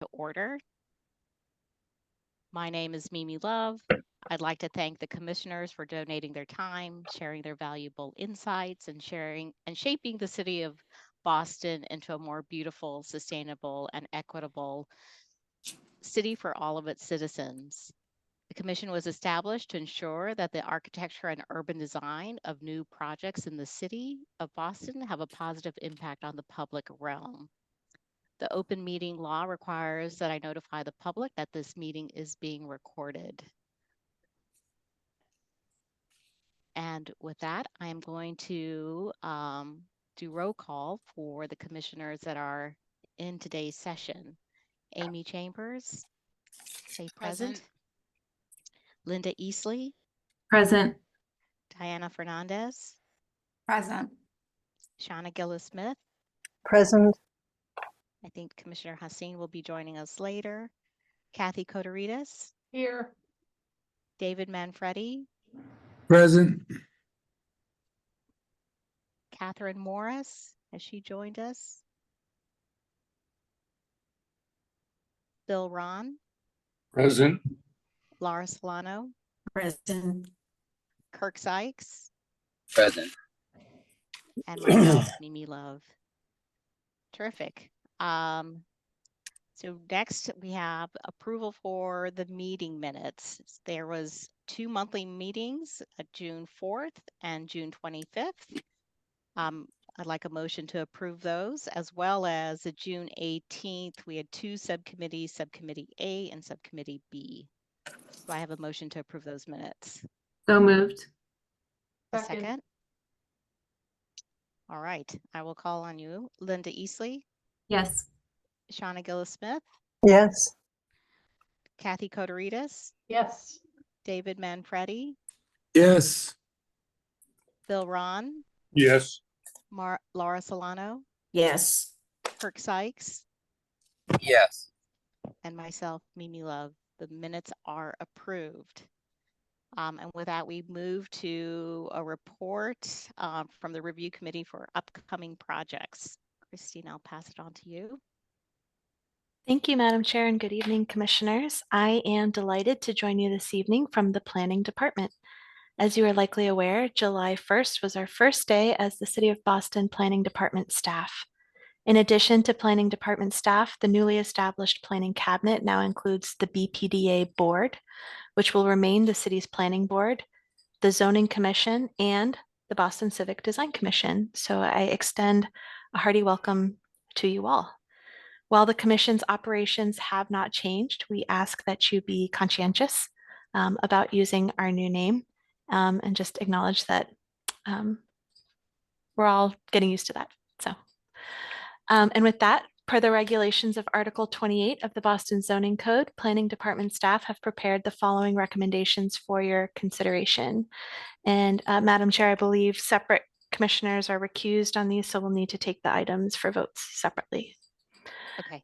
to order. My name is Mimi Love. I'd like to thank the commissioners for donating their time, sharing their valuable insights, and shaping the city of Boston into a more beautiful, sustainable, and equitable city for all of its citizens. The commission was established to ensure that the architecture and urban design of new projects in the city of Boston have a positive impact on the public realm. The open meeting law requires that I notify the public that this meeting is being recorded. And with that, I am going to do roll call for the commissioners that are in today's session. Amy Chambers, say present. Linda Easley. Present. Diana Fernandez. Present. Shauna Gillis-Smith. Present. I think Commissioner Haseen will be joining us later. Kathy Kotorides. Here. David Manfredi. Present. Catherine Morris, has she joined us? Bill Ron. Present. Laura Solano. Present. Kirk Sykes. Present. And myself, Mimi Love. Terrific. So next we have approval for the meeting minutes. There was 2 monthly meetings, June 4th and June 25th. I'd like a motion to approve those, as well as the June 18th. We had 2 subcommittees, Subcommittee A and Subcommittee B. So I have a motion to approve those minutes. So moved. A second. All right, I will call on you. Linda Easley. Yes. Shauna Gillis-Smith. Yes. Kathy Kotorides. Yes. David Manfredi. Yes. Bill Ron. Yes. Laura Solano. Yes. Kirk Sykes. Yes. And myself, Mimi Love. The minutes are approved. And with that, we move to a report from the review committee for upcoming projects. Christine, I'll pass it on to you. Thank you, Madam Chair, and good evening, Commissioners. I am delighted to join you this evening from the Planning Department. As you are likely aware, July 1st was our first day as the City of Boston Planning Department staff. In addition to Planning Department staff, the newly established Planning Cabinet now includes the BPDA Board, which will remain the city's planning board, the Zoning Commission, and the Boston Civic Design Commission. So I extend a hearty welcome to you all. While the Commission's operations have not changed, we ask that you be conscientious about using our new name and just acknowledge that we're all getting used to that. So, and with that, per the regulations of Article 28 of the Boston Zoning Code, Planning Department staff have prepared the following recommendations for your consideration. And Madam Chair, I believe separate commissioners are recused on these, so we'll need to take the items for votes separately. Okay.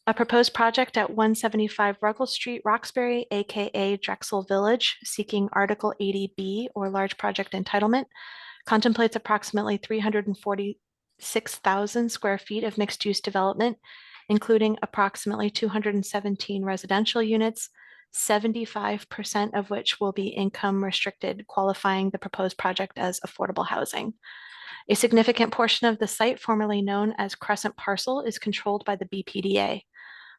A proposed project at 175 Russell Street, Roxbury, aka Drexel Village, seeking Article 80B or large project entitlement, contemplates approximately 346,000 square feet of mixed-use development, including approximately 217 residential units, 75% of which will be income restricted, qualifying the proposed project as affordable housing. A significant portion of the site, formerly known as Crescent Parcel, is controlled by the BPDA.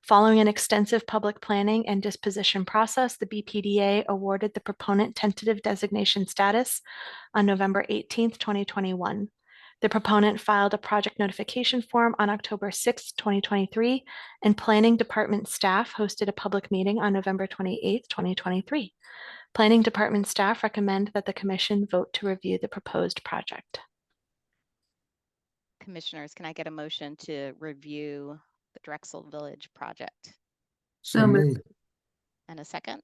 Following an extensive public planning and disposition process, the BPDA awarded the proponent tentative designation status on November 18th, 2021. The proponent filed a project notification form on October 6th, 2023, and Planning Department staff hosted a public meeting on November 28th, 2023. Planning Department staff recommend that the Commission vote to review the proposed project. Commissioners, can I get a motion to review the Drexel Village project? So moved. And a second?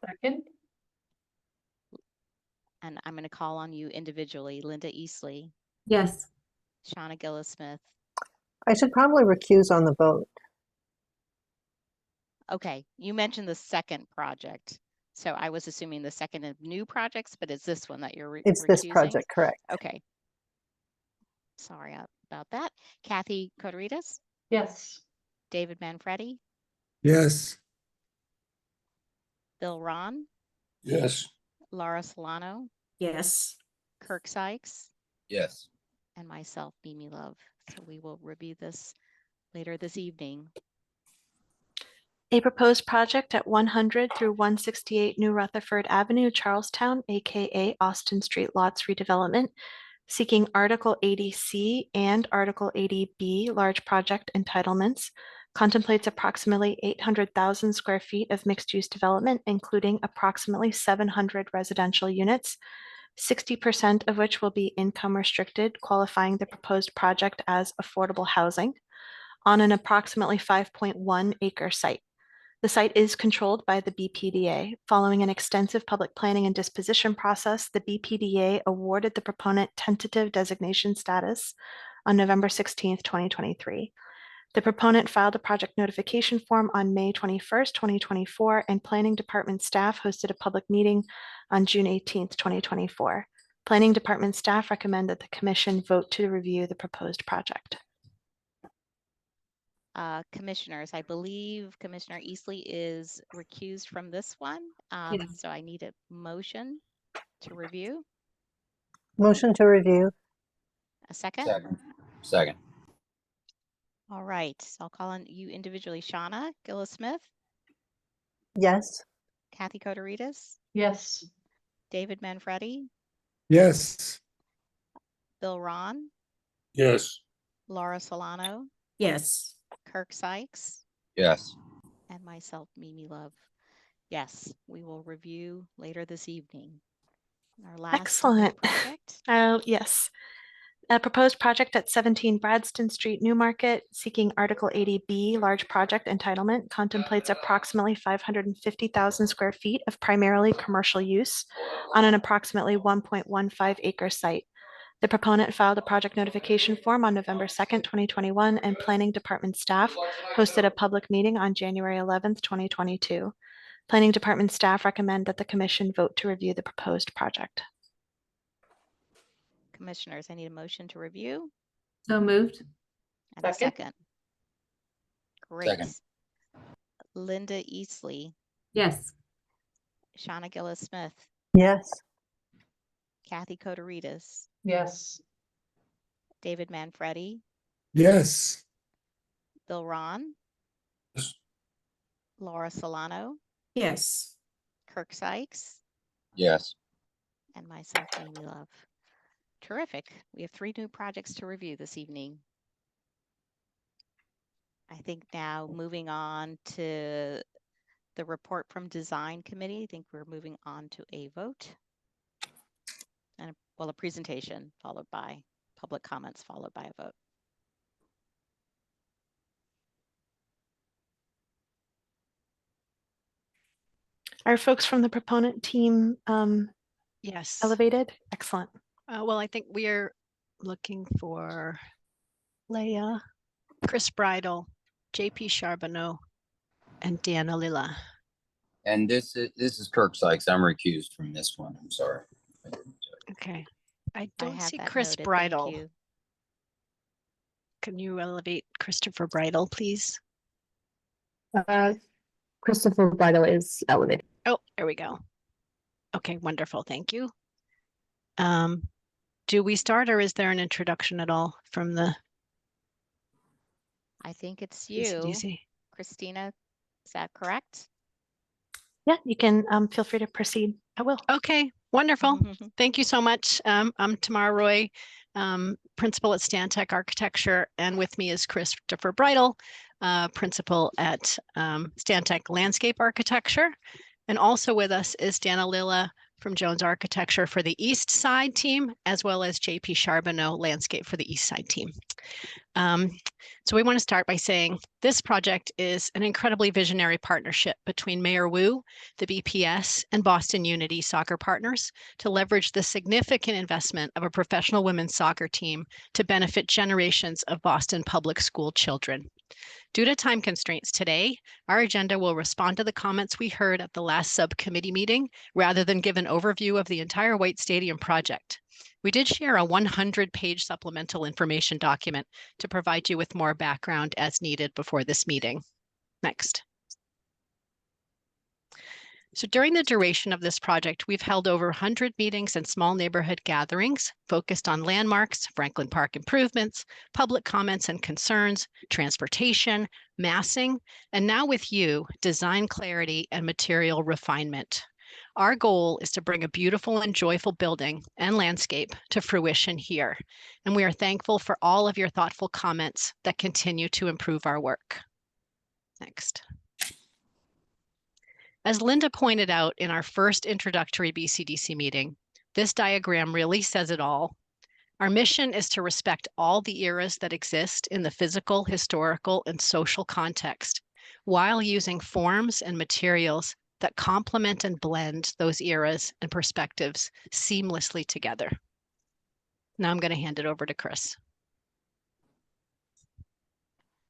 Second. And I'm going to call on you individually. Linda Easley. Yes. Shauna Gillis-Smith. I should probably recuse on the vote. Okay, you mentioned the second project. So I was assuming the second of new projects, but it's this one that you're It's recusing? this project, correct. Okay. Sorry about that. Kathy Kotorides. Yes. David Manfredi, Yes. Bill Ron, Yes. Laura Solano, Yes. Kirk Sykes, Yes. and myself, Mimi Love. So we will review this later this evening. A proposed project at 100 through 168 New Rutherford Avenue, Charlestown, aka Austin Street Lots redevelopment, seeking Article 80C and Article 80B large project entitlements, contemplates approximately 800,000 square feet of mixed-use development, including approximately 700 residential units, 60% of which will be income restricted, qualifying the proposed project as affordable housing on an approximately 5.1 acre site. The site is controlled by the BPDA. Following an extensive public planning and disposition process, the BPDA awarded the proponent tentative designation status on November 16, 2023. The proponent filed a project notification form on May 21st, 2024, and Planning Department staff hosted a public meeting on June 18th, 2024. Planning Department staff recommend that the commission vote to review the proposed project. Commissioners, I believe Commissioner Eastley is recused from this one. Yes. So I need a motion to review. Motion to review. A second? Second. Second. All right. So I'll call on you individually. Shauna Gillis-Smith, Yes. Kathy Koderitis, Yes. David Manfredi, Yes. Bill Ron, Yes. Laura Solano, Yes. Kirk Sykes, Yes. and myself, Mimi Love. Yes, we will review later this evening. Our last Excellent. project. Yes. A proposed project at 17 Bradston Street, Newmarket, seeking Article 80B large project entitlement, contemplates approximately 550,000 square feet of primarily commercial use on an approximately 1.15 acre site. The proponent filed a project notification form on November 2nd, 2021, and Planning Department staff hosted a public meeting on January 11th, 2022. Planning Department staff recommend that the commission vote to review the proposed project. Commissioners, I need a motion to review So moved. and a second. Great. Second. Linda Eastley, Yes. Shauna Gillis-Smith, Yes. Kathy Koderitis, Yes. David Manfredi, Yes. Bill Ron, Yes. Laura Solano, Yes. Kirk Sykes, Yes. and myself, Mimi Love. Terrific. We have 3 new projects to review this evening. I think now moving on to the report from Design Committee, I think we're moving on to a vote. And well, a presentation followed by public comments, followed by a vote. Are folks from the proponent team Yes. elevated? Excellent. Well, I think we are looking for Leah, Chris Bridle, JP Charbonneau, and Deanna Lilla. And this is Kirk Sykes. I'm recused from this one. I'm sorry. Okay. I don't have see that Chris noted. Thank Bridle. you. Can you elevate Christopher Bridle, please? Christopher Bridle is elevated. Oh, there we go. Okay, wonderful. Thank you. Do we start, or is there an introduction at all from the I think it's you, BCDC? Christina. Is that correct? Yeah, you can feel free to proceed. I will. Okay, wonderful. Thank you so much. I'm Tamara Roy, principal at Stantec Architecture, and with me is Christopher Bridle, principal at Stantec Landscape Architecture. And also with us is Dana Lilla from Jones Architecture for the East Side team, as well as JP Charbonneau Landscape for the East Side team. So we want to start by saying this project is an incredibly visionary partnership between Mayor Wu, the BPS, and Boston Unity Soccer Partners to leverage the significant investment of a professional women's soccer team to benefit generations of Boston public school children. Due to time constraints today, our agenda will respond to the comments we heard at the last subcommittee meeting rather than give an overview of the entire White Stadium project. We did share a 100-page supplemental information document to provide you with more background as needed before this meeting. Next. So during the duration of this project, we've held over 100 meetings and small neighborhood gatherings focused on landmarks, Franklin Park improvements, public comments and concerns, transportation, massing, and now with you, design clarity and material refinement. Our goal is to bring a beautiful and joyful building and landscape to fruition here, and we are thankful for all of your thoughtful comments that continue to improve our work. Next. As Linda pointed out in our first introductory BCDC meeting, this diagram really says it all. Our mission is to respect all the eras that exist in the physical, historical, and social context, while using forms and materials that complement and blend those eras and perspectives seamlessly together. Now I'm going to hand it over to Chris.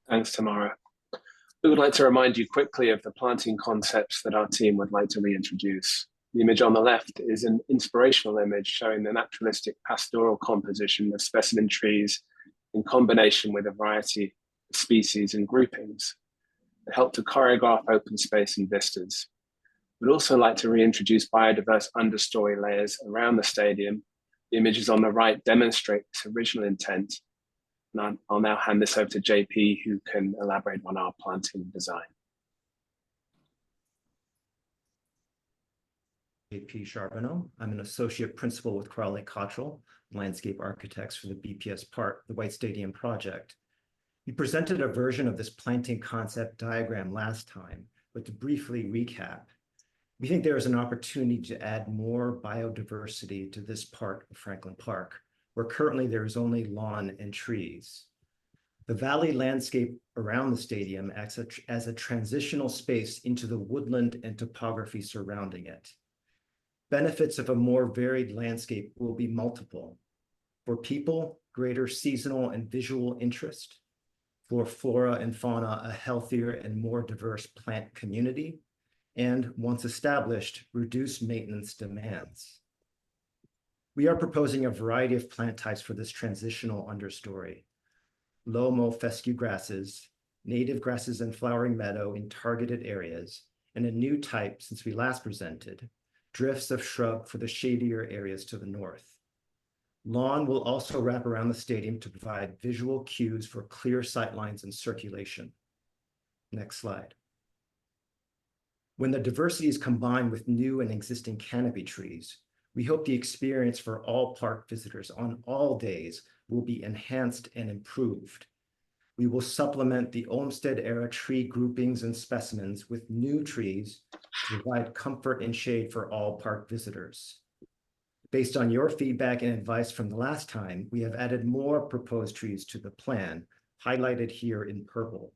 Thanks, Tamara. We would like to remind you quickly of the planting concepts that our team would like to reintroduce. The image on the left is an inspirational image showing the naturalistic pastoral composition of specimen trees in combination with a variety of species and groupings that help to choreograph open space and vistas. We'd also like to reintroduce biodiverse understory layers around the stadium. The images on the right demonstrate this original intent. And I'll now hand this over to JP, who can elaborate on our planting design. JP Charbonneau. I'm an associate principal with Crowley Cottrell, landscape architects for the BPS Park, the White Stadium project. We presented a version of this planting concept diagram last time, but to briefly recap, we think there is an opportunity to add more biodiversity to this part of Franklin Park, where currently there is only lawn and trees. The valley landscape around the stadium acts as a transitional space into the woodland and topography surrounding it. Benefits of a more varied landscape will be multiple. For people, greater seasonal and visual interest. For flora and fauna, a healthier and more diverse plant community. And once established, reduced maintenance demands. We are proposing a variety of plant types for this transitional understory. Low-mow fescue grasses, native grasses and flowering meadow in targeted areas, and a new type since we last presented, drifts of shrub for the shadier areas to the north. Lawn will also wrap around the stadium to provide visual cues for clear sightlines and circulation. Next slide. When the diversity is combined with new and existing canopy trees, we hope the experience for all park visitors on all days will be enhanced and improved. We will supplement the Olmsted-era tree groupings and specimens with new trees to provide comfort and shade for all park visitors. Based on your feedback and advice from the last time, we have added more proposed trees to the plan, highlighted here in purple.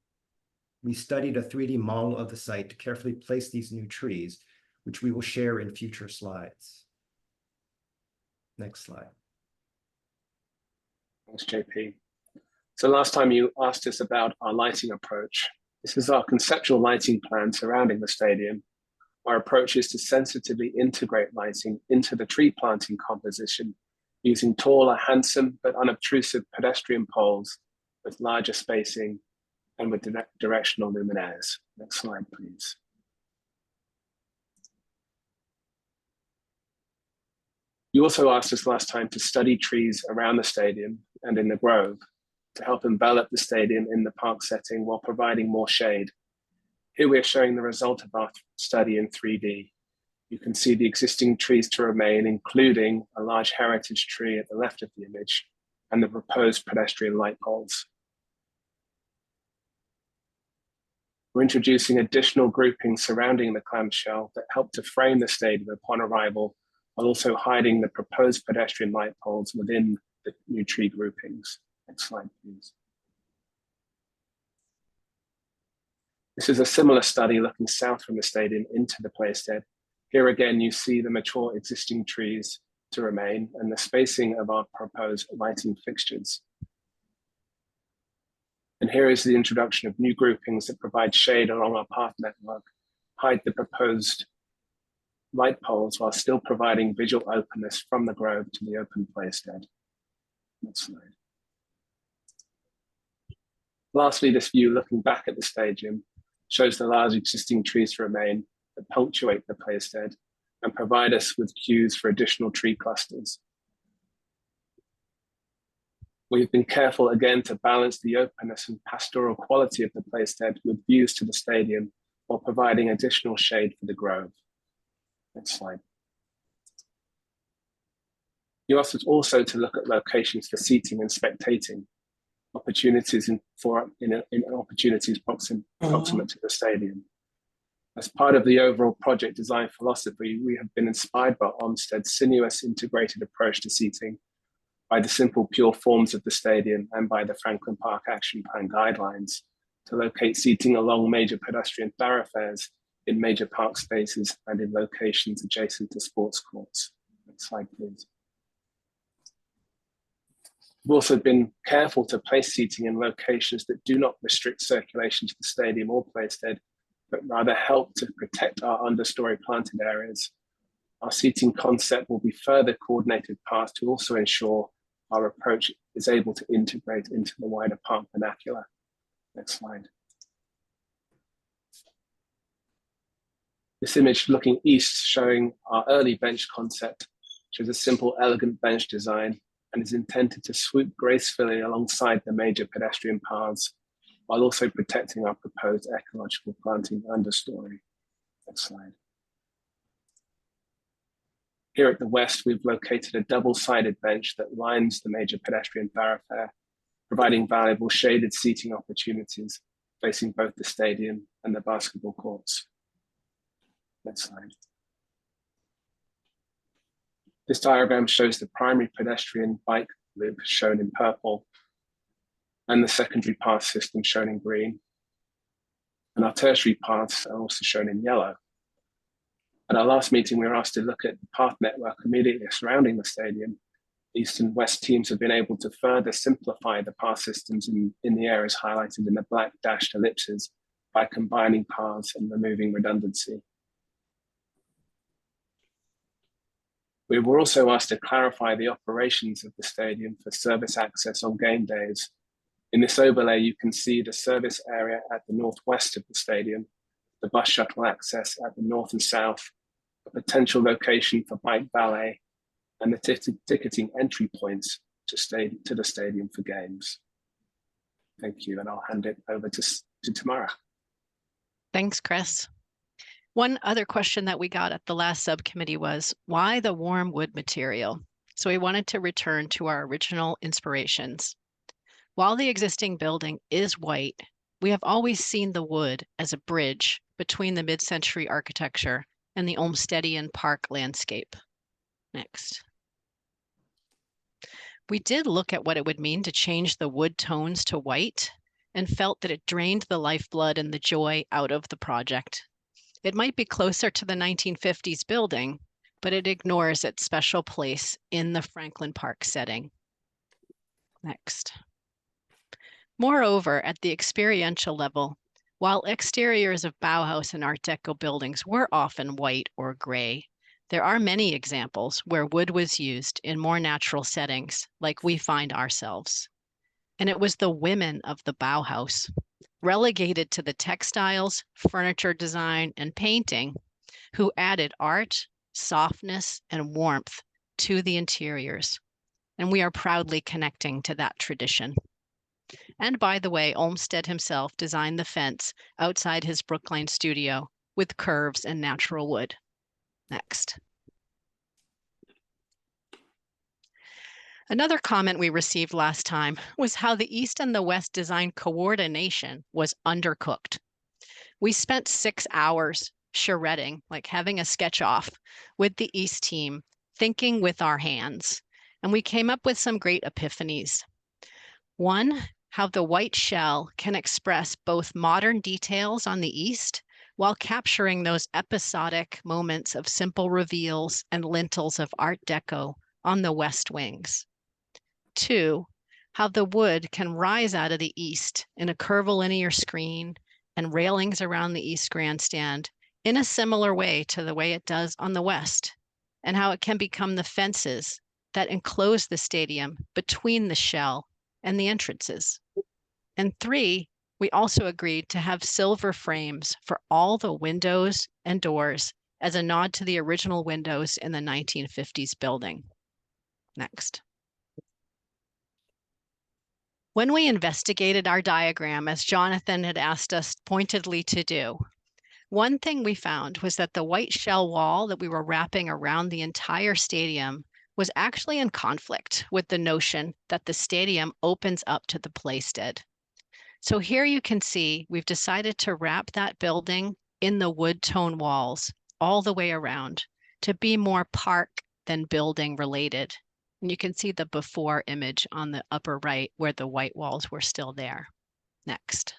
We studied a 3D model of the site to carefully place these new trees, which we will share in future slides. Next slide. Thanks, JP. So last time you asked us about our lighting approach. This is our conceptual lighting plan surrounding the stadium. Our approach is to sensitively integrate lighting into the tree planting composition using taller, handsome, but unobtrusive pedestrian poles with larger spacing and with directional luminaires. Next slide, please. You also asked us last time to study trees around the stadium and in the grove to help envelop the stadium in the park setting while providing more shade. Here we are showing the result of our study in 3D. You can see the existing trees to remain, including a large heritage tree at the left of the image and the proposed pedestrian light poles. We're introducing additional groupings surrounding the clamshell that help to frame the stadium upon arrival, while also hiding the proposed pedestrian light poles within the new tree groupings. Next slide, please. This is a similar study looking south from the stadium into the playstead. Here again, you see the mature existing trees to remain and the spacing of our proposed lighting fixtures. And here is the introduction of new groupings that provide shade along our path network, hide the proposed light poles while still providing visual openness from the grove to the open playstead. Next slide. Lastly, this view looking back at the stadium shows the large existing trees remain that punctuate the playstead and provide us with cues for additional tree clusters. We've been careful again to balance the openness and pastoral quality of the playstead with views to the stadium while providing additional shade for the grove. Next slide. You asked us also to look at locations for seating and spectating, opportunities in opportunities proximate to the stadium. As part of the overall project design philosophy, we have been inspired by Olmsted's sinuous integrated approach to seating, by the simple pure forms of the stadium, and by the Franklin Park Action Plan guidelines to locate seating along major pedestrian thoroughfares in major park spaces and in locations adjacent to sports courts. Next slide, please. We've also been careful to place seating in locations that do not restrict circulation to the stadium or playstead, but rather help to protect our understory planted areas. Our seating concept will be further coordinated paths to also ensure our approach is able to integrate into the wider park vernacular. Next slide. This image looking east showing our early bench concept shows a simple, elegant bench design and is intended to swoop gracefully alongside the major pedestrian paths while also protecting our proposed ecological planting understory. Next slide. Here at the west, we've located a double-sided bench that lines the major pedestrian thoroughfare, providing valuable shaded seating opportunities facing both the stadium and the basketball courts. Next slide. This diagram shows the primary pedestrian bike loop shown in purple and the secondary path system shown in green. And our tertiary paths are also shown in yellow. At our last meeting, we were asked to look at the path network immediately surrounding the stadium. East and West teams have been able to further simplify the path systems in the areas highlighted in the black dashed ellipses by combining paths and removing redundancy. We were also asked to clarify the operations of the stadium for service access on game days. In this overlay, you can see the service area at the northwest of the stadium, the bus shuttle access at the north and south, a potential location for bike valet, and the ticketing entry points to the stadium for games. Thank you, and I'll hand it over to Tamara. Thanks, Chris. One other question that we got at the last subcommittee was, why the warm wood material? So we wanted to return to our original inspirations. While the existing building is white, we have always seen the wood as a bridge between the mid-century architecture and the Olmstedian park landscape. Next. We did look at what it would mean to change the wood tones to white and felt that it drained the lifeblood and the joy out of the project. It might be closer to the 1950s building, but it ignores its special place in the Franklin Park setting. Next. Moreover, at the experiential level, while exteriors of Bauhaus and Art Deco buildings were often white or gray, there are many examples where wood was used in more natural settings, like we find ourselves. And it was the women of the Bauhaus, relegated to the textiles, furniture design, and painting, who added art, softness, and warmth to the interiors. And we are proudly connecting to that tradition. And by the way, Olmsted himself designed the fence outside his Brookline studio with curves and natural wood. Next. Another comment we received last time was how the East and the West design coordination was undercooked. We spent 6 hours charretting, like having a sketch off with the East team, thinking with our hands, and we came up with some great epiphanies. One, how the white shell can express both modern details on the East while capturing those episodic moments of simple reveals and lintels of Art Deco on the West wings. 2, how the wood can rise out of the east in a curvilinear screen and railings around the east grandstand in a similar way to the way it does on the west, and how it can become the fences that enclose the stadium between the shell and the entrances. And 3, we also agreed to have silver frames for all the windows and doors as a nod to the original windows in the 1950s building. Next. When we investigated our diagram, as Jonathan had asked us pointedly to do, one thing we found was that the white shell wall that we were wrapping around the entire stadium was actually in conflict with the notion that the stadium opens up to the playstead. So here you can see we've decided to wrap that building in the wood tone walls all the way around to be more park than building related. And you can see the before image on the upper right where the white walls were still there. Next.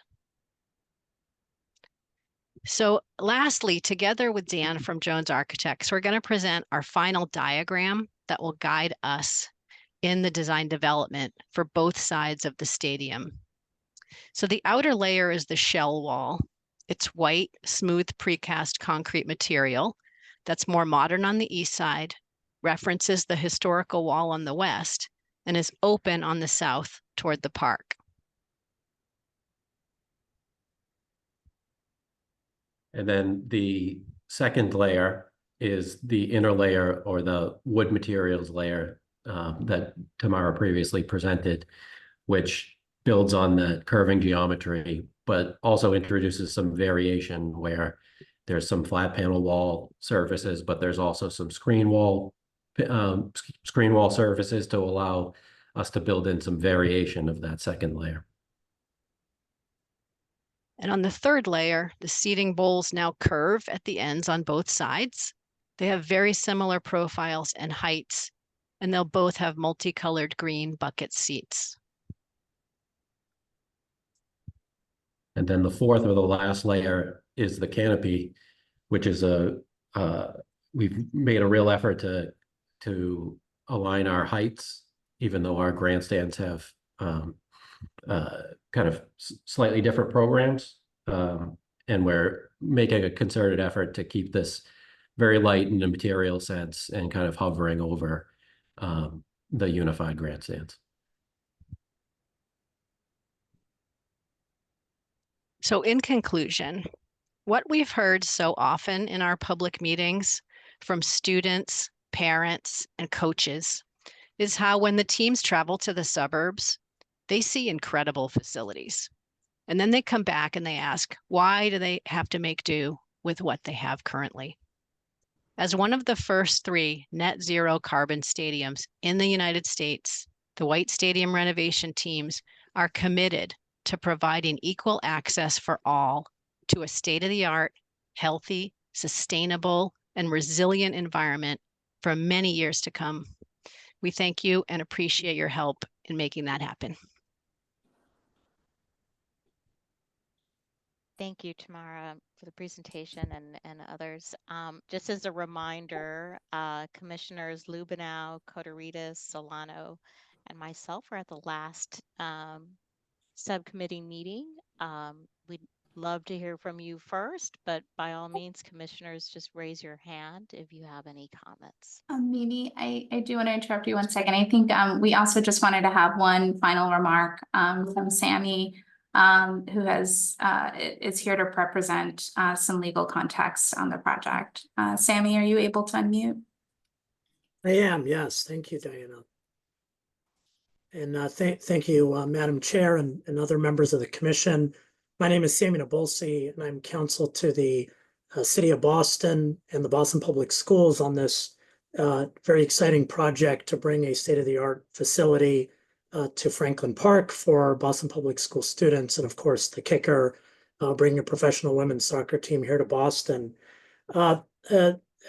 So lastly, together with Dan from Jones Architects, we're going to present our final diagram that will guide us in the design development for both sides of the stadium. So the outer layer is the shell wall. It's white, smooth precast concrete material that's more modern on the east side, references the historical wall on the west, and is open on the south toward the park. And then the second layer is the inner layer, or the wood materials layer that Tamara previously presented, which builds on the curving geometry, but also introduces some variation where there's some flat panel wall surfaces, but there's also some screen wall surfaces to allow us to build in some variation of that second layer. And on the third layer, the seating bowls now curve at the ends on both sides. They have very similar profiles and heights, and they'll both have multicolored green bucket seats. And then the fourth, or the last layer, is the canopy, which is we've made a real effort to align our heights, even though our grandstands have kind of slightly different programs. And we're making a concerted effort to keep this very light in the material sense and kind of hovering over the unified grandstands. So in conclusion, what we've heard so often in our public meetings from students, parents, and coaches is how when the teams travel to the suburbs, they see incredible facilities. And then they come back and they ask, why do they have to make do with what they have currently? As one of the first 3 net zero carbon stadiums in the United States, the White Stadium renovation teams are committed to providing equal access for all to a state-of-the-art, healthy, sustainable, and resilient environment for many years to come. We thank you and appreciate your help in making that happen. Thank you, Tamara, for the presentation and others. Just as a reminder, Commissioners Lubenow, Kotoritas, Solano, and myself were at the last subcommittee meeting. We'd love to hear from you first, but by all means, commissioners, just raise your hand if you have any comments. Mimi, I do want to interrupt you 1 second. I think we also just wanted to have one final remark from Sammy, who is here to represent some legal context on the project. Sammy, are you able to unmute? I am, yes. Thank you, Diana. And thank you, Madam Chair and other members of the commission. My name is Sammy Nabolsi, and I'm counsel to the City of Boston and the Boston Public Schools on this very exciting project to bring a state-of-the-art facility to Franklin Park for Boston Public School students. And of course, the kicker, bringing a professional women's soccer team here to Boston. I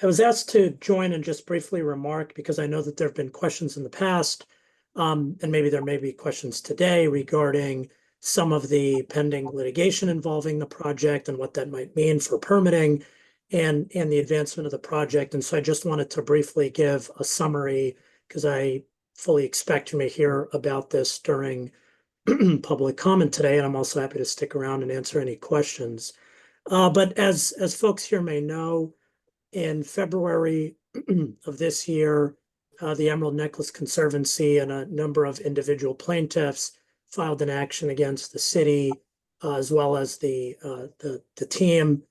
was asked to join and just briefly remark, because I know that there have been questions in the past, and maybe there may be questions today regarding some of the pending litigation involving the project and what that might mean for permitting and the advancement of the project. And so I just wanted to briefly give a summary, because I fully expect you may hear about this during public comment today, and I'm also happy to stick around and answer any questions. But as folks here may know, in February of this year, the Emerald Necklace Conservancy and a number of individual plaintiffs filed an action against the city, as well as the team,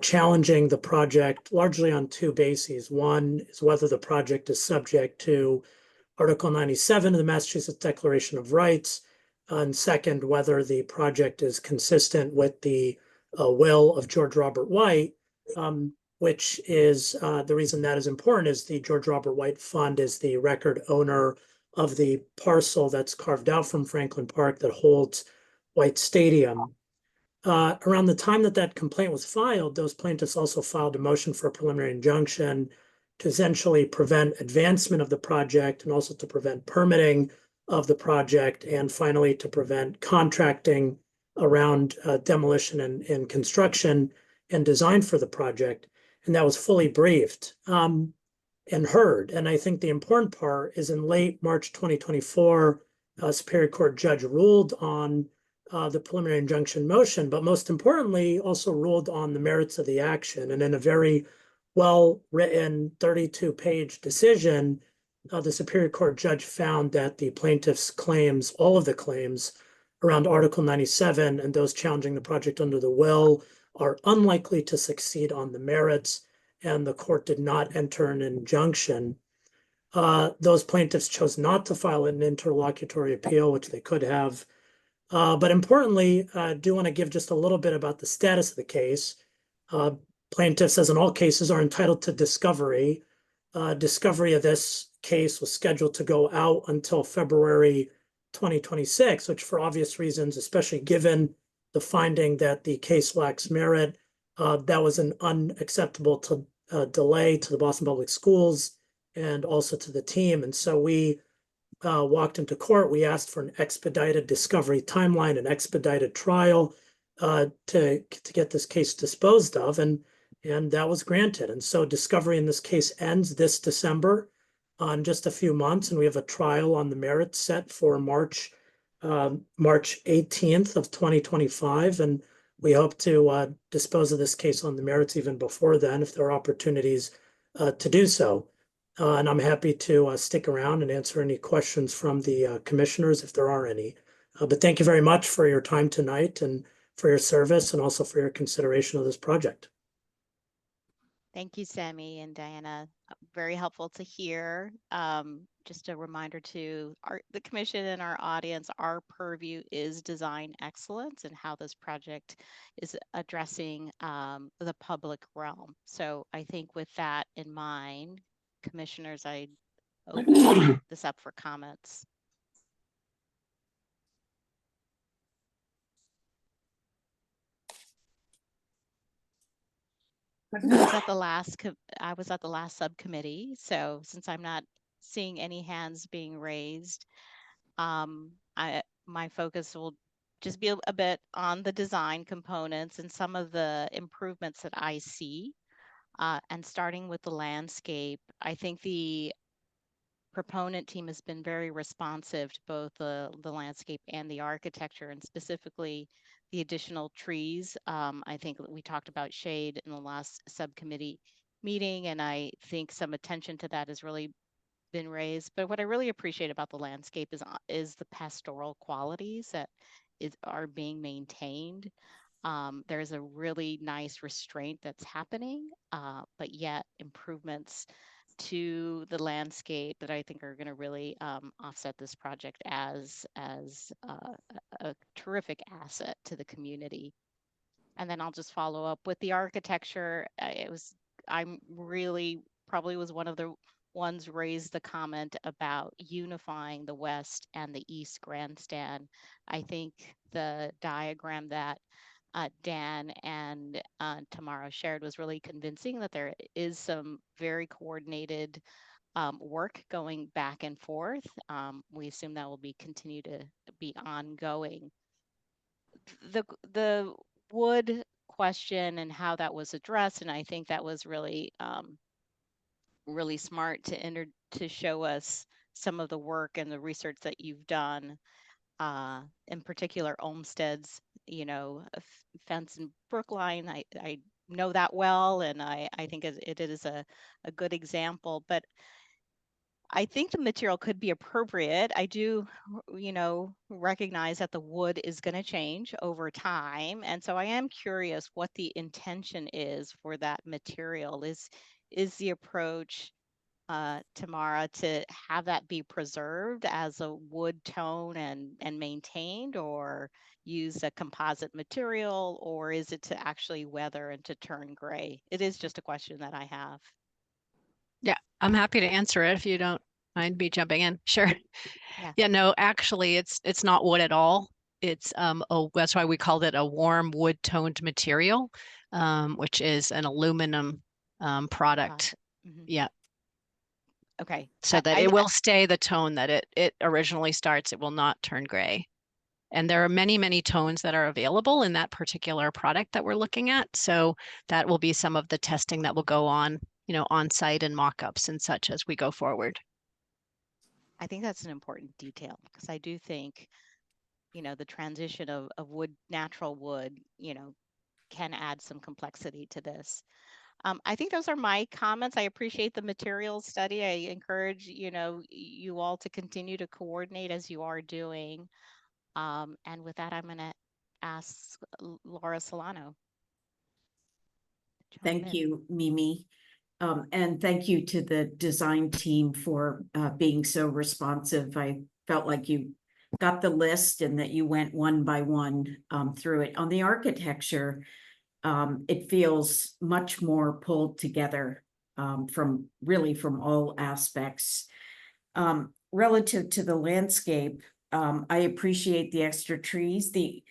challenging the project largely on two bases. One is whether the project is subject to Article 97 of the Massachusetts Declaration of Rights, and second, whether the project is consistent with the will of George Robert White, which is the reason that is important is the George Robert White Fund is the record owner of the parcel that's carved out from Franklin Park that holds White Stadium. Around the time that complaint was filed, those plaintiffs also filed a motion for a preliminary injunction to essentially prevent advancement of the project and also to prevent permitting of the project, and finally to prevent contracting around demolition and construction and design for the project. And that was fully briefed and heard. And I think the important part is in late March 2024, Superior Court judge ruled on the preliminary injunction motion, but most importantly, also ruled on the merits of the action. And in a very well-written 32-page decision, the Superior Court judge found that the plaintiff's claims, all of the claims around Article 97 and those challenging the project under the will, are unlikely to succeed on the merits, and the court did not enter an injunction. Those plaintiffs chose not to file an interlocutory appeal, which they could have. But importantly, I do want to give just a little bit about the status of the case. Plaintiffs, as in all cases, are entitled to discovery. Discovery of this case was scheduled to go out until February 2026, which for obvious reasons, especially given the finding that the case lacks merit, that was an unacceptable delay to the Boston Public Schools and also to the team. And so we walked into court. We asked for an expedited discovery timeline, an expedited trial to get this case disposed of, and that was granted. And so discovery in this case ends this December in just a few months, and we have a trial on the merits set for March 18th of 2025, and we hope to dispose of this case on the merits even before then if there are opportunities to do so. And I'm happy to stick around and answer any questions from the commissioners if there are any. But thank you very much for your time tonight and for your service and also for your consideration of this project. Thank you, Sammy and Diana. Very helpful to hear. Just a reminder to the commission and our audience, our purview is design excellence and how this project is addressing the public realm. So I think with that in mind, commissioners, I open this up for comments. I was at the last subcommittee, so since I'm not seeing any hands being raised, my focus will just be a bit on the design components and some of the improvements that I see. And starting with the landscape, I think the proponent team has been very responsive to both the landscape and the architecture, and specifically the additional trees. I think we talked about shade in the last subcommittee meeting, and I think some attention to that has really been raised. But what I really appreciate about the landscape is the pastoral qualities that are being maintained. There's a really nice restraint that's happening, but yet improvements to the landscape that I think are going to really offset this project as a terrific asset to the community. And then I'll just follow up with the architecture. I'm really probably was one of the ones raised the comment about unifying the west and the east grandstand. I think the diagram that Dan and Tamara shared was really convincing that there is some very coordinated work going back and forth. We assume that will be continue to be ongoing. The wood question and how that was addressed, and I think that was really really smart to show us some of the work and the research that you've done, in particular Olmsted's, fence in Brookline. I know that well, and I think it is a good example, but I think the material could be appropriate. I do, recognize that the wood is going to change over time. And so I am curious what the intention is for that material. Is the approach, Tamara, to have that be preserved as a wood tone and maintained, or use a composite material, or is it to actually weather and to turn gray? It is just a question that I have. Yeah, I'm happy to answer it if you don't mind me jumping in. Sure. Yeah. Yeah, no, actually it's not wood at all. It's that's why we called it a warm wood toned material, which is an aluminum product. Yeah. Okay. So that it will stay the tone that it originally starts. It will not turn gray. And there are many, many tones that are available in that particular product that we're looking at. So that will be some of the testing that will go on, on site and mock-ups and such as we go forward. I think that's an important detail, because I do think, the transition of wood, natural wood, can add some complexity to this. I think those are my comments. I appreciate the materials study. I encourage, you all to continue to coordinate as you are doing. And with that, I'm going to ask Laura Solano. Thank you, Mimi. And thank you to the design team for being so responsive. I felt like you got the list and that you went one by one through it. On the architecture, it feels much more pulled together from all aspects. Relative to the landscape, I appreciate the extra trees. The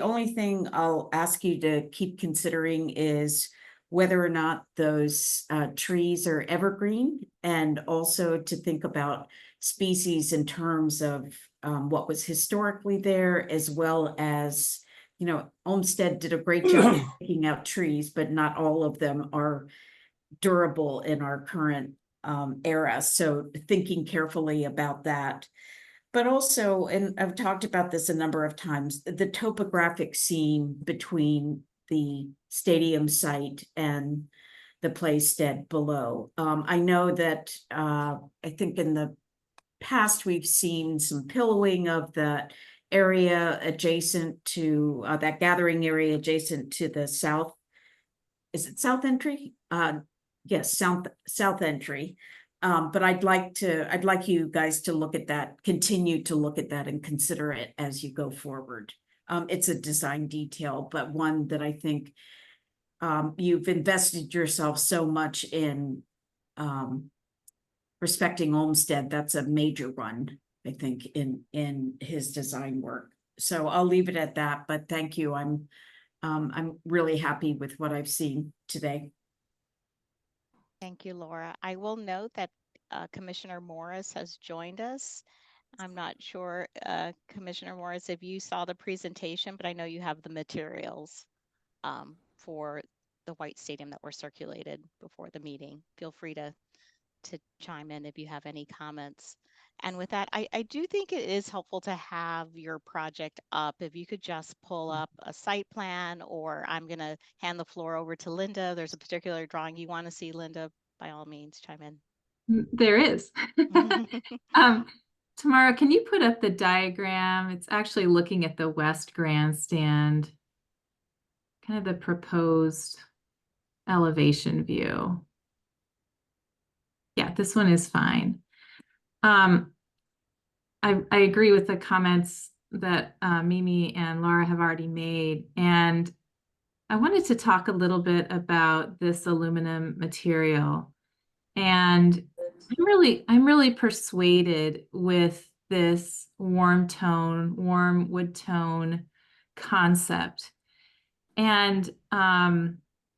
only thing I'll ask you to keep considering is whether or not those trees are evergreen, and also to think about species in terms of what was historically there, as well as, Olmsted did a great job picking out trees, but not all of them are durable in our current era. So thinking carefully about that. But also, and I've talked about this a number of times, the topographic scene between the stadium site and the playstead below. I know that I think in the past we've seen some pillowing of that area adjacent to that gathering area adjacent to the south. Is it south entry? Yes, south entry. But I'd like you guys to look at that, continue to look at that and consider it as you go forward. It's a design detail, but one that I think you've invested yourself so much in respecting Olmsted. That's a major one, I think, in his design work. So I'll leave it at that, but thank you. I'm really happy with what I've seen today. Thank you, Laura. I will note that Commissioner Morris has joined us. I'm not sure, Commissioner Morris, if you saw the presentation, but I know you have the materials for the White Stadium that were circulated before the meeting. Feel free to chime in if you have any comments. And with that, I do think it is helpful to have your project up. If you could just pull up a site plan, or I'm going to hand the floor over to Linda. There's a particular drawing you want to see, Linda, by all means, chime in. There is. Tamara, can you put up the diagram? It's actually looking at the West Grandstand, kind of the proposed elevation view. Yeah, this one is fine. I agree with the comments that Mimi and Laura have already made, and I wanted to talk a little bit about this aluminum material. And I'm really persuaded with this warm wood tone concept. And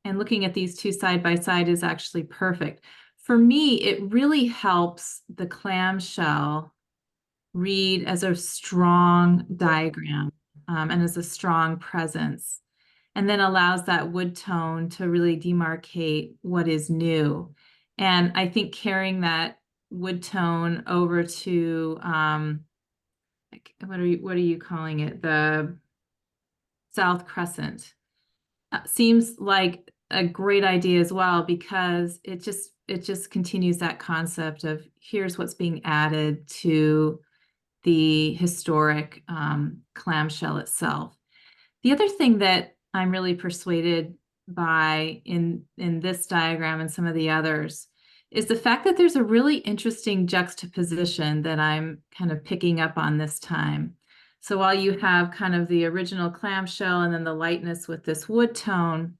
looking at these two side by side is actually perfect. For me, it really helps the clamshell read as a strong diagram and as a strong presence, and then allows that wood tone to really demarcate what is new. And I think carrying that wood tone over to what are you calling it? The South Crescent. Seems like a great idea as well, because it just continues that concept of here's what's being added to the historic clamshell itself. The other thing that I'm really persuaded by in this diagram and some of the others is the fact that there's a really interesting juxtaposition that I'm kind of picking up on this time. So while you have kind of the original clamshell and then the lightness with this wood tone,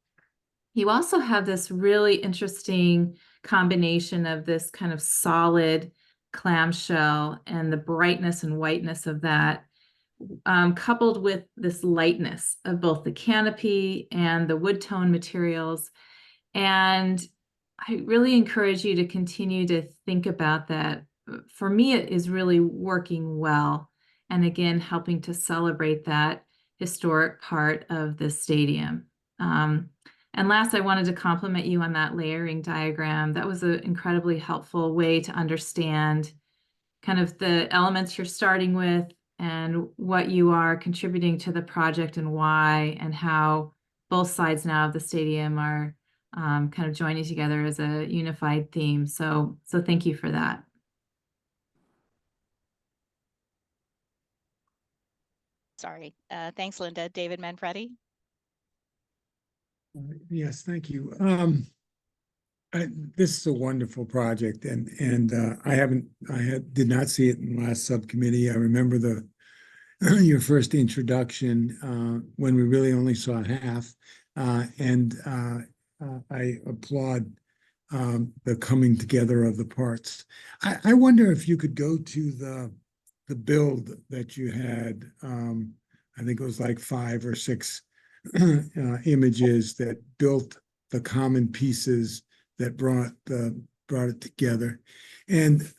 you also have this really interesting combination of this kind of solid clamshell and the brightness and whiteness of that, coupled with this lightness of both the canopy and the wood tone materials. And I really encourage you to continue to think about that. For me, it is really working well. And again, helping to celebrate that historic part of the stadium. And last, I wanted to compliment you on that layering diagram. That was an incredibly helpful way to understand kind of the elements you're starting with and what you are contributing to the project and why, and how both sides now of the stadium are kind of joining together as a unified theme. So thank you for that. Sorry. Thanks, Linda. David Manfredi. Yes, thank you. This is a wonderful project, and I did not see it in the last subcommittee. I remember your first introduction when we really only saw half, and I applaud the coming together of the parts. I wonder if you could go to the build that you had. I think it was like 5 or 6 images that built the common pieces that brought it together. And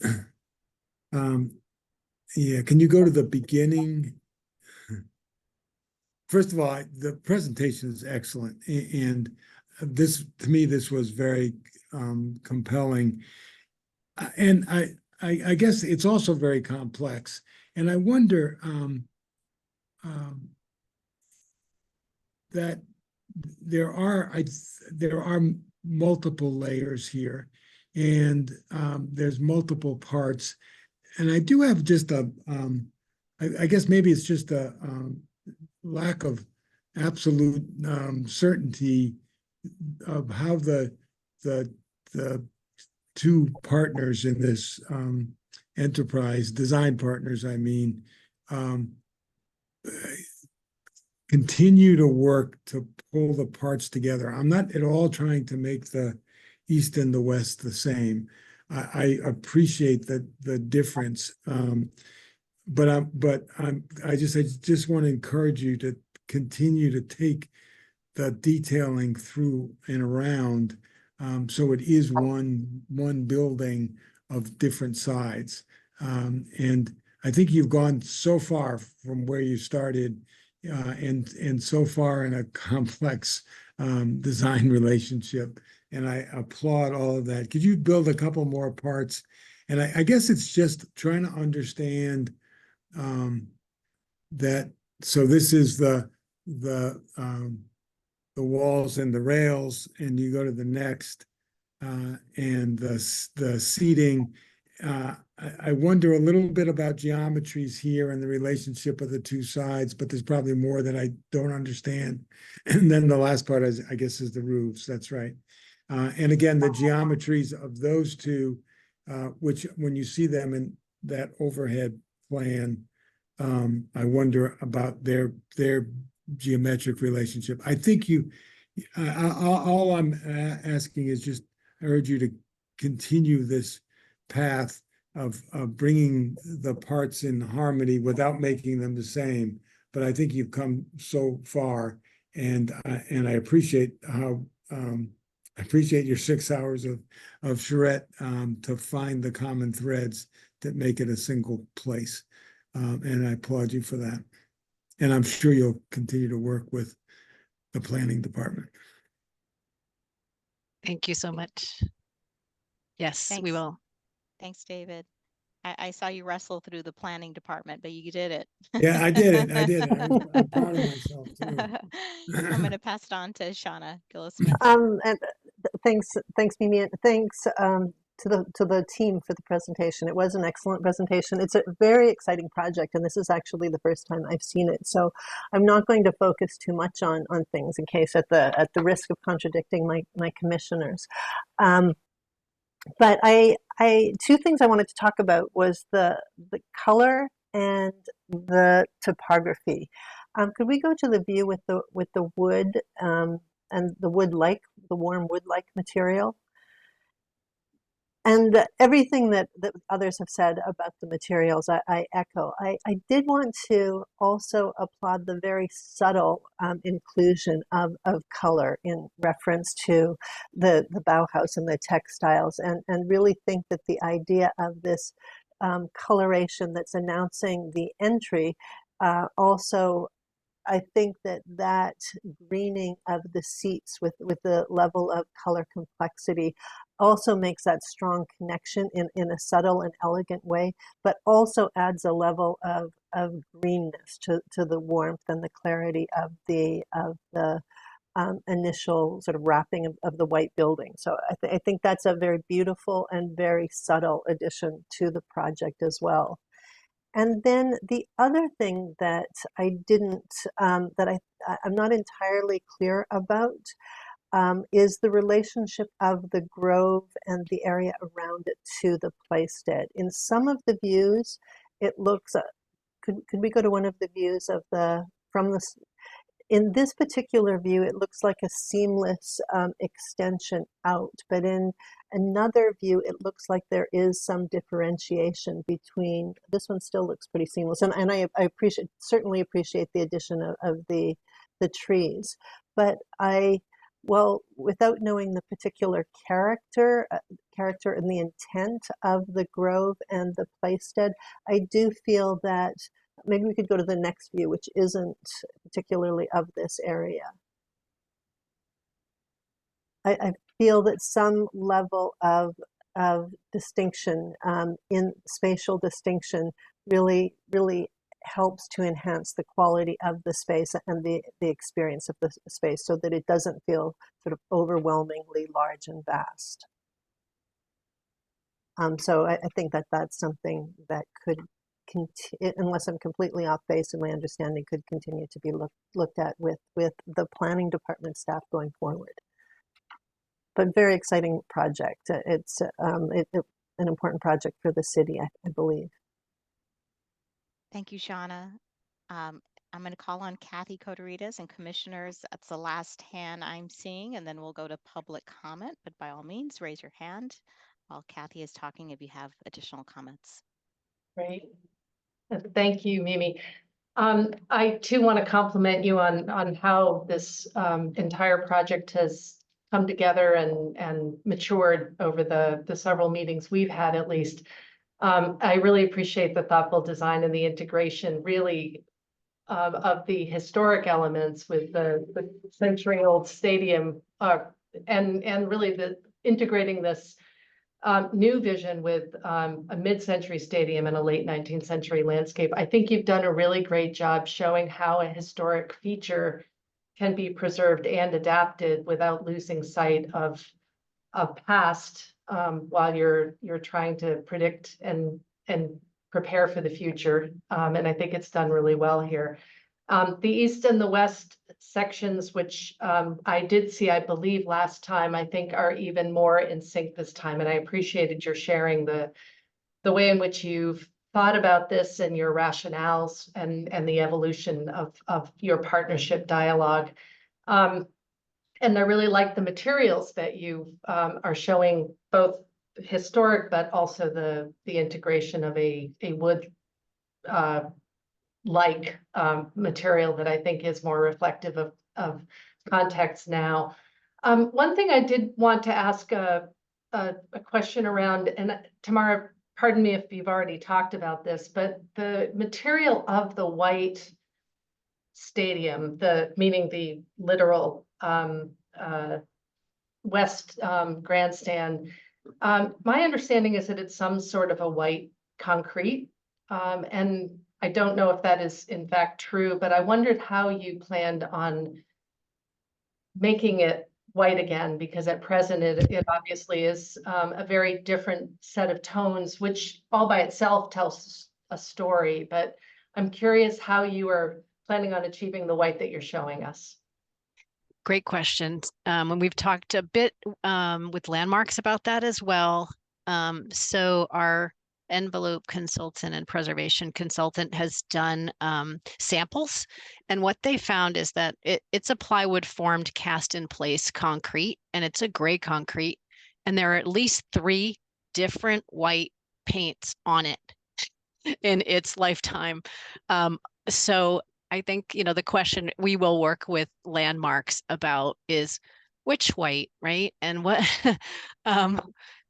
yeah, can you go to the beginning? First of all, the presentation is excellent, and this, to me, this was very compelling, and I guess it's also very complex, and I wonder that there are multiple layers here, and there's multiple parts, and I do have just I guess maybe it's just a lack of absolute certainty of how the two partners in this enterprise, design partners, I mean, continue to work to pull the parts together. I'm not at all trying to make the East and the West the same. I appreciate the difference, but I just want to encourage you to continue to take the detailing through and around, so it is one building of different sides. And I think you've gone so far from where you started, and so far in a complex design relationship. And I applaud all of that. Could you build a couple more parts? And I guess it's just trying to understand that. So this is the walls and the rails, and you go to the next, and the seating. I wonder a little bit about geometries here and the relationship of the two sides, but there's probably more that I don't understand. And then the last part is, I guess, is the roofs. That's right. And again, the geometries of those two, which when you see them in that overhead plan, I wonder about their geometric relationship. I think all I'm asking is just, I urge you to continue this path of bringing the parts in harmony without making them the same. But I think you've come so far, and I appreciate how I appreciate your 6 hours of charrette to find the common threads that make it a single place, and I applaud you for that. And I'm sure you'll continue to work with the planning department. Thank you so much. Yes, Thanks. we will. Thanks, David. I saw you wrestle through the planning department, but you did it. Yeah, I did it. I did it. I'm proud of myself too. I'm going to pass it on to Shauna Gillis-Smith. And thanks, Mimi, and thanks to the team for the presentation. It was an excellent presentation. It's a very exciting project, and this is actually the first time I've seen it. So I'm not going to focus too much on things in case at the risk of contradicting my commissioners. But I two things I wanted to talk about was the color and the topography. Could we go to the view with the wood and the warm wood-like material? And everything that others have said about the materials, I echo. I did want to also applaud the very subtle inclusion of color in reference to the Bauhaus and the textiles, and really think that the idea of this coloration that's announcing the entry also, I think that greening of the seats with the level of color complexity also makes that strong connection in a subtle and elegant way, but also adds a level of greenness to the warmth and the clarity of the initial sort of wrapping of the white building. So I think that's a very beautiful and very subtle addition to the project as well. And then the other thing that I didn't, that I'm not entirely clear about is the relationship of the grove and the area around it to the Playstead. In some of the views, it looks, could we go to one of the views of in this particular view, it looks like a seamless extension out, but in another view, it looks like there is some differentiation between, this one still looks pretty seamless. And I certainly appreciate the addition of the trees, but well, without knowing the particular character and the intent of the grove and the Playstead, I do feel that maybe we could go to the next view, which isn't particularly of this area. I feel that some level of distinction in spatial distinction really helps to enhance the quality of the space and the experience of the space, so that it doesn't feel sort of overwhelmingly large and vast. So I think that that's something that could, unless I'm completely off base in my understanding, could continue to be looked at with the planning department staff going forward. But very exciting project. It's an important project for the city, I believe. Thank you, Shauna. I'm going to call on Kathy Coderitas and commissioners. That's the last hand I'm seeing, and then we'll go to public comment. But by all means, raise your hand while Kathy is talking if you have additional comments. Great. Thank you, Mimi. I too want to compliment you on how this entire project has come together and matured over the several meetings we've had, at least. I really appreciate the thoughtful design and the integration, really, of the historic elements with the century-old stadium, and really integrating this new vision with a mid-century stadium and a late 19th century landscape. I think you've done a really great job showing how a historic feature can be preserved and adapted without losing sight of past, while you're trying to predict and prepare for the future. And I think it's done really well here. The east and the west sections, which I did see, I believe, last time, I think are even more in sync this time. And I appreciated your sharing the way in which you've thought about this and your rationales and the evolution of your partnership dialogue. And I really like the materials that you are showing, both historic, but also the integration of a wood like material that I think is more reflective of context now. One thing I did want to ask a question around, and Tamara, pardon me if you've already talked about this, but the material of the white stadium, meaning the literal west grandstand, My understanding is that it's some sort of a white concrete. And I don't know if that is in fact true, but I wondered how you planned on making it white again, because at present it obviously is a very different set of tones, which all by itself tells a story. But I'm curious how you are planning on achieving the white that you're showing us. Great questions. And we've talked a bit with Landmarks about that as well. So our envelope consultant and preservation consultant has done samples. And what they found is that it's a plywood formed cast in place concrete, and it's a gray concrete. And there are at least 3 different white paints on it in its lifetime. So I think, the question we will work with Landmarks about is which white, right? And what,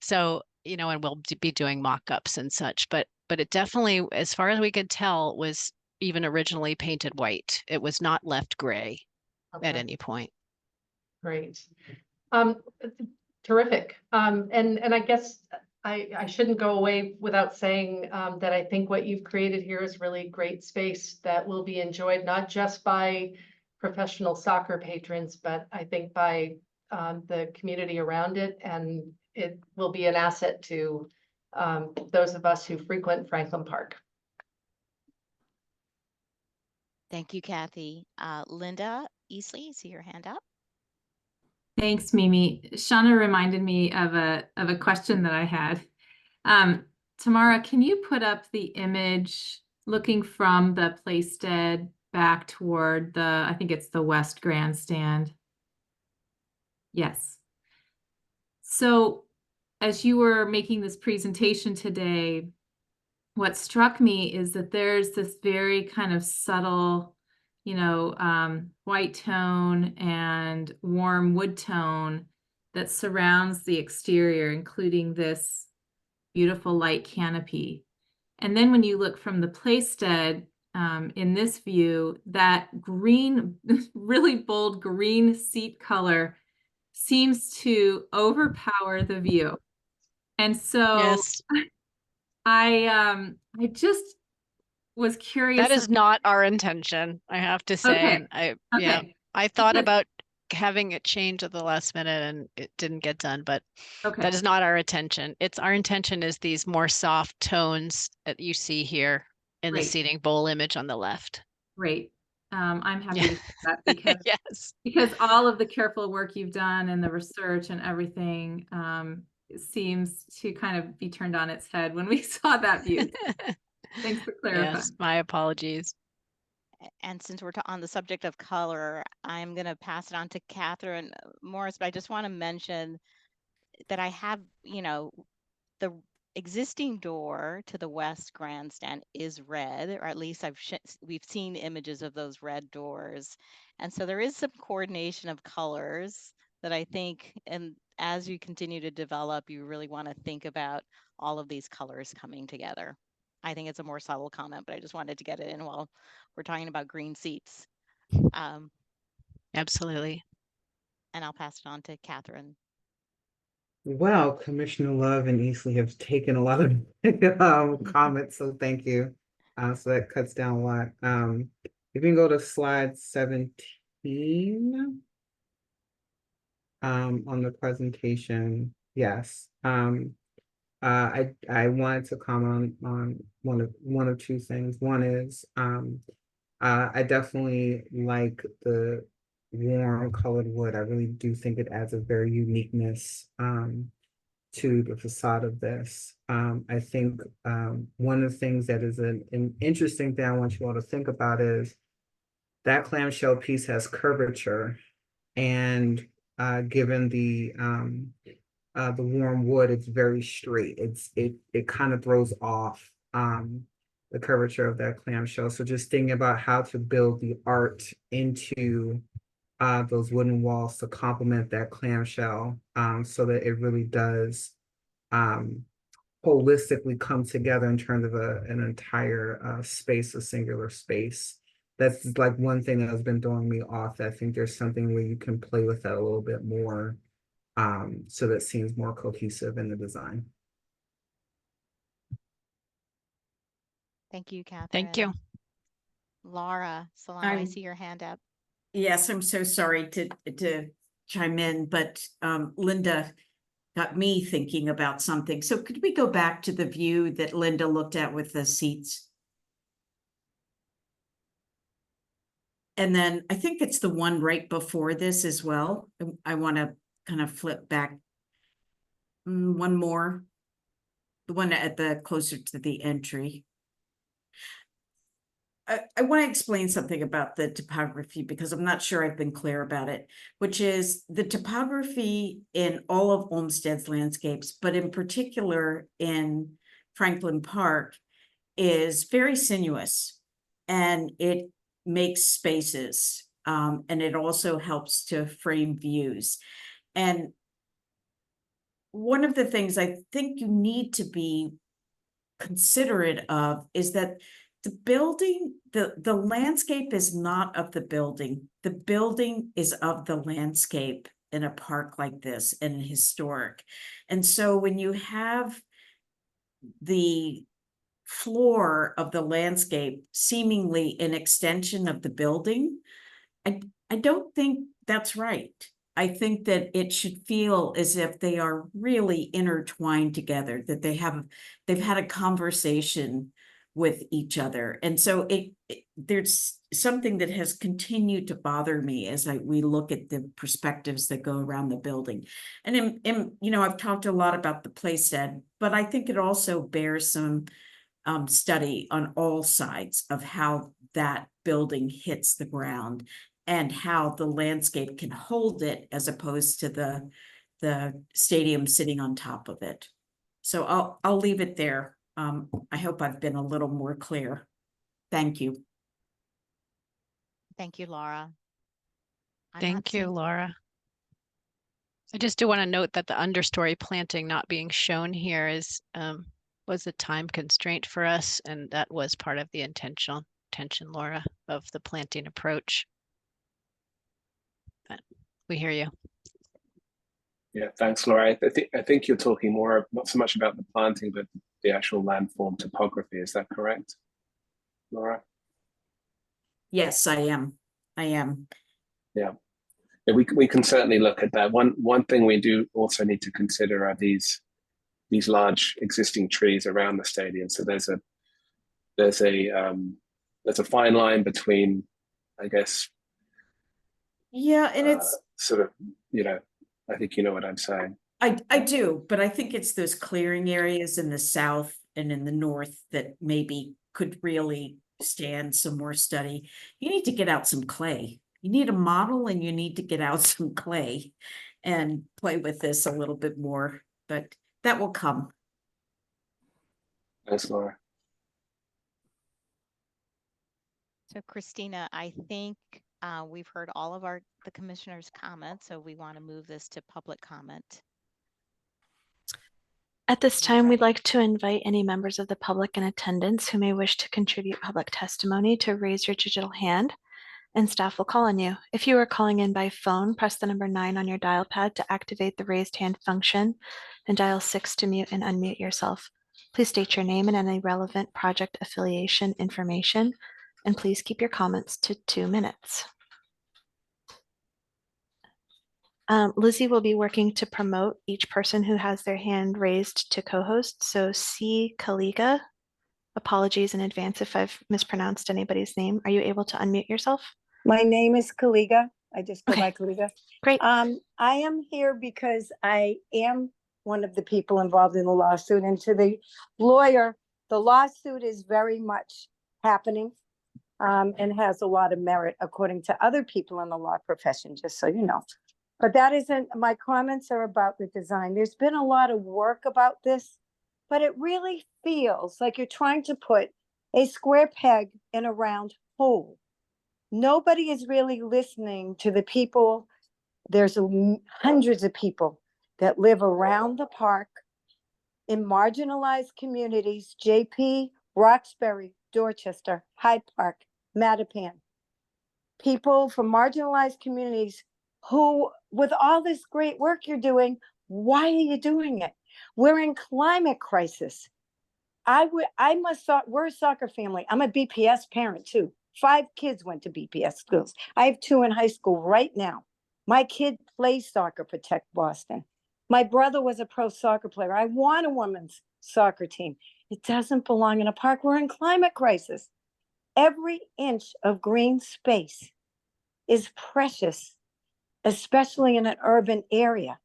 so, and we'll be doing mock-ups and such, but it definitely, as far as we could tell, was even originally painted white. It was not left gray at any point. Great. Terrific. And I guess I shouldn't go away without saying that I think what you've created here is really great space that will be enjoyed not just by professional soccer patrons, but I think by the community around it, and it will be an asset to those of us who frequent Franklin Park. Thank you, Kathy. Linda Easley, I see your hand up. Thanks, Mimi. Shauna reminded me of a question that I had. Tamara, can you put up the image looking from the Playstead back toward I think it's the West Grandstand? Yes. So as you were making this presentation today, what struck me is that there's this very kind of subtle, white tone and warm wood tone that surrounds the exterior, including this beautiful light canopy. And then when you look from the Playstead, in this view, that green, really bold green seat color seems to overpower the view. And so yes. I just was curious. That is not our intention, I have to say. Okay. And I thought about having it change at the last minute and it didn't get done, but that is not our intention. Our intention is these more soft tones that you see here in the seating bowl image on the left. Great. I'm happy to see that because, yes. because all of the careful work you've done and the research and everything seems to kind of be turned on its head when we saw that view. Thanks for clarifying. Yes, my apologies. And since we're on the subject of color, I'm going to pass it on to Catherine Morris, but I just want to mention that I have, the existing door to the West Grandstand is red, or at least we've seen images of those red doors. And so there is some coordination of colors that I think, and as you continue to develop, you really want to think about all of these colors coming together. I think it's a more subtle comment, but I just wanted to get it in while we're talking about green seats. Absolutely. And I'll pass it on to Catherine. Well, Commissioner Love and Easley have taken a lot of comments, so thank you. So that cuts down a lot. If you can go to slide 17 on the presentation. Yes. I wanted to comment on one of 2 things. One is I definitely like the warm colored wood. I really do think it adds a very uniqueness to the facade of this. I think one of the things that is an interesting thing I want you all to think about is that clamshell piece has curvature, and given the warm wood, it's very straight. It kind of throws off the curvature of that clamshell. So just thinking about how to build the art into those wooden walls to complement that clamshell, so that it really does holistically come together in terms of an entire space, a singular space. That's like one thing that has been throwing me off. I think there's something where you can play with that a little bit more so that seems more cohesive in the design. Thank you, Catherine. Thank you. Laura Solano, I see your hand up. Yes, I'm so sorry to chime in, but Linda got me thinking about something. So could we go back to the view that Linda looked at with the seats? And then I think it's the one right before this as well. I want to kind of flip back one more. The one at the closer to the entry. I want to explain something about the topography because I'm not sure I've been clear about it, which is the topography in all of Olmsted's landscapes, but in particular in Franklin Park, is very sinuous and it makes spaces, and it also helps to frame views. And one of the things I think you need to be considerate of is that the building, the landscape is not of the building. The building is of the landscape in a park like this and historic. And so when you have the floor of the landscape seemingly an extension of the building, I don't think that's right. I think that it should feel as if they are really intertwined together, that they've had a conversation with each other. And so there's something that has continued to bother me as we look at the perspectives that go around the building. And I've talked a lot about the playstead, but I think it also bears some study on all sides of how that building hits the ground and how the landscape can hold it as opposed to the stadium sitting on top of it. So I'll leave it there. I hope I've been a little more clear. Thank you. Thank you, Laura. Thank you, Laura. I just do want to note that the understory planting not being shown here was a time constraint for us, and that was part of the intention, Laura, of the planting approach. But we hear you. Yeah, thanks, Laura. I think you're talking more, not so much about the planting, but the actual landform topography. Is that correct, Laura? Yes, I am. Yeah, we can certainly look at that. One thing we do also need to consider are these large existing trees around the stadium. So there's a fine line between, I guess. Yeah, and it's sort of, I think you know what I'm saying. I do, but I think it's those clearing areas in the south and in the north that maybe could really stand some more study. You need to get out some clay. You need a model and you need to get out some clay and play with this a little bit more, but that will come. Thanks, Laura. So Christina, I think we've heard all of the commissioners' comments, so we want to move this to public comment. At this time, we'd like to invite any members of the public in attendance who may wish to contribute public testimony to raise your digital hand, and staff will call on you. If you are calling in by phone, press the number 9 on your dial pad to activate the raised hand function and dial 6 to mute and unmute yourself. Please state your name and any relevant project affiliation information, and please keep your comments to 2 minutes. Lizzie will be working to promote each person who has their hand raised to co-host. So C. Kaliga, apologies in advance if I've mispronounced anybody's name. Are you able to unmute yourself? My name is Kaliga. I just go by Kaliga. Great. I am here because I am one of the people involved in the lawsuit, and to the lawyer, the lawsuit is very much happening and has a lot of merit according to other people in the law profession, just so you know. But that isn't, my comments are about the design. There's been a lot of work about this, but it really feels like you're trying to put a square peg in a round hole. Nobody is really listening to the people. There's hundreds of people that live around the park in marginalized communities, JP, Roxbury, Dorchester, Hyde Park, Mattapan. People from marginalized communities who, with all this great work you're doing, why are you doing it? We're in climate crisis. We're a soccer family. I'm a BPS parent too. 5 kids went to BPS schools. I have 2 in high school right now. My kid plays soccer, Protect Boston. My brother was a pro soccer player. I want a women's soccer team. It doesn't belong in a park. We're in climate crisis. Every inch of green space is precious, especially in an urban area.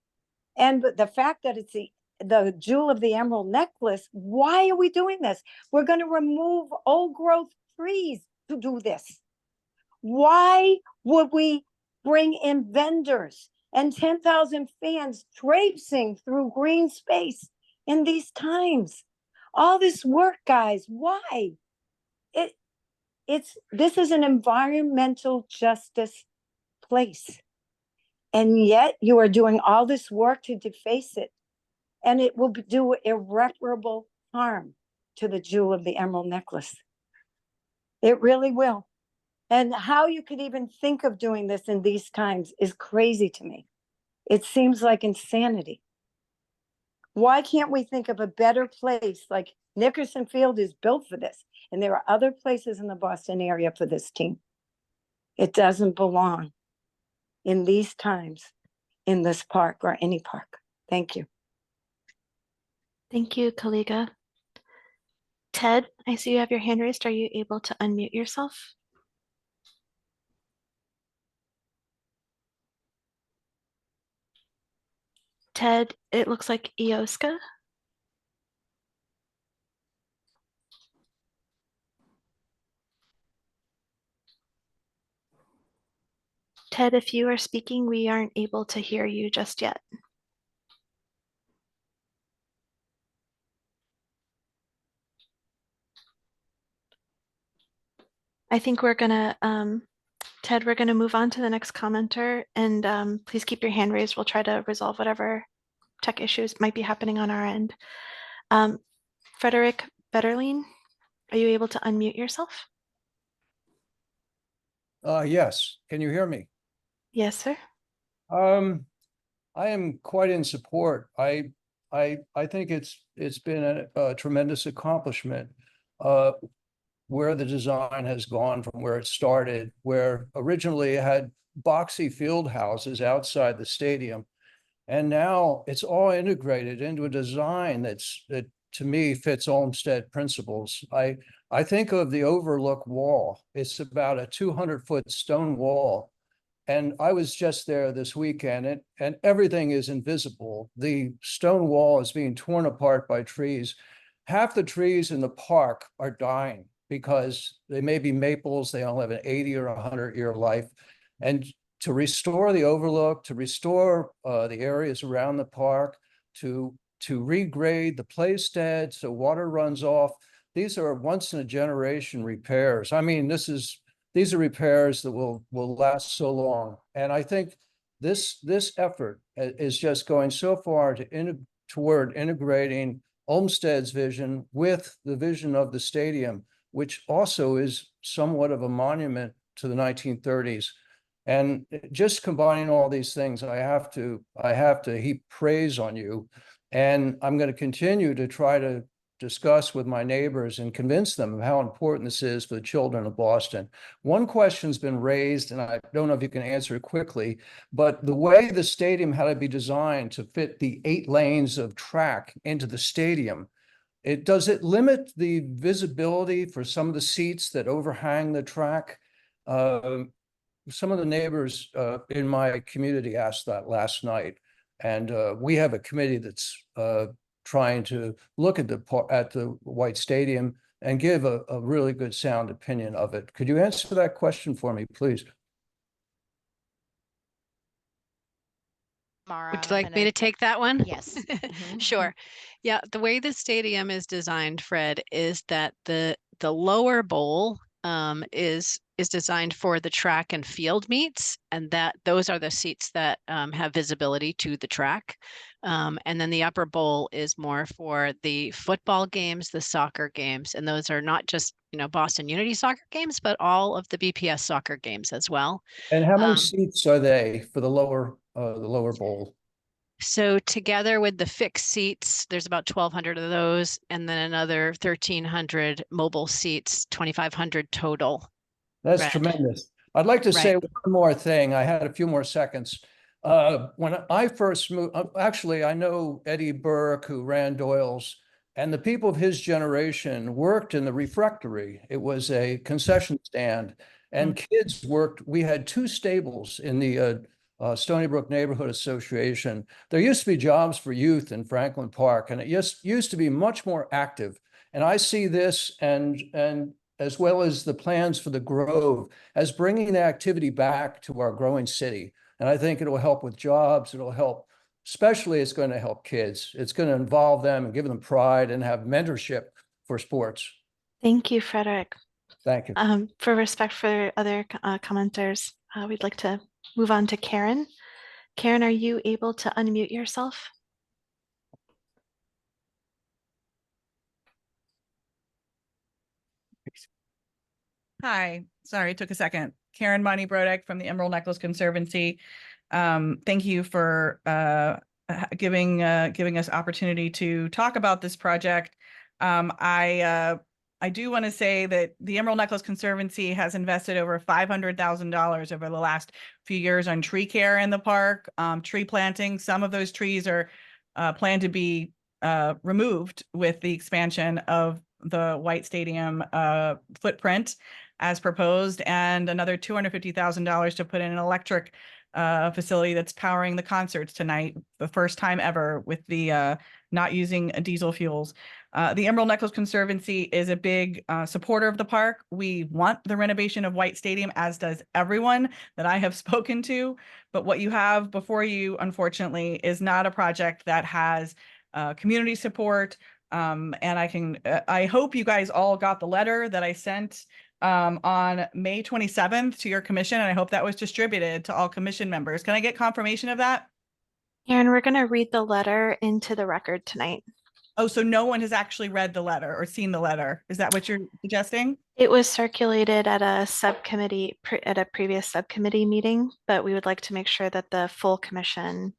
And the fact that it's the jewel of the emerald necklace, why are we doing this? We're going to remove old growth trees to do this. Why would we bring in vendors and 10,000 fans traipsing through green space in these times? All this work, guys, why? This is an environmental justice place. And yet you are doing all this work to deface it. And it will do irreparable harm to the jewel of the emerald necklace. It really will. And how you could even think of doing this in these times is crazy to me. It seems like insanity. Why can't we think of a better place? Like Nickerson Field is built for this. And there are other places in the Boston area for this team. It doesn't belong in these times in this park or any park. Thank you. Thank you, Kaliga. Ted, I see you have your hand raised. Are you able to unmute yourself? Ted, it looks like Ioska. Ted, if you are speaking, we aren't able to hear you just yet. I think we're gonna, Ted, we're gonna move on to the next commenter, and please keep your hand raised. We'll try to resolve whatever tech issues might be happening on our end. Frederick Betterline, are you able to unmute yourself? Yes. Can you hear me? Yes, sir. I am quite in support. I think it's been a tremendous accomplishment. Where the design has gone from where it started, where originally it had boxy field houses outside the stadium. And now it's all integrated into a design that to me fits Olmsted principles. I think of the overlook wall. It's about a 200-foot stone wall. And I was just there this weekend, and everything is invisible. The stone wall is being torn apart by trees. Half the trees in the park are dying because they may be maples, they only have an 80 or 100-year life. And to restore the overlook, to restore the areas around the park, to regrade the playstead so water runs off, these are once-in-a-generation repairs. I mean, these are repairs that will last so long. And I think this effort is just going so far toward integrating Olmsted's vision with the vision of the stadium, which also is somewhat of a monument to the 1930s. And just combining all these things, I have to heap praise on you. And I'm going to continue to try to discuss with my neighbors and convince them of how important this is for the children of Boston. One question's been raised, and I don't know if you can answer it quickly, but the way the stadium had to be designed to fit the 8 lanes of track into the stadium, does it limit the visibility for some of the seats that overhang the track? Some of the neighbors in my community asked that last night, and we have a committee that's trying to look at the White Stadium and give a really good sound opinion of it. Could you answer that question for me, please? Mara, Would you like me to take that one? Yes. Sure. Yeah, the way the stadium is designed, Fred, is that the lower bowl is is designed for the track and field meets, and those are the seats that have visibility to the track. And then the upper bowl is more for the football games, the soccer games, and those are not just, Boston Unity soccer games, but all of the BPS soccer games as well. And how many seats are they for the lower bowl? So together with the fixed seats, there's about 1,200 of those, and then another 1,300 mobile seats, 2,500 total. That's Right. tremendous. I'd like to say one more thing. I had a few more seconds. When I first moved, actually, I know Eddie Burke, who ran Doyle's, and the people of his generation worked in the refectory. It was a concession stand, and kids worked. We had 2 stables in the Stony Brook Neighborhood Association. There used to be jobs for youth in Franklin Park, and it used to be much more active. And I see this and as well as the plans for the Grove as bringing the activity back to our growing city. And I think it'll help with jobs. It'll help, especially it's going to help kids. It's going to involve them and give them pride and have mentorship for sports. Thank you, Frederick. Thank you. For respect for other commenters, we'd like to move on to Karen. Karen, are you able to unmute yourself? Hi, sorry, it took a second. Karen Monty Brodek from the Emerald Necklace Conservancy. Thank you for giving us opportunity to talk about this project. I do want to say that the Emerald Necklace Conservancy has invested over $500,000 over the last few years on tree care in the park, tree planting. Some of those trees are planned to be removed with the expansion of the White Stadium footprint as proposed, and another $250,000 to put in an electric facility that's powering the concerts tonight, the first time ever with the not using diesel fuels. The Emerald Necklace Conservancy is a big supporter of the park. We want the renovation of White Stadium, as does everyone that I have spoken to. But what you have before you, unfortunately, is not a project that has community support. And I hope you guys all got the letter that I sent on May 27th to your commission, and I hope that was distributed to all commission members. Can I get confirmation of that? Aaron, we're going to read the letter into the record tonight. Oh, so no one has actually read the letter or seen the letter. Is that what you're suggesting? It was circulated at a subcommittee, at a previous subcommittee meeting, but we would like to make sure that the full commission,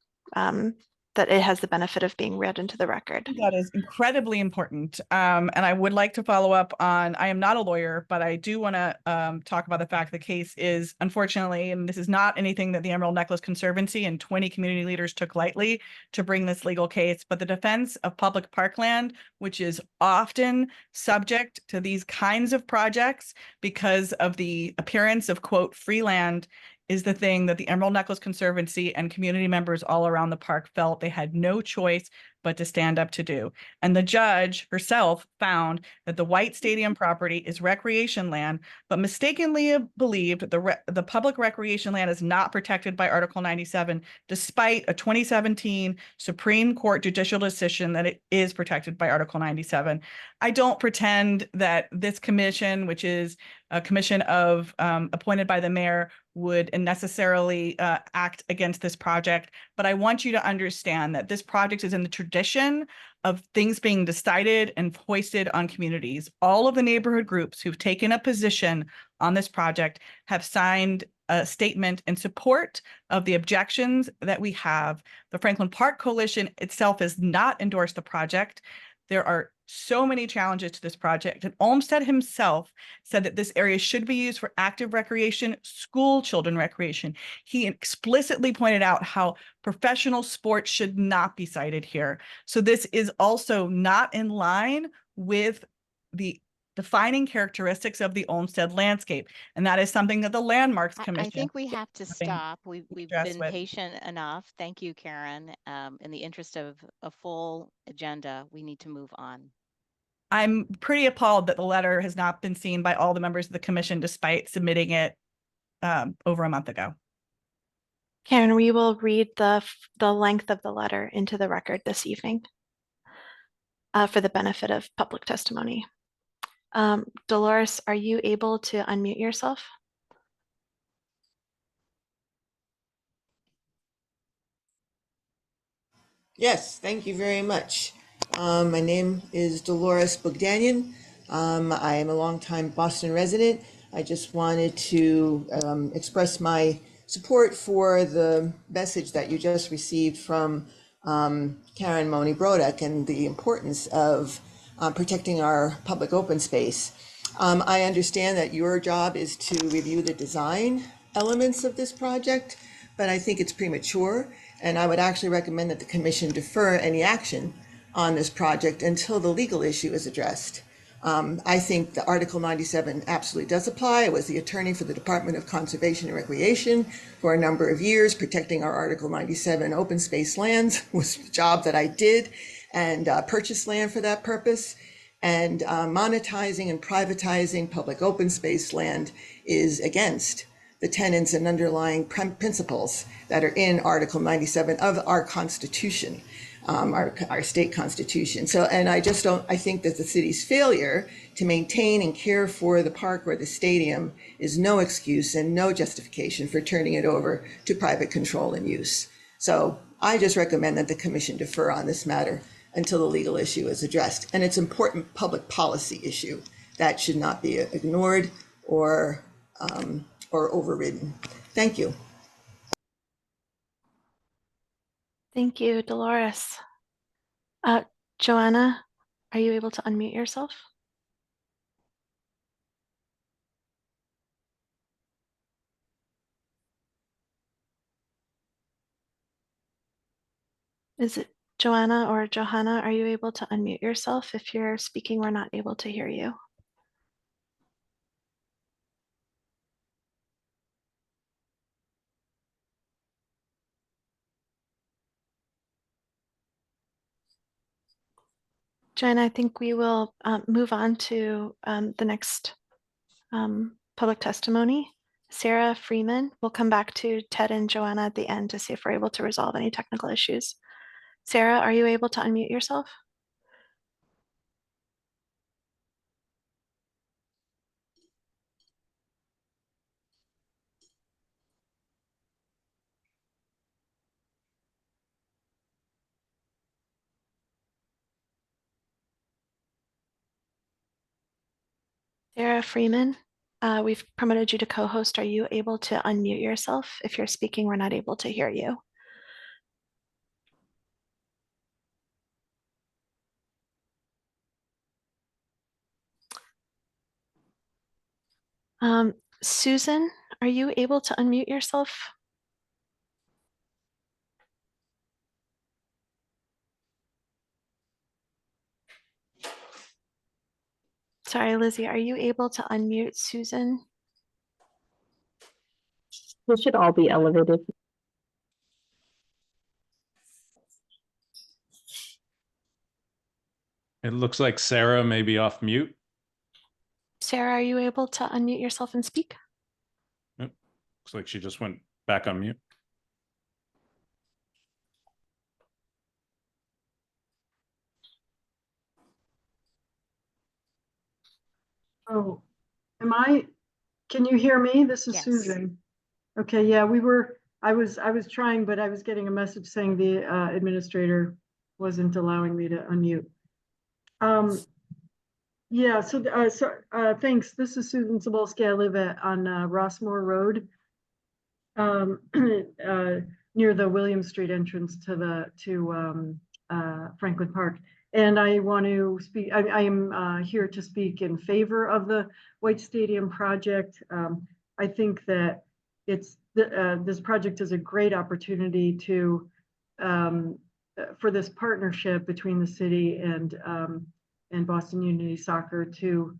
that it has the benefit of being read into the record. That is incredibly important. And I would like to follow up on, I am not a lawyer, but I do want to talk about the fact the case is, unfortunately, and this is not anything that the Emerald Necklace Conservancy and 20 community leaders took lightly to bring this legal case, but the defense of public parkland, which is often subject to these kinds of projects because of the appearance of, quote, free land, is the thing that the Emerald Necklace Conservancy and community members all around the park felt they had no choice but to stand up to do. And the judge herself found that the White Stadium property is recreation land, but mistakenly believed the public recreation land is not protected by Article 97, despite a 2017 Supreme Court judicial decision that it is protected by Article 97. I don't pretend that this commission, which is a commission of appointed by the mayor, would necessarily act against this project. But I want you to understand that this project is in the tradition of things being decided and foisted on communities. All of the neighborhood groups who've taken a position on this project have signed a statement in support of the objections that we have. The Franklin Park Coalition itself has not endorsed the project. There are so many challenges to this project, and Olmsted himself said that this area should be used for active recreation, school children recreation. He explicitly pointed out how professional sports should not be cited here. So this is also not in line with the defining characteristics of the Olmsted landscape. And that is something that the Landmarks Commission— I think we have to stop. We've been patient enough. Thank you, Karen. In the interest of a full agenda, we need to move on. I'm pretty appalled that the letter has not been seen by all the members of the commission, despite submitting it over a month ago. Karen, we will read the length of the letter into the record this evening for the benefit of public testimony. Dolores, are you able to unmute yourself? Yes, thank you very much. My name is Dolores Bogdanian. I am a longtime Boston resident. I just wanted to express my support for the message that you just received from Karen Moni Brodak and the importance of protecting our public open space. I understand that your job is to review the design elements of this project, but I think it's premature. And I would actually recommend that the commission defer any action on this project until the legal issue is addressed. I think the Article 97 absolutely does apply. I was the attorney for the Department of Conservation and Recreation for a number of years. Protecting our Article 97 open space lands was the job that I did, and purchased land for that purpose. And monetizing and privatizing public open space land is against the tenets and underlying principles that are in Article 97 of our Constitution, our state constitution. So, and I think that the city's failure to maintain and care for the park or the stadium is no excuse and no justification for turning it over to private control and use. So I just recommend that the commission defer on this matter until the legal issue is addressed. And it's an important public policy issue that should not be ignored or overridden. Thank you. Thank you, Dolores. Joanna, are you able to unmute yourself? Is it Joanna or Johanna? Are you able to unmute yourself? If you're speaking, we're not able to hear you. Joanna, I think we will move on to the next public testimony. Sarah Freeman. We'll come back to Ted and Joanna at the end to see if we're able to resolve any technical issues. Sarah, are you able to unmute yourself? Sarah Freeman, we've promoted you to co-host. Are you able to unmute yourself? If you're speaking, we're not able to hear you. Susan, are you able to unmute yourself? Sorry, Lizzie, are you able to unmute Susan? We should all be elevated. It looks like Sarah may be off mute. Sarah, are you able to unmute yourself and speak? Looks like she just went back on mute. Oh, can you hear me? This is Susan. Okay, yeah, I was trying, but I was getting a message saying the administrator wasn't allowing me to unmute. Yeah, thanks. This is Susan Cebulski. I live on Rossmore Road, near the William Street entrance to Franklin Park. And I want to speak, I am here to speak in favor of the White Stadium project. I think that this project is a great opportunity for this partnership between the city and Boston Unity Soccer to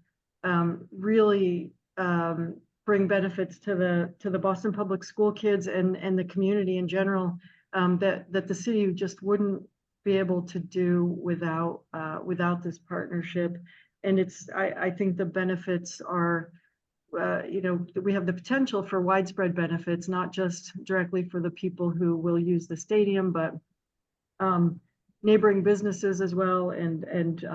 really bring benefits to the Boston Public School kids and the community in general, that the city just wouldn't be able to do without this partnership. And I think the benefits are, we have the potential for widespread benefits, not just directly for the people who will use the stadium, but neighboring businesses as well, and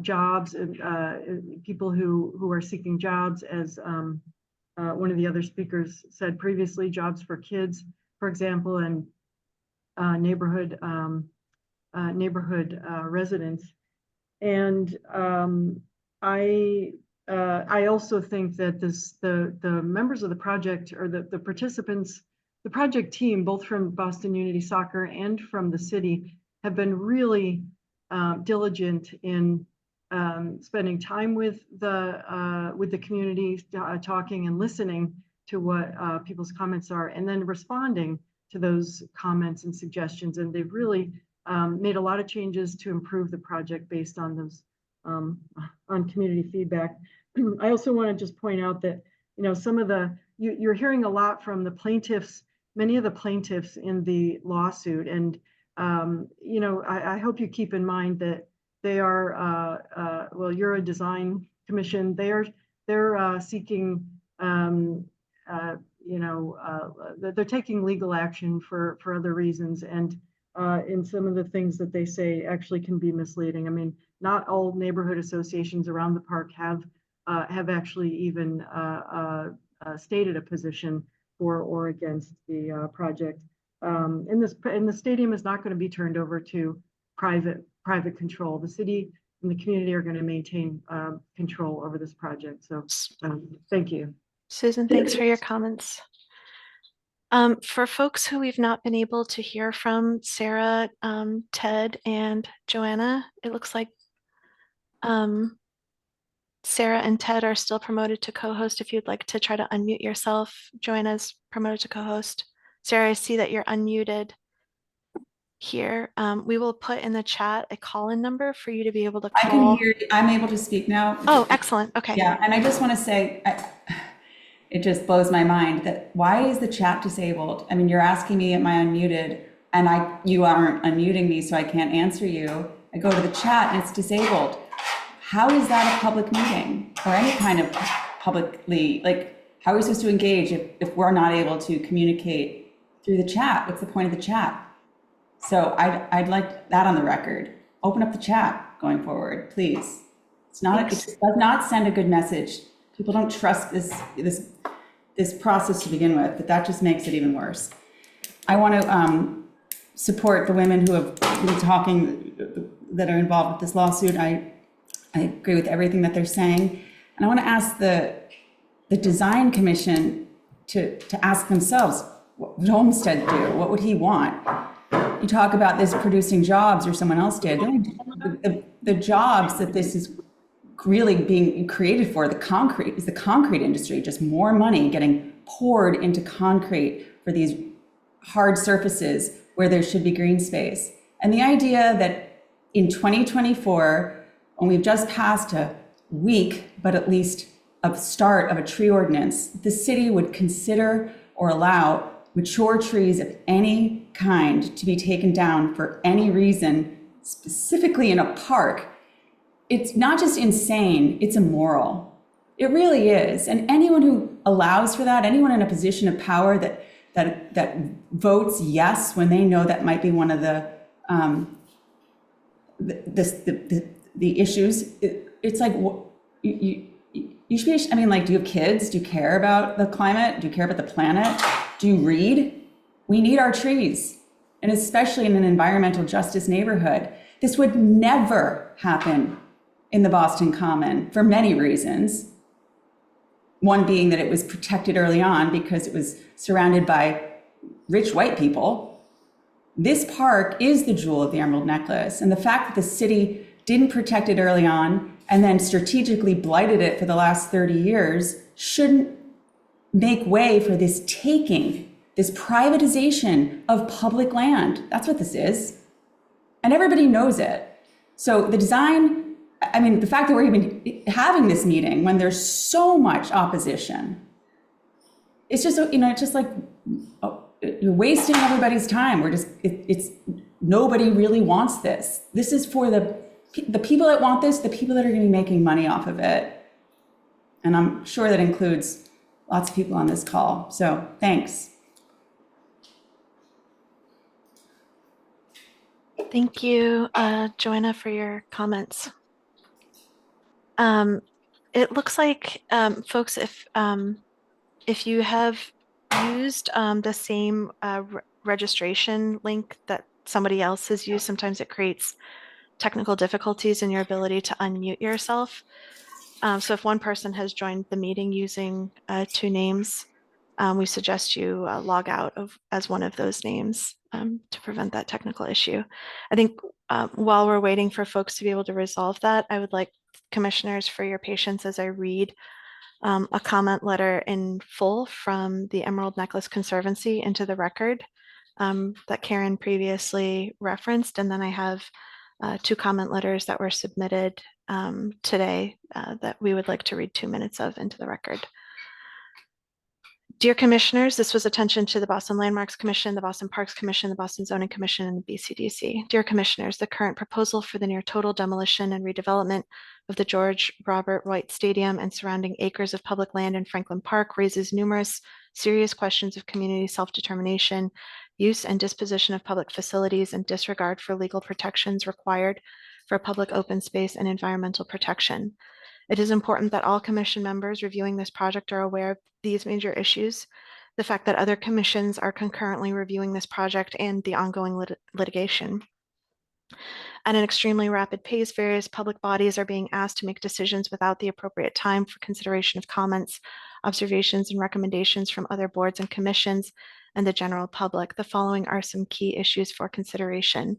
jobs and people who are seeking jobs, as one of the other speakers said previously, jobs for kids, for example, and neighborhood residents. And I also think that the members of the project, or the participants, the project team, both from Boston Unity Soccer and from the city, have been really diligent in spending time with the community, talking and listening to what people's comments are, and then responding to those comments and suggestions. And they've really made a lot of changes to improve the project based on those on community feedback. I also want to just point out that, you know, some of you're hearing a lot from the plaintiffs, many of the plaintiffs in the lawsuit, and you know, I hope you keep in mind that they are well, you're a design commission. They're seeking you know, they're taking legal action for other reasons, and in some of the things that they say actually can be misleading. I mean, not all neighborhood associations around the park have actually even stated a position for or against the project. And the stadium is not going to be turned over to private control. The city and the community are going to maintain control over this project. So thank you. Susan, thanks for your comments. For folks who we've not been able to hear from, Sarah, Ted, and Joanna, it looks like Sarah and Ted are still promoted to co-host. If you'd like to try to unmute yourself, Joanna's promoted to co-host. Sarah, I see that you're unmuted here. We will put in the chat a call-in number for you to be able to call. I can hear you. I'm able to speak now. Oh, excellent. Okay. Yeah, and I just want to say, it just blows my mind that why is the chat disabled? I mean, you're asking me, am I unmuted? And you aren't unmuting me, so I can't answer you. I go to the chat and it's disabled. How is that a public meeting or any kind of publicly, like, how are we supposed to engage if we're not able to communicate through the chat? What's the point of the chat? So I'd like that on the record. Open up the chat going forward, please. It does not send a good message. People don't trust this process to begin with, but that just makes it even worse. I want to support the women who have been talking that are involved with this lawsuit. I agree with everything that they're saying. And I want to ask the design commission to ask themselves, what would Olmsted do? What would he want? You talk about this producing jobs, or someone else did. The jobs that this is really being created for, the concrete industry, just more money getting poured into concrete for these hard surfaces where there should be green space. And the idea that in 2024, when we've just passed a week, but at least a start of a tree ordinance, the city would consider or allow mature trees of any kind to be taken down for any reason, specifically in a park. It's not just insane, it's immoral. It really is. And anyone who allows for that, anyone in a position of power that votes yes when they know that might be one of the issues, it's like, you should be, I mean, like, do you have kids? Do you care about the climate? Do you care about the planet? Do you read? We need our trees. And especially in an environmental justice neighborhood, this would never happen in the Boston Common for many reasons. One being that it was protected early on because it was surrounded by rich white people. This park is the jewel of the Emerald Necklace. And the fact that the city didn't protect it early on and then strategically blighted it for the last 30 years shouldn't make way for this taking, this privatization of public land. That's what this is. And everybody knows it. So the design, I mean, the fact that we're even having this meeting when there's so much opposition, it's just, you know, it's just like, oh, you're wasting everybody's time. We're just, it's nobody really wants this. This is for the people that want this, the people that are going to be making money off of it. And I'm sure that includes lots of people on this call. So thanks. Thank you, Joanna, for your comments. It looks like, folks, if you have used the same registration link that somebody else has used. Sometimes it creates technical difficulties in your ability to unmute yourself. So if one person has joined the meeting using 2 names, we suggest you log out as one of those names to prevent that technical issue. I think while we're waiting for folks to be able to resolve that, I would like commissioners for your patience as I read a comment letter in full from the Emerald Necklace Conservancy into the record that Karen previously referenced. And then I have 2 comment letters that were submitted today that we would like to read 2 minutes of into the record. Dear Commissioners, this was attention to the Boston Landmarks Commission, the Boston Parks Commission, the Boston Zoning Commission, and the BCDC. Dear Commissioners, the current proposal for the near total demolition and redevelopment of the George Robert White Stadium and surrounding acres of public land in Franklin Park raises numerous serious questions of community self-determination, use and disposition of public facilities, and disregard for legal protections required for public open space and environmental protection. It is important that all commission members reviewing this project are aware of these major issues, the fact that other commissions are concurrently reviewing this project and the ongoing litigation. At an extremely rapid pace, various public bodies are being asked to make decisions without the appropriate time for consideration of comments, observations, and recommendations from other boards and commissions and the general public. The following are some key issues for consideration.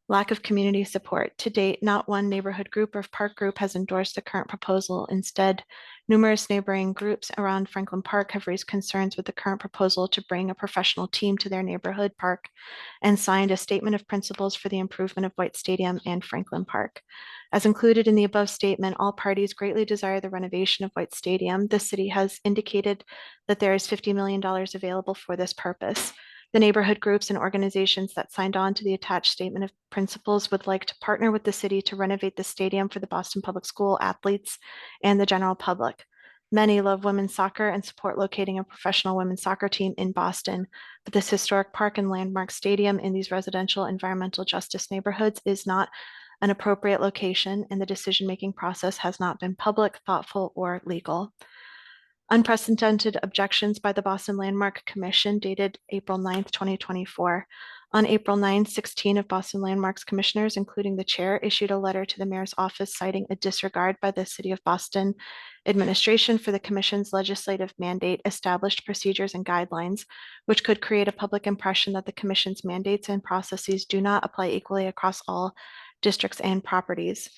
Lack of community support. To date, not one neighborhood group or park group has endorsed the current proposal. Instead, numerous neighboring groups around Franklin Park have raised concerns with the current proposal to bring a professional team to their neighborhood park and signed a statement of principles for the improvement of White Stadium and Franklin Park. As included in the above statement, all parties greatly desire the renovation of White Stadium. The city has indicated that there is $50 million available for this purpose. The neighborhood groups and organizations that signed on to the attached statement of principles would like to partner with the city to renovate the stadium for the Boston Public School athletes and the general public. Many love women's soccer and support locating a professional women's soccer team in Boston, but this historic park and landmark stadium in these residential environmental justice neighborhoods is not an appropriate location, and the decision-making process has not been public, thoughtful, or legal. Unprecedented objections by the Boston Landmark Commission dated April 9th, 2024. On April 9th, 16 of Boston Landmarks commissioners, including the chair, issued a letter to the mayor's office citing a disregard by the City of Boston administration for the commission's legislative mandate, established procedures and guidelines, which could create a public impression that the commission's mandates and processes do not apply equally across all districts and properties.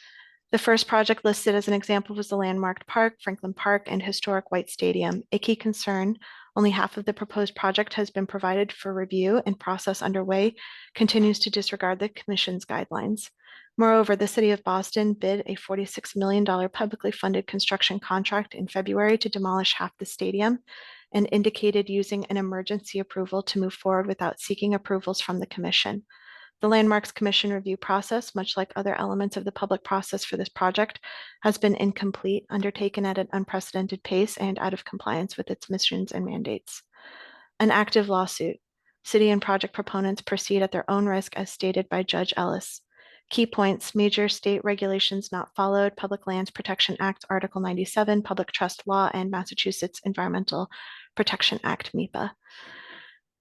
The first project listed as an example was the landmarked park, Franklin Park, and historic White Stadium. A key concern, only half of the proposed project has been provided for review, and process underway continues to disregard the commission's guidelines. Moreover, the City of Boston bid a $46 million publicly funded construction contract in February to demolish half the stadium and indicated using an emergency approval to move forward without seeking approvals from the commission. The Landmarks Commission review process, much like other elements of the public process for this project, has been incomplete, undertaken at an unprecedented pace, and out of compliance with its missions and mandates. An active lawsuit. City and project proponents proceed at their own risk as stated by Judge Ellis. Key points: major state regulations not followed, Public Lands Protection Act, Article 97, Public Trust Law, and Massachusetts Environmental Protection Act, MEPA.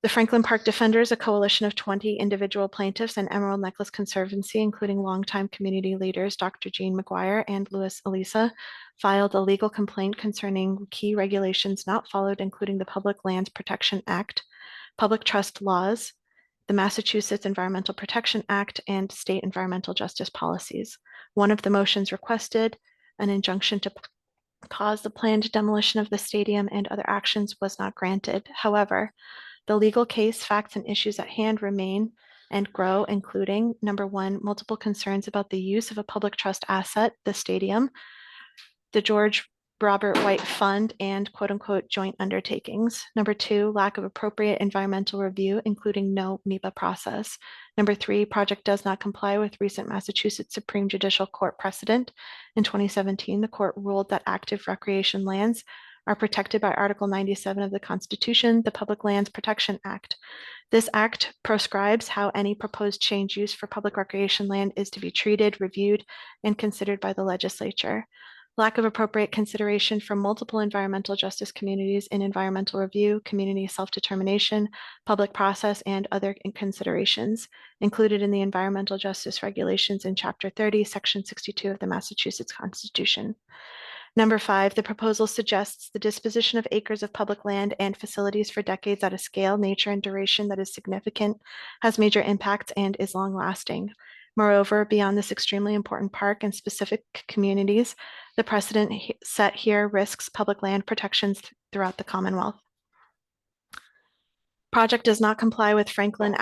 The Franklin Park Defenders, a coalition of 20 individual plaintiffs, and Emerald Necklace Conservancy, including longtime community leaders Dr. Jean McGuire and Louis Elisa, filed a legal complaint concerning key regulations not followed, including the Public Lands Protection Act, public trust laws, the Massachusetts Environmental Protection Act, and state environmental justice policies. One of the motions requested an injunction to pause the planned demolition of the stadium and other actions was not granted. However, the legal case, facts, and issues at hand remain and grow, including, number one, multiple concerns about the use of a public trust asset, the stadium, the George Robert White Fund, and quote-unquote joint undertakings. Number two, lack of appropriate environmental review, including no MEPA process. Number three, project does not comply with recent Massachusetts Supreme Judicial Court precedent. In 2017, the court ruled that active recreation lands are protected by Article 97 of the Constitution, the Public Lands Protection Act. This act proscribes how any proposed change use for public recreation land is to be treated, reviewed, and considered by the legislature. lack of appropriate consideration for multiple environmental justice communities in environmental review, community self-determination, public process, and other considerations included in the environmental justice regulations in Chapter 30, Section 62 of the Massachusetts Constitution. Number 5, the proposal suggests the disposition of acres of public land and facilities for decades at a scale, nature, and duration that is significant, has major impacts, and is long-lasting. Moreover, beyond this extremely important park and specific communities, the precedent set here risks public land protections throughout the Commonwealth. Project does not comply with Franklin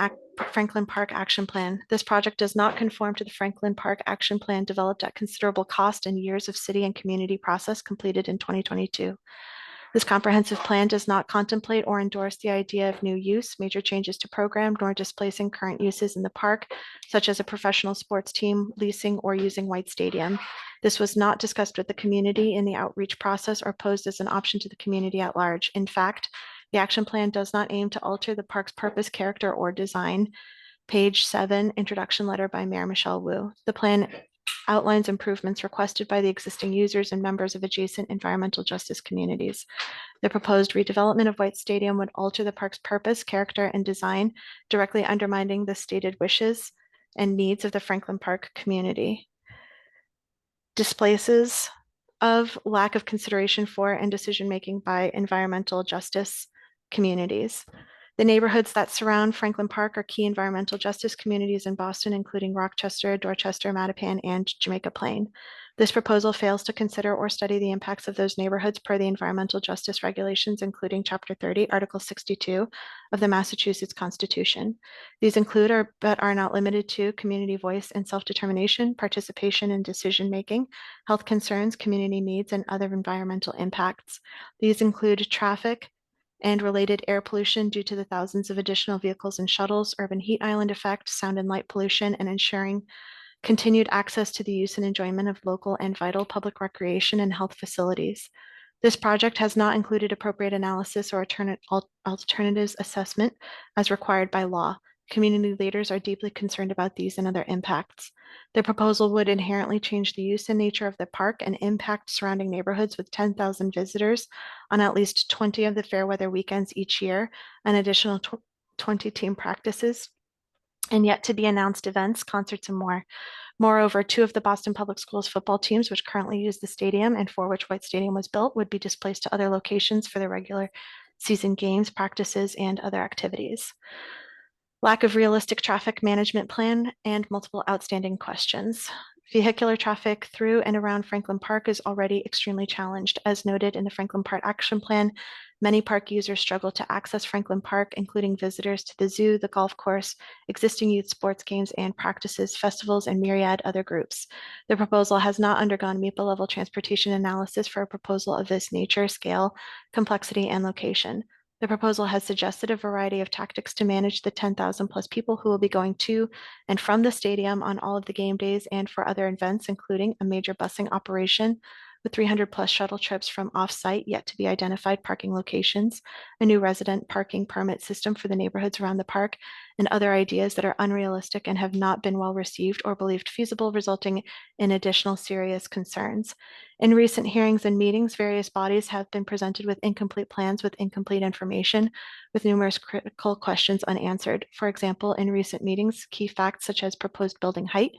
Park Action Plan. This project does not conform to the Franklin Park Action Plan developed at considerable cost and years of city and community process completed in 2022. This comprehensive plan does not contemplate or endorse the idea of new use, major changes to program, nor displacing current uses in the park, such as a professional sports team, leasing, or using White Stadium. This was not discussed with the community in the outreach process or posed as an option to the community at large. In fact, the action plan does not aim to alter the park's purpose, character, or design. Page 7, introduction letter by Mayor Michelle Wu. The plan outlines improvements requested by the existing users and members of adjacent environmental justice communities. The proposed redevelopment of White Stadium would alter the park's purpose, character, and design, directly undermining the stated wishes and needs of the Franklin Park community. Displaces of lack of consideration for and decision-making by environmental justice communities. The neighborhoods that surround Franklin Park are key environmental justice communities in Boston, including Rochester, Dorchester, Mattapan, and Jamaica Plain. This proposal fails to consider or study the impacts of those neighborhoods per the environmental justice regulations, including Chapter 30, Article 62 of the Massachusetts Constitution. These include, but are not limited to, community voice and self-determination, participation in decision-making, health concerns, community needs, and other environmental impacts. These include traffic and related air pollution due to the thousands of additional vehicles and shuttles, urban heat island effect, sound and light pollution, and ensuring continued access to the use and enjoyment of local and vital public recreation and health facilities. This project has not included appropriate analysis or alternatives assessment as required by law. Community leaders are deeply concerned about these and other impacts. The proposal would inherently change the use and nature of the park and impact surrounding neighborhoods with 10,000 visitors on at least 20 of the fair weather weekends each year, an additional 20 team practices, and yet to be announced events, concerts, and more. Moreover, 2 of the Boston Public Schools football teams, which currently use the stadium and for which White Stadium was built, would be displaced to other locations for their regular season games, practices, and other activities. Lack of realistic traffic management plan and multiple outstanding questions. Vehicular traffic through and around Franklin Park is already extremely challenged. As noted in the Franklin Park Action Plan, many park users struggle to access Franklin Park, including visitors to the zoo, the golf course, existing youth sports games and practices, festivals, and myriad other groups. The proposal has not undergone MEPA level transportation analysis for a proposal of this nature, scale, complexity, and location. The proposal has suggested a variety of tactics to manage the 10,000 plus people who will be going to and from the stadium on all of the game days and for other events, including a major busing operation with 300 plus shuttle trips from off-site yet to be identified parking locations, a new resident parking permit system for the neighborhoods around the park, and other ideas that are unrealistic and have not been well received or believed feasible, resulting in additional serious concerns. In recent hearings and meetings, various bodies have been presented with incomplete plans with incomplete information, with numerous critical questions unanswered. For example, in recent meetings, key facts such as proposed building height,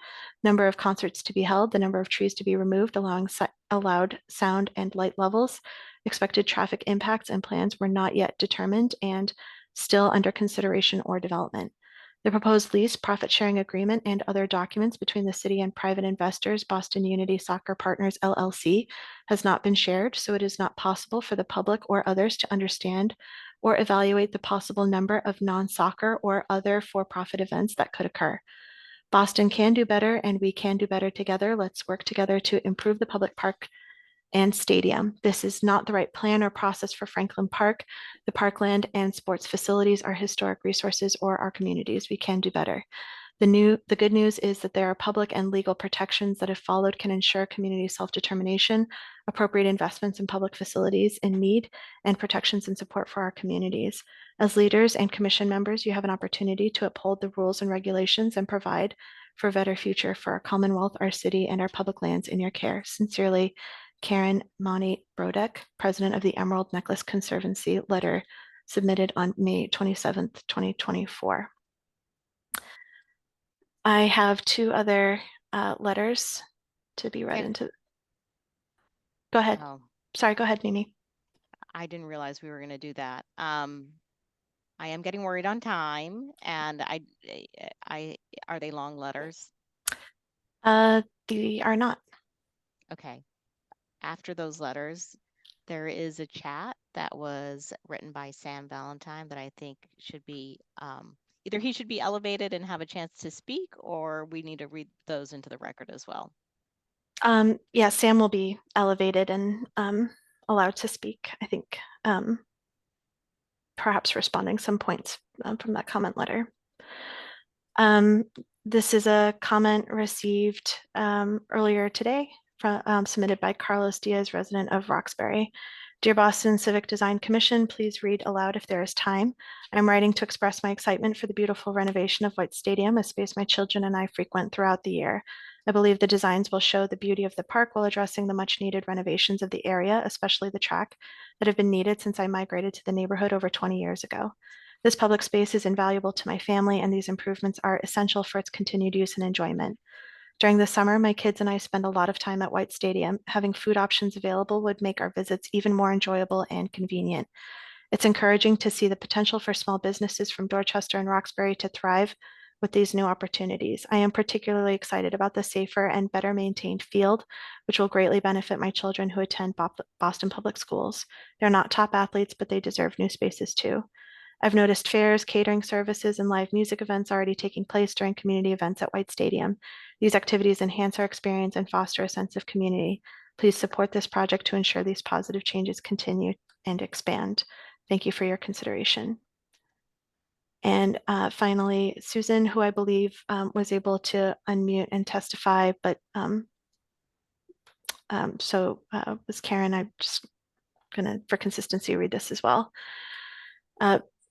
number of concerts to be held, the number of trees to be removed, allowed sound and light levels, expected traffic impacts, and plans were not yet determined and still under consideration or development. The proposed lease, profit sharing agreement, and other documents between the city and private investors, Boston Unity Soccer Partners LLC, has not been shared, so it is not possible for the public or others to understand or evaluate the possible number of non-soccer or other for-profit events that could occur. Boston can do better, and we can do better together. Let's work together to improve the public park and stadium. This is not the right plan or process for Franklin Park. The parkland and sports facilities are historic resources or our communities. We can do better. The good news is that there are public and legal protections that, if followed, can ensure community self-determination, appropriate investments in public facilities in need, and protections and support for our communities. As leaders and commission members, you have an opportunity to uphold the rules and regulations and provide for a better future for our Commonwealth, our city, and our public lands in your care. Sincerely, Karen Monty Brodek, president of the Emerald Necklace Conservancy, letter submitted on May 27th, 2024. I have two other letters to be read into. Go ahead. Oh, Sorry, go ahead, Mimi. I didn't realize we were going to do that. I am getting worried on time, and are they long letters? They are not. Okay. After those letters, there is a chat that was written by Sam Valentine that I think should be either he should be elevated and have a chance to speak, or we need to read those into the record as well. Yeah, Sam will be elevated and allowed to speak, I think, perhaps responding some points from that comment letter. This is a comment received earlier today from submitted by Carlos Diaz, resident of Roxbury. Dear Boston Civic Design Commission, please read aloud if there is time. I'm writing to express my excitement for the beautiful renovation of White Stadium, a space my children and I frequent throughout the year. I believe the designs will show the beauty of the park while addressing the much needed renovations of the area, especially the track, that have been needed since I migrated to the neighborhood over 20 years ago. This public space is invaluable to my family, and these improvements are essential for its continued use and enjoyment. During the summer, my kids and I spend a lot of time at White Stadium. Having food options available would make our visits even more enjoyable and convenient. It's encouraging to see the potential for small businesses from Dorchester and Roxbury to thrive with these new opportunities. I am particularly excited about the safer and better maintained field, which will greatly benefit my children who attend Boston Public Schools. They're not top athletes, but they deserve new spaces too. I've noticed fairs, catering services, and live music events already taking place during community events at White Stadium. These activities enhance our experience and foster a sense of community. Please support this project to ensure these positive changes continue and expand. Thank you for your consideration. And finally, Susan, who I believe was able to unmute and testify, but so was Karen. I'm just gonna, for consistency, read this as well.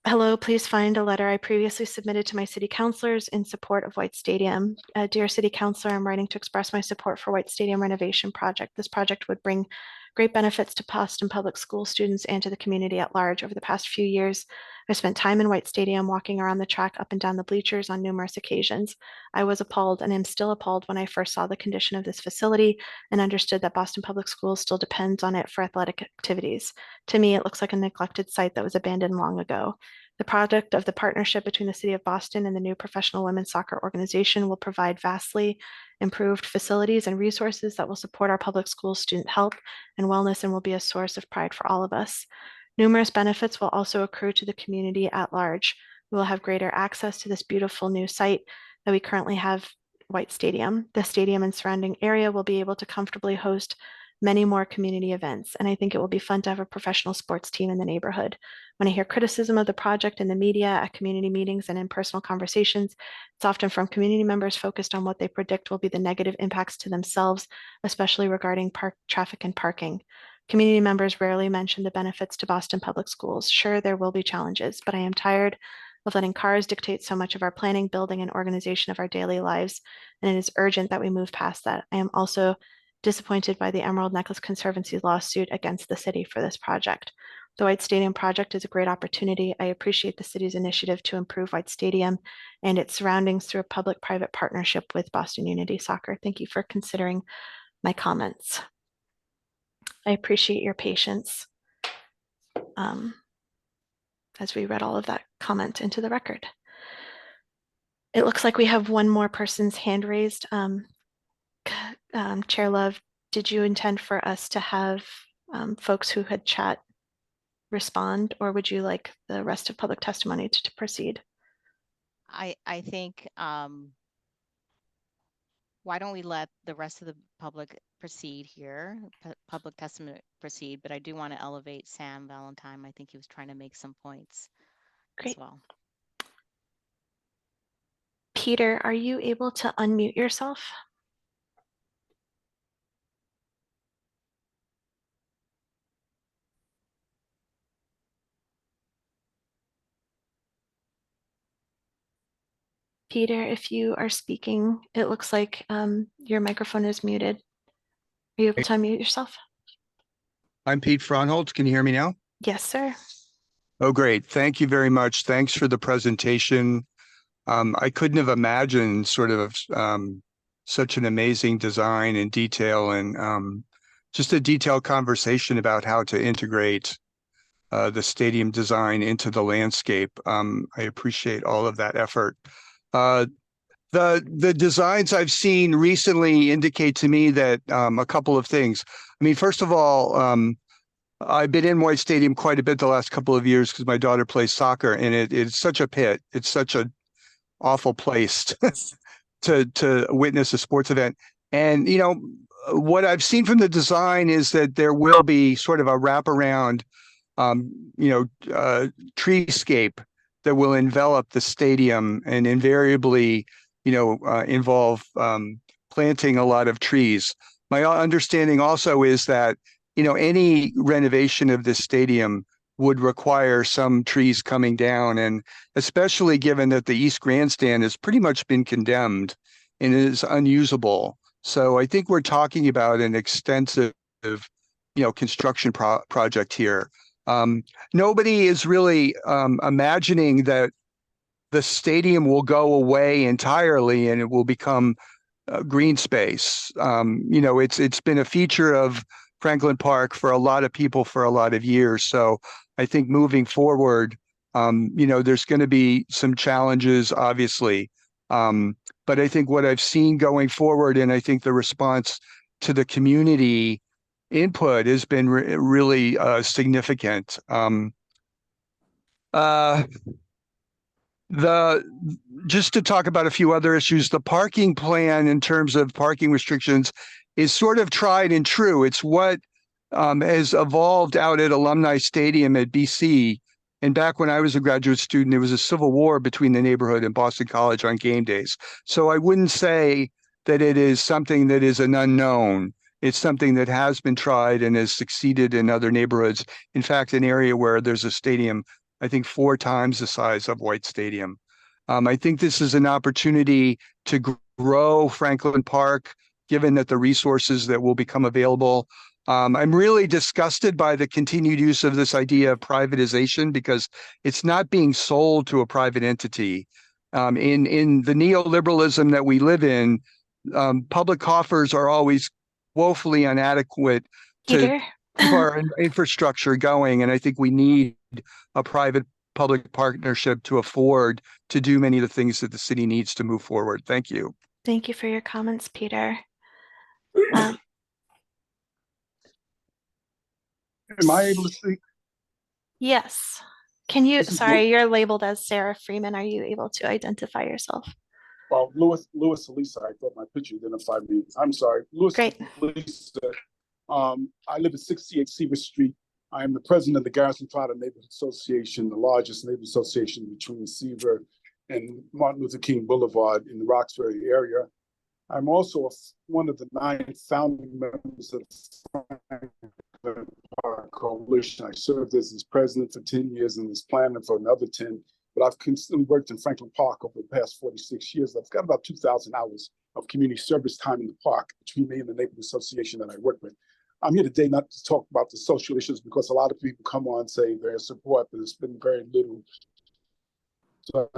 Hello, please find a letter I previously submitted to my city councilors in support of White Stadium. Dear City Councilor, I'm writing to express my support for White Stadium renovation project. This project would bring great benefits to Boston Public School students and to the community at large. Over the past few years, I spent time in White Stadium walking around the track up and down the bleachers on numerous occasions. I was appalled and am still appalled when I first saw the condition of this facility and understood that Boston Public Schools still depends on it for athletic activities. To me, it looks like a neglected site that was abandoned long ago. The product of the partnership between the City of Boston and the new professional women's soccer organization will provide vastly improved facilities and resources that will support our public schools' student health and wellness and will be a source of pride for all of us. Numerous benefits will also accrue to the community at large. We will have greater access to this beautiful new site that we currently have, White Stadium. The stadium and surrounding area will be able to comfortably host many more community events, and I think it will be fun to have a professional sports team in the neighborhood. When I hear criticism of the project in the media, at community meetings, and in personal conversations, it's often from community members focused on what they predict will be the negative impacts to themselves, especially regarding park traffic and parking. Community members rarely mention the benefits to Boston Public Schools. Sure, there will be challenges, but I am tired of letting cars dictate so much of our planning, building, and organization of our daily lives, and it is urgent that we move past that. I am also disappointed by the Emerald Necklace Conservancy lawsuit against the city for this project. The White Stadium project is a great opportunity. I appreciate the city's initiative to improve White Stadium and its surroundings through a public-private partnership with Boston Unity Soccer. Thank you for considering my comments. I appreciate your patience as we read all of that comment into the record. It looks like we have one more person's hand raised. Chair Love, did you intend for us to have folks who had chat respond, or would you like the rest of public testimony to proceed? I think why don't we let the rest of the public proceed here, public testimony proceed, but I do want to elevate Sam Valentine. I think he was trying to make some points as well. Peter, are you able to unmute yourself? Peter, if you are speaking, it looks like your microphone is muted. Are you able to unmute yourself? I'm Pete Fronholtz. Can you hear me now? Yes, sir. Oh, great. Thank you very much. Thanks for the presentation. I couldn't have imagined sort of such an amazing design and detail and just a detailed conversation about how to integrate the stadium design into the landscape. I appreciate all of that effort. The designs I've seen recently indicate to me that a couple of things. I mean, first of all, I've been in White Stadium quite a bit the last couple of years because my daughter plays soccer, and it's such a pit. It's such an awful place to witness a sports event. And you know, what I've seen from the design is that there will be sort of a wraparound, treescape that will envelop the stadium and invariably, involve planting a lot of trees. My understanding also is that, any renovation of this stadium would require some trees coming down, and especially given that the East Grandstand has pretty much been condemned and is unusable. So I think we're talking about an extensive, construction project here. Nobody is really imagining that the stadium will go away entirely and it will become green space. It's been a feature of Franklin Park for a lot of people for a lot of years. So I think moving forward, there's going to be some challenges, obviously. But I think what I've seen going forward, and I think the response to the community input has been really significant. Just to talk about a few other issues, the parking plan in terms of parking restrictions is sort of tried and true. It's what has evolved out at Alumni Stadium at BC. And back when I was a graduate student, there was a civil war between the neighborhood and Boston College on game days. So I wouldn't say that it is something that is an unknown. It's something that has been tried and has succeeded in other neighborhoods. In fact, an area where there's a stadium, I think 4 times the size of White Stadium. I think this is an opportunity to grow Franklin Park, given that the resources that will become available. I'm really disgusted by the continued use of this idea of privatization because it's not being sold to a private entity. In the neoliberalism that we live in, public coffers are always woefully inadequate to keep our infrastructure going. And I think we need a private-public partnership to afford to do many of the things that the city needs to move forward. Thank you. Thank you for your comments, Peter. Am I able to speak? Yes. Can you, sorry, you're labeled as Sarah Freeman. Are you able to identify yourself? Well, Louis Elisa, I thought my picture identified me. I'm sorry. Louis Elisa. I live at 68 Seaver Street. I am the president of the Garrison Trotter Neighborhood Association, the largest neighborhood association between Seaver and Martin Luther King Boulevard in the Roxbury area. I'm also one of the 9 founding members of the Franklin Park Coalition. I served as its president for 10 years and is planning for another 10. But I've consistently worked in Franklin Park over the past 46 years. I've got about 2,000 hours of community service time in the park between me and the neighborhood association that I work with. I'm here today not to talk about the social issues because a lot of people come on saying their support, but it's been very little to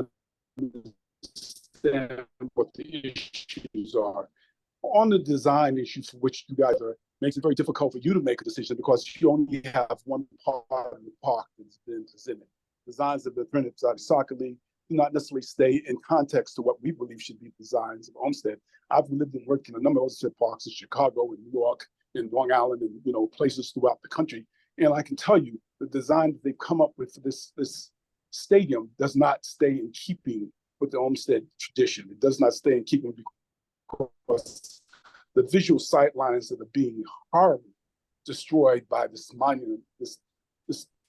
understand what the issues are. On the design issues for which you guys are, makes it very difficult for you to make a decision because you only have one part of the park that's been presented. Designs that have been printed by the soccer league do not necessarily stay in context to what we believe should be designs of Olmsted. I've lived and worked in a number of Olmsted parks in Chicago and New York and Long Island and places throughout the country. And I can tell you the design that they've come up with for this stadium does not stay in keeping with the Olmsted tradition. It does not stay in keeping because the visual sightlines that are being horribly destroyed by this monument, this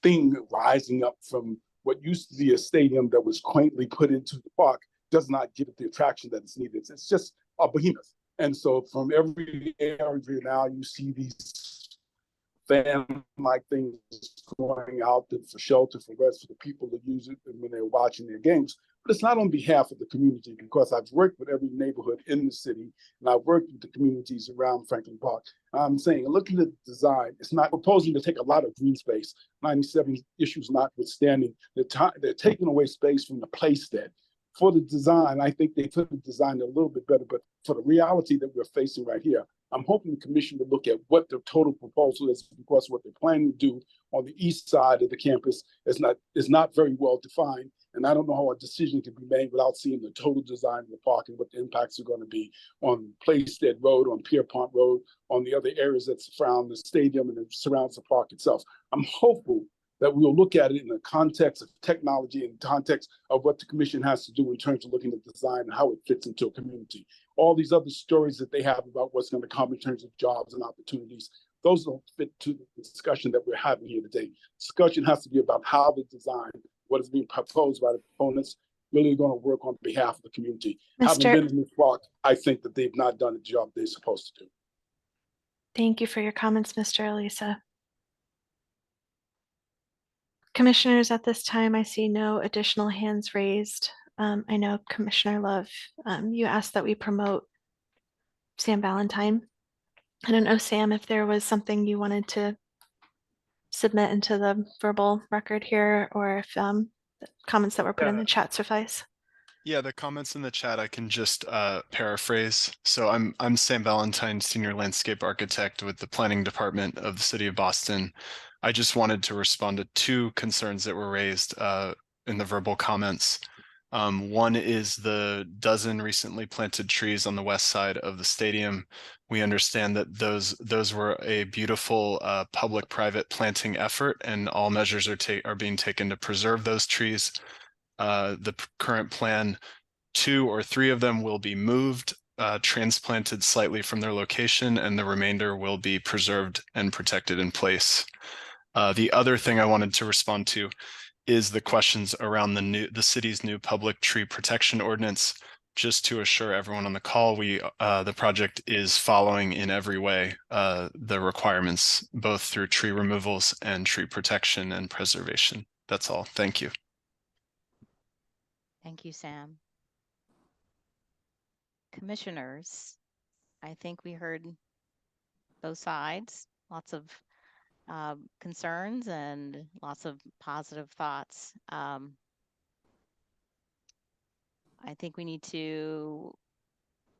thing rising up from what used to be a stadium that was quaintly put into the park does not give it the attraction that it's needed. It's just a behemoth. And so from every area now, you see these fan-like things going out for shelter, for rest, for the people that use it when they're watching their games. but it's not on behalf of the community, because I've worked with every neighborhood in the city and I've worked with the communities around Franklin Park. I'm saying, looking at the design, it's not proposing to take a lot of green space. 97 issues notwithstanding, they're taking away space from the playstead. For the design, I think they could have designed it a little bit better, but for the reality that we're facing right here, I'm hoping the commission will look at what the total proposal is, because what they're planning to do on the east side of the campus is not very well defined. And I don't know how a decision can be made without seeing the total design of the park and what the impacts are going to be on Playstead Road, on Pierpont Road, on the other areas that surround the stadium and that surrounds the park itself. I'm hopeful that we'll look at it in the context of technology and context of what the commission has to do in terms of looking at design and how it fits into a community. All these other stories that they have about what's going to come in terms of jobs and opportunities, those don't fit to the discussion that we're having here today. Discussion has to be about how the design, what is being proposed by the proponents, really going to work on behalf of the community. Having been in this park, I think that they've not done the job they're supposed to do. Thank you for your comments, Mr. Elisa. Commissioners, at this time, I see no additional hands raised. I know Commissioner Love, you asked that we promote Sam Valentine. I don't know, Sam, if there was something you wanted to submit into the verbal record here, or if the comments that were put in the chat suffice. Yeah, the comments in the chat I can just paraphrase. So I'm Sam Valentine, Senior Landscape Architect with the Planning Department of the City of Boston. I just wanted to respond to two concerns that were raised in the verbal comments. One is the dozen recently planted trees on the west side of the stadium. We understand that those were a beautiful public-private planting effort, and all measures are being taken to preserve those trees. The current plan, 2 or 3 of them will be moved, transplanted slightly from their location, and the remainder will be preserved and protected in place. The other thing I wanted to respond to is the questions around the city's new public tree protection ordinance. Just to assure everyone on the call, the project is following in every way the requirements, both through tree removals and tree protection and preservation. That's all. Thank you. Thank you, Sam. Commissioners, I think we heard both sides, lots of concerns and lots of positive thoughts. I think we need to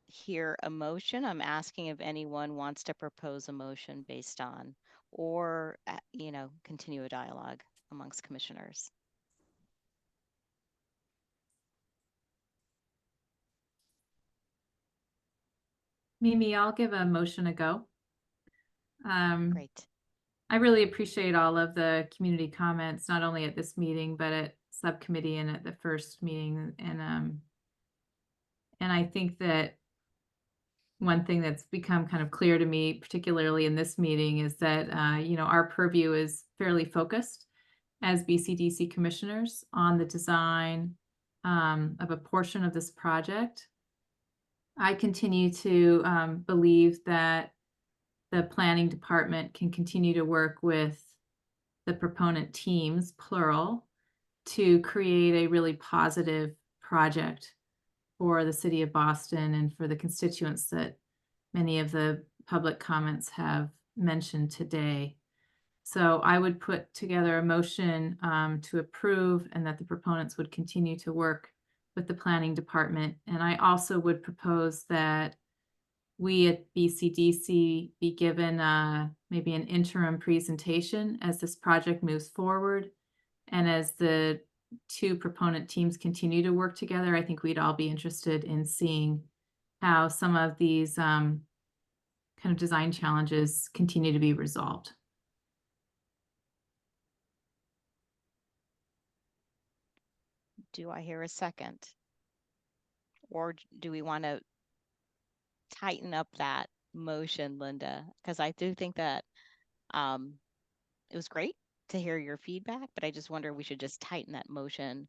hear a motion. I'm asking if anyone wants to propose a motion based on, or, continue a dialogue amongst commissioners. Mimi, I'll give a motion a go. Great. I really appreciate all of the community comments, not only at this meeting, but at subcommittee and at the first meeting. And I think that one thing that's become kind of clear to me, particularly in this meeting, is that, our purview is fairly focused as BCDC commissioners on the design of a portion of this project. I continue to believe that the planning department can continue to work with the proponent teams, plural, to create a really positive project for the city of Boston and for the constituents that many of the public comments have mentioned today. So I would put together a motion to approve, and that the proponents would continue to work with the planning department. And I also would propose that we at BCDC be given maybe an interim presentation as this project moves forward. And as the two proponent teams continue to work together, I think we'd all be interested in seeing how some of these kind of design challenges continue to be resolved. Do I hear a second? Or do we want to tighten up that motion, Linda? Because I do think that it was great to hear your feedback, but I just wonder if we should just tighten that motion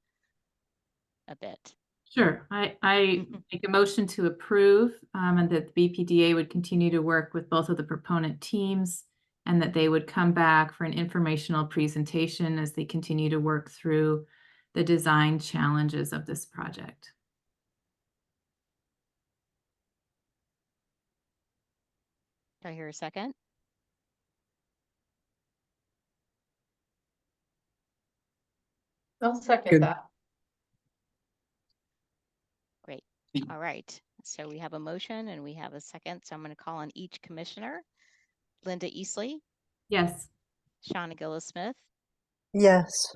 a bit. Sure. I make a motion to approve, and that the BPDA would continue to work with both of the proponent teams, and that they would come back for an informational presentation as they continue to work through the design challenges of this project. Do I hear a second? I'll second that. Great. All right. So we have a motion and we have a second. So I'm going to call on each commissioner. Linda Easley. Yes. Shauna Gillis-Smith. Yes.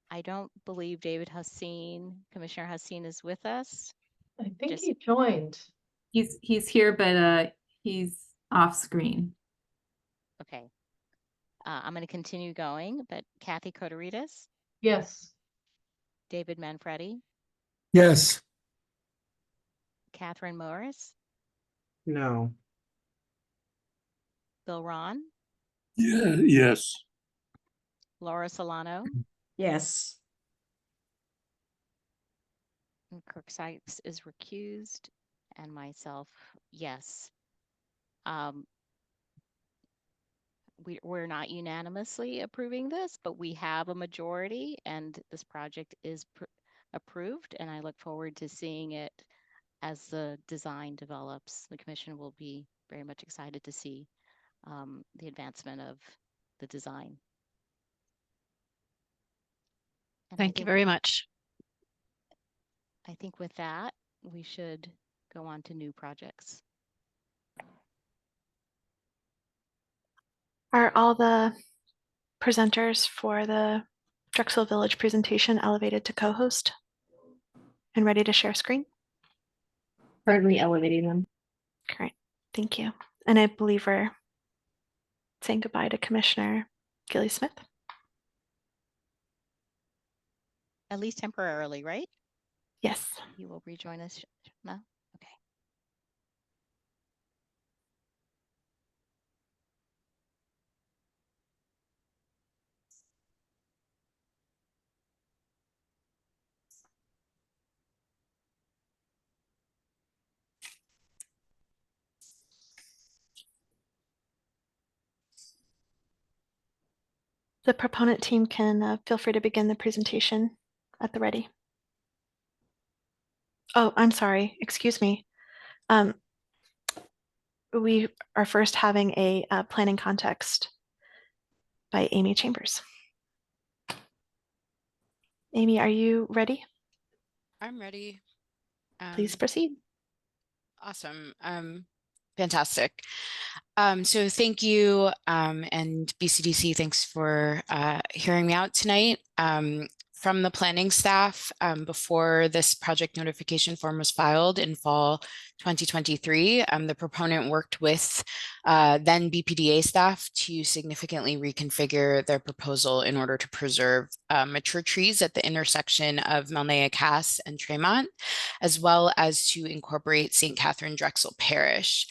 I don't believe David Haseen, Commissioner Haseen, is with us. I think he joined. He's here, but he's off screen. Okay. I'm going to continue going, but Kathy Kotorides. Yes. David Manfredi. Yes. Catherine Morris. No. Bill Ron. Yeah, yes. Laura Solano. Yes. And Kirk Sykes is recused, and myself, yes. We're not unanimously approving this, but we have a majority, and this project is approved, and I look forward to seeing it as the design develops. The commission will be very much excited to see the advancement of the design. And Thank you very much. I think with that, we should go on to new projects. Are all the presenters for the Drexel Village presentation elevated to co-host and ready to share screen? Currently elevating them. Great, thank you. And I believe we're saying goodbye to Commissioner Gilly-Smith. At least temporarily, right? Yes. You will rejoin us now? Okay. The proponent team can feel free to begin the presentation at the ready. Oh, I'm sorry, excuse me. We are first having a planning context by Amy Chambers. Amy, are you ready? I'm ready. Please proceed. Awesome. Fantastic. So thank you, and BCDC, thanks for hearing me out tonight. From the planning staff, before this project notification form was filed in fall 2023, the proponent worked with then BPDA staff to significantly reconfigure their proposal in order to preserve mature trees at the intersection of Melnea Cass and Tremont, as well as to incorporate St. Catherine Drexel Parish.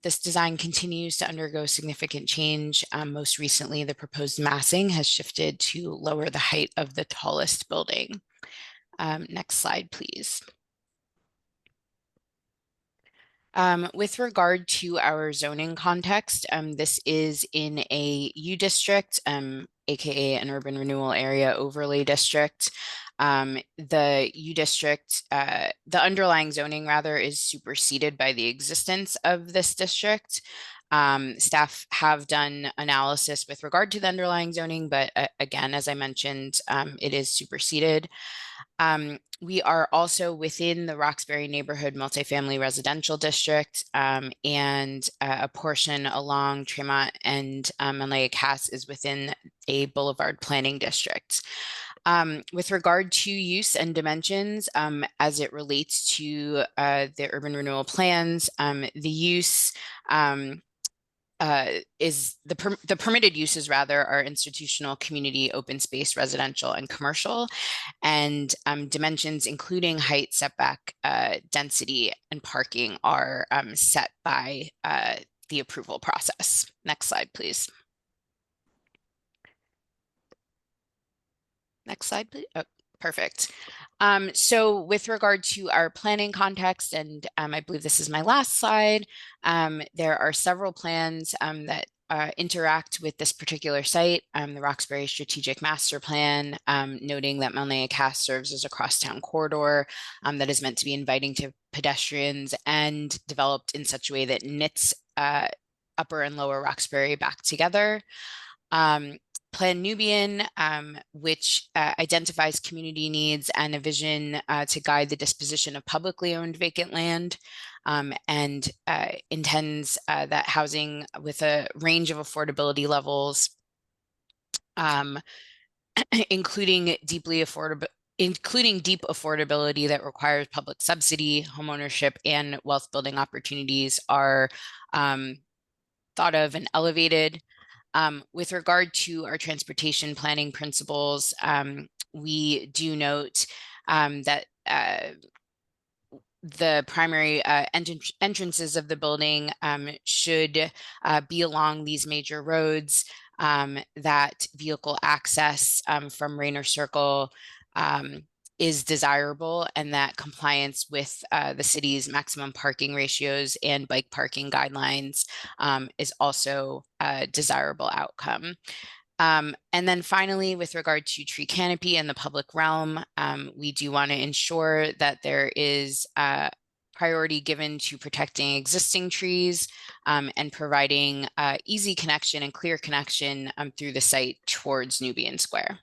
This design continues to undergo significant change. Most recently, the proposed massing has shifted to lower the height of the tallest building. Next slide, please. With regard to our zoning context, this is in a U district, aka an urban renewal area overlay district. The U district, the underlying zoning rather, is superseded by the existence of this district. Staff have done analysis with regard to the underlying zoning, but again, as I mentioned, it is superseded. We are also within the Roxbury neighborhood multifamily residential district, and a portion along Tremont and Melnea Cass is within a boulevard planning district. With regard to use and dimensions, as it relates to the urban renewal plans, the use is the permitted uses rather are institutional, community, open space, residential, and commercial, and dimensions including height, setback, density, and parking are set by the approval process. Next slide, please. Next slide, please. Oh, perfect. So with regard to our planning context, and I believe this is my last slide, there are several plans that interact with this particular site, the Roxbury Strategic Master Plan, noting that Melnia serves as a crosstown corridor that is meant to be inviting to pedestrians and developed in such a way that knits Upper and Lower Roxbury back together. Plan Nubian, which identifies community needs and a vision to guide the disposition of publicly owned vacant land, and intends that housing with a range of affordability levels, including deep affordability that requires public subsidy, homeownership, and wealth building opportunities are thought of and elevated. With regard to our transportation planning principles, we do note that the primary entrances of the building should be along these major roads, that vehicle access from Rainer Circle is desirable, and that compliance with the city's maximum parking ratios and bike parking guidelines is also a desirable outcome. And then finally, with regard to tree canopy and the public realm, we do want to ensure that there is priority given to protecting existing trees and providing easy connection and clear connection through the site towards Nubian Square.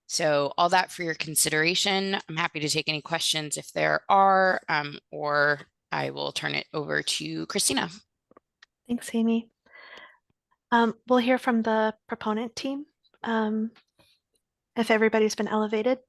So all that for your consideration. I'm happy to take any questions if there are, or I will turn it over to Christina. Thanks, Amy. We'll hear from the proponent team if everybody's been elevated.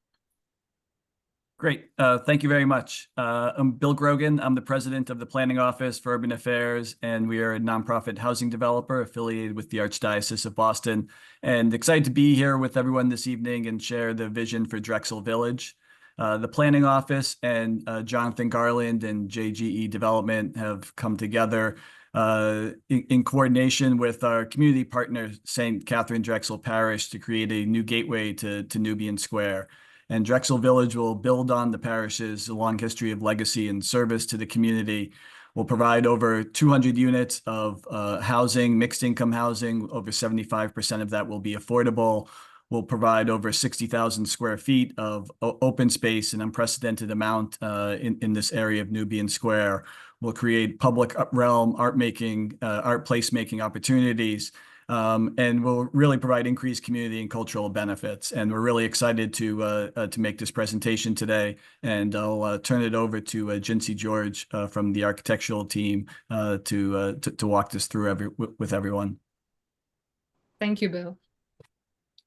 Great. Thank you very much. I'm Bill Grogan. I'm the president of the Planning Office for Urban Affairs, and we are a nonprofit housing developer affiliated with the Archdiocese of Boston, and excited to be here with everyone this evening and share the vision for Drexel Village. The Planning Office and Jonathan Garland and JGE Development have come together in coordination with our community partner, St. Catherine Drexel Parish, to create a new gateway to Nubian Square. And Drexel Village will build on the parish's long history of legacy and service to the community. We'll provide over 200 units of housing, mixed income housing. Over 75% of that will be affordable. We'll provide over 60,000 square feet of open space, an unprecedented amount in this area of Nubian Square. We'll create public realm art placemaking opportunities. And we'll really provide increased community and cultural benefits. And we're really excited to make this presentation today. And I'll turn it over to Jincy George from the architectural team to walk this through with everyone. Thank you, Bill.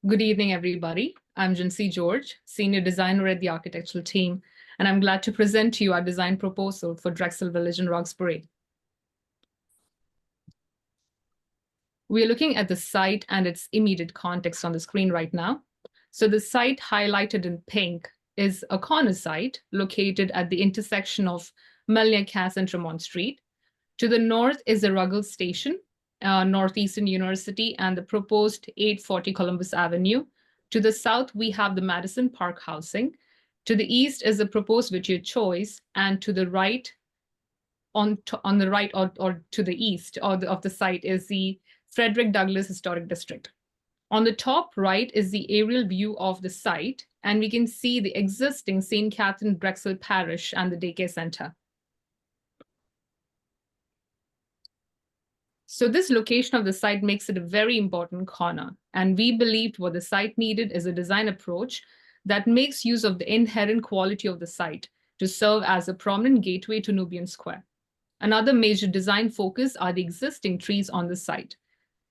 Good evening, everybody. I'm Jincy George, senior designer at the architectural team, and I'm glad to present to you our design proposal for Drexel Village in Roxbury. We are looking at the site and its immediate context on the screen right now. So the site highlighted in pink is a corner site located at the intersection of Melnia and Tremont Street. To the north is the Ruggles Station, Northeastern University, and the proposed 840 Columbus Avenue. To the south, we have the Madison Park housing. To the east is the proposed Whittier Choice, and to the right, on the right or to the east of the site is the Frederick Douglass Historic District. On the top right is the aerial view of the site, and we can see the existing St. Catherine Drexel Parish and the daycare center. So this location of the site makes it a very important corner, and we believed what the site needed is a design approach that makes use of the inherent quality of the site to serve as a prominent gateway to Nubian Square. Another major design focus are the existing trees on the site.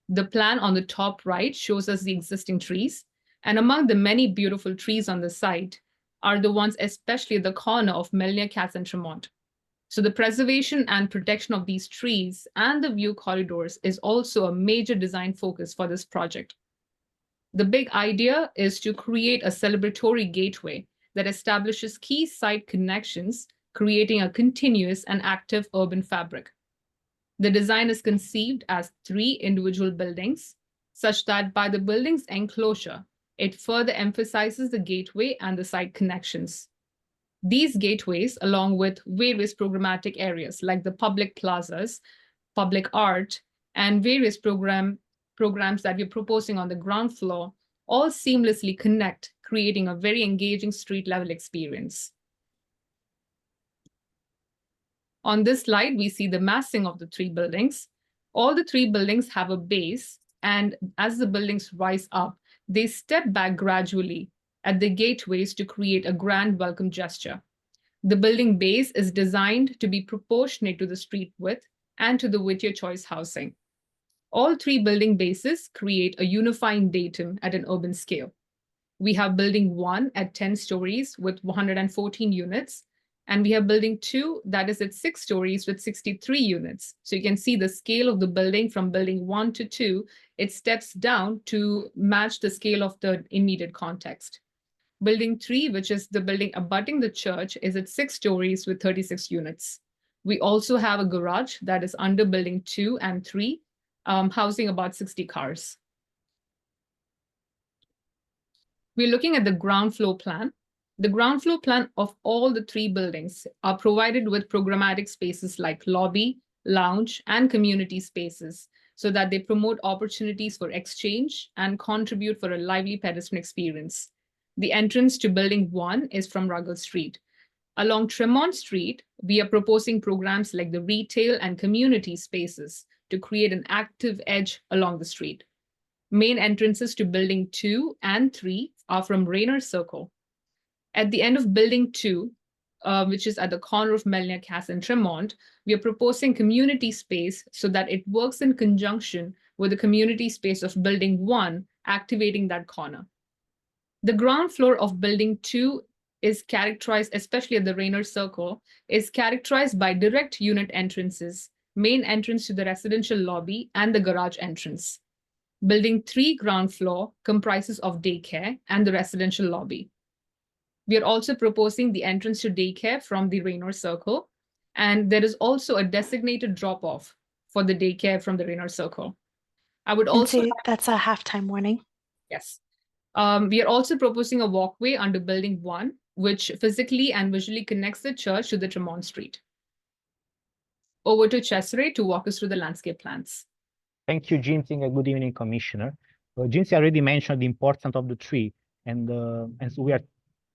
The plan on the top right shows us the existing trees, and among the many beautiful trees on the site are the ones especially at the corner of Melnia and Tremont. So the preservation and protection of these trees and the view corridors is also a major design focus for this project. The big idea is to create a celebratory gateway that establishes key site connections, creating a continuous and active urban fabric. The design is conceived as 3 individual buildings, such that by the building's enclosure, it further emphasizes the gateway and the site connections. These gateways, along with various programmatic areas like the public plazas, public art, and various programs that we're proposing on the ground floor all seamlessly connect, creating a very engaging street level experience. On this slide, we see the massing of the three buildings. All the three buildings have a base, and as the buildings rise up, they step back gradually at the gateways to create a grand welcome gesture. The building base is designed to be proportionate to the street width and to the Whittier choice housing. All three building bases create a unifying datum at an urban scale. We have building 1 at 10 stories with 114 units, and we have building 2 that is at 6 stories with 63 units. So you can see the scale of the building from building 1 to 2, it steps down to match the scale of the immediate context. Building 3, which is the building abutting the church, is at 6 stories with 36 units. We also have a garage that is under building 2 and 3, housing about 60 cars. We're looking at the ground floor plan. The ground floor plan of all the three buildings are provided with programmatic spaces like lobby, lounge, and community spaces so that they promote opportunities for exchange and contribute for a lively pedestrian experience. The entrance to building 1 is from Ruggles Street. Along Tremont Street, we are proposing programs like the retail and community spaces to create an active edge along the street. Main entrances to building 2 and 3 are from Raynor Circle. At the end of building 2, which is at the corner of Melnia Cass and Tremont, we are proposing community space so that it works in conjunction with the community space of building 1, activating that corner. The ground floor of building 2 is characterized, especially at the Raynor Circle, is characterized by direct unit entrances, main entrance to the residential lobby, and the garage entrance. Building 3 ground floor comprises of daycare and the residential lobby. We are also proposing the entrance to daycare from the Raynor Circle, and there is also a designated drop-off for the daycare from the Raynor Circle. I would also— that's a halftime warning. Yes. We are also proposing a walkway under building 1, which physically and visually connects the church to the Tremont Street. Over to Cesare to walk us through the landscape plans. Thank you, Jinsi, and good evening, Commissioner. Jinsi already mentioned the importance of the tree, and so we are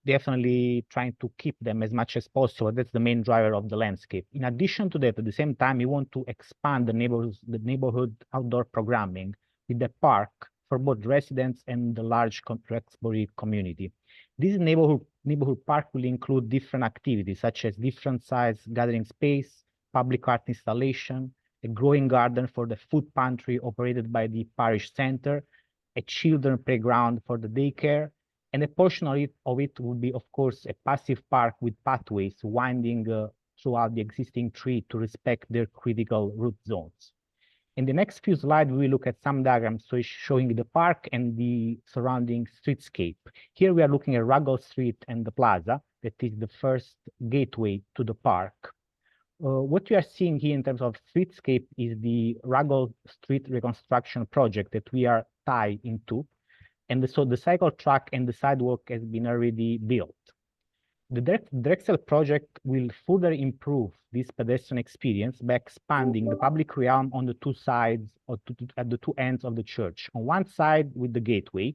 definitely trying to keep them as much as possible. That's the main driver of the landscape. In addition to that, at the same time, we want to expand the neighborhood outdoor programming with the park for both residents and the large Drexel community. This neighborhood park will include different activities, such as different size gathering space, public art installation, a growing garden for the food pantry operated by the parish center, a children playground for the daycare, and a portion of it would be, of course, a passive park with pathways winding throughout the existing tree to respect their critical root zones. In the next few slides, we will look at some diagrams showing the park and the surrounding streetscape. Here we are looking at Ruggles Street and the plaza, that is the first gateway to the park. What you are seeing here in terms of streetscape is the Ruggles Street reconstruction project that we are tied into. And so the cycle track and the sidewalk has been already built. The Drexel project will further improve this pedestrian experience by expanding the public realm on the two sides, or at the two ends of the church. On one side with the gateway,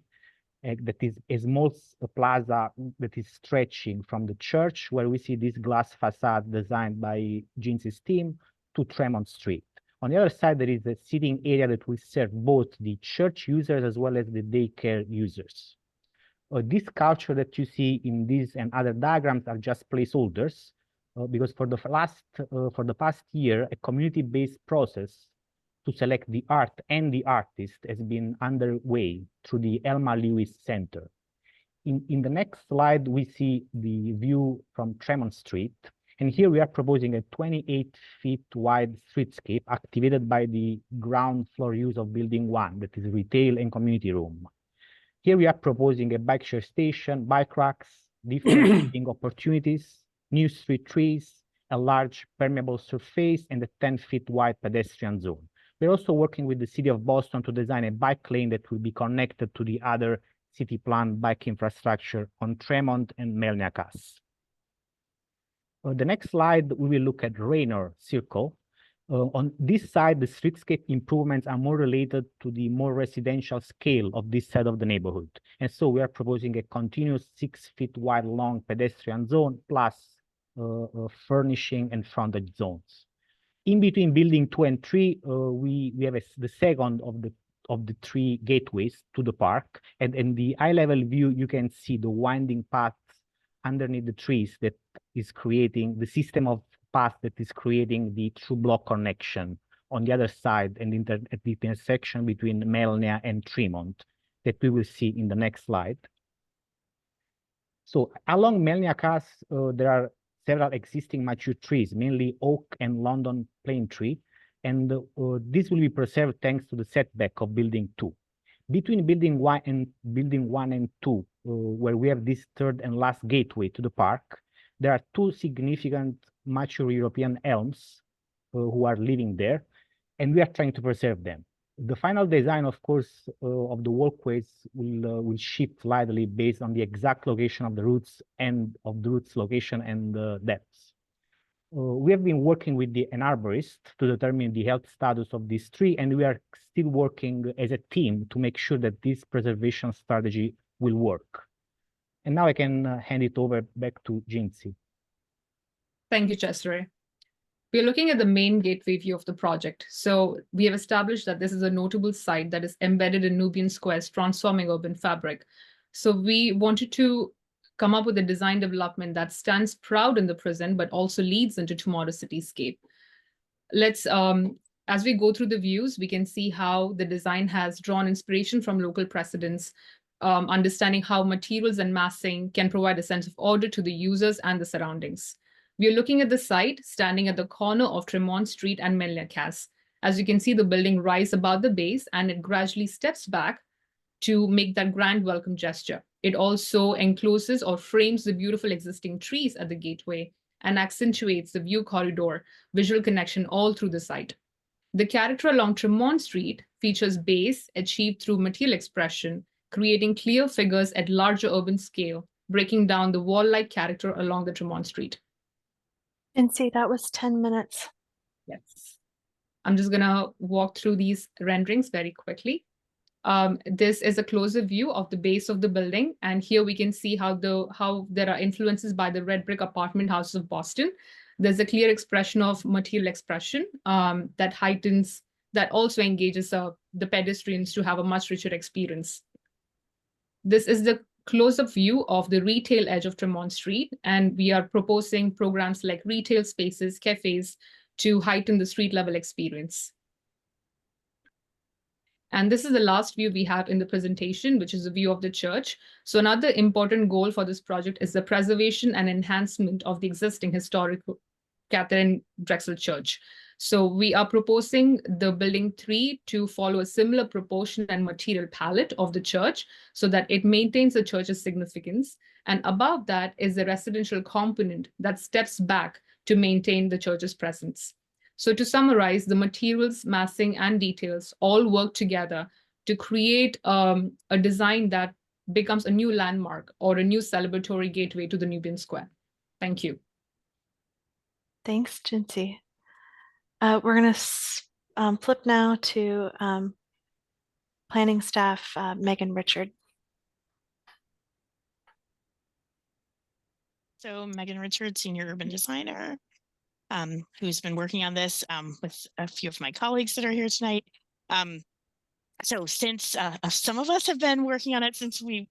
that is a small plaza that is stretching from the church, where we see this glass facade designed by Jinsi's team, to Tremont Street. On the other side, there is a seating area that will serve both the church users as well as the daycare users. This culture that you see in these and other diagrams are just placeholders, because for the past year, a community-based process to select the art and the artist has been underway through the Elma Lewis Center. In the next slide, we see the view from Tremont Street. And here we are proposing a 28-feet wide streetscape activated by the ground floor use of building 1, that is retail and community room. Here we are proposing a bike share station, bike racks, different seating opportunities, new street trees, a large permeable surface, and a 10-feet wide pedestrian zone. We're also working with the city of Boston to design a bike lane that will be connected to the other city plan bike infrastructure on Tremont and Melnia Cass. The next slide, we will look at Raynor Circle. On this side, the streetscape improvements are more related to the more residential scale of this side of the neighborhood. And so we are proposing a continuous 6 feet wide long pedestrian zone plus furnishing and frontage zones. In between building 2 and 3, we have the second of the 3 gateways to the park. And in the eye level view, you can see the winding paths underneath the trees that is creating the system of path that is creating the true block connection on the other side and at the intersection between Melnia and Tremont that we will see in the next slide. So along Melnia Cas, there are several existing mature trees, mainly oak and London plane tree, and this will be preserved thanks to the setback of building 2. Between building 1 and 2, where we have this third and last gateway to the park, there are 2 significant mature European elms who are living there, and we are trying to preserve them. The final design, of course, of the walkways will shift slightly based on the exact location of the roots and of the roots location and the depths. We have been working with an arborist to determine the health status of this tree, and we are still working as a team to make sure that this preservation strategy will work. And now I can hand it over back to Jinsi. Thank you, Cesare. We're looking at the main gateway view of the project. So we have established that this is a notable site that is embedded in Nubian Square's transforming urban fabric. So we wanted to come up with a design development that stands proud in the present, but also leads into tomorrow's cityscape. Let's, as we go through the views, we can see how the design has drawn inspiration from local precedents, understanding how materials and massing can provide a sense of order to the users and the surroundings. We are looking at the site standing at the corner of Tremont Street and Melnia Cas. As you can see, the building rise above the base and it gradually steps back to make that grand welcome gesture. It also encloses or frames the beautiful existing trees at the gateway and accentuates the view corridor, visual connection all through the site. The character along Tremont Street features base achieved through material expression, creating clear figures at larger urban scale, breaking down the wall-like character along the Tremont Street. And see, that was 10 minutes. Yes. I'm just gonna walk through these renderings very quickly. This is a closer view of the base of the building. And here we can see how there are influences by the red brick apartment houses of Boston. There's a clear expression of material expression that also engages the pedestrians to have a much richer experience. This is the close-up view of the retail edge of Tremont Street, and we are proposing programs like retail spaces, cafes, to heighten the street-level experience. And this is the last view we have in the presentation, which is a view of the church. So another important goal for this project is the preservation and enhancement of the existing historic Catherine Drexel Church. So we are proposing the building 3 to follow a similar proportion and material palette of the church so that it maintains the church's significance. And above that is the residential component that steps back to maintain the church's presence. So to summarize, the materials, massing, and details all work together to create a design that becomes a new landmark or a new celebratory gateway to the Nubian Square. Thank you. Thanks, Jinsi. We're going to flip now to planning staff, Megan Richard. So Megan Richard, Senior Urban Designer, who's been working on this with a few of my colleagues that are here tonight. So since some of us have been working on it since we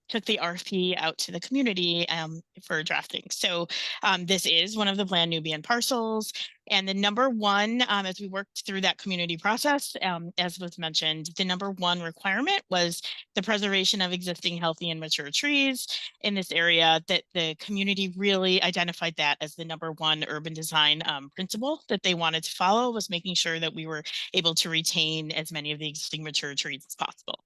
took the RFP out to the community for drafting. So this is one of the planned Nubian parcels. And the number one, as we worked through that community process, as was mentioned, the number one requirement was the preservation of existing healthy and mature trees in this area. That the community really identified that as the number one urban design principle that they wanted to follow, was making sure that we were able to retain as many of the existing mature trees as possible.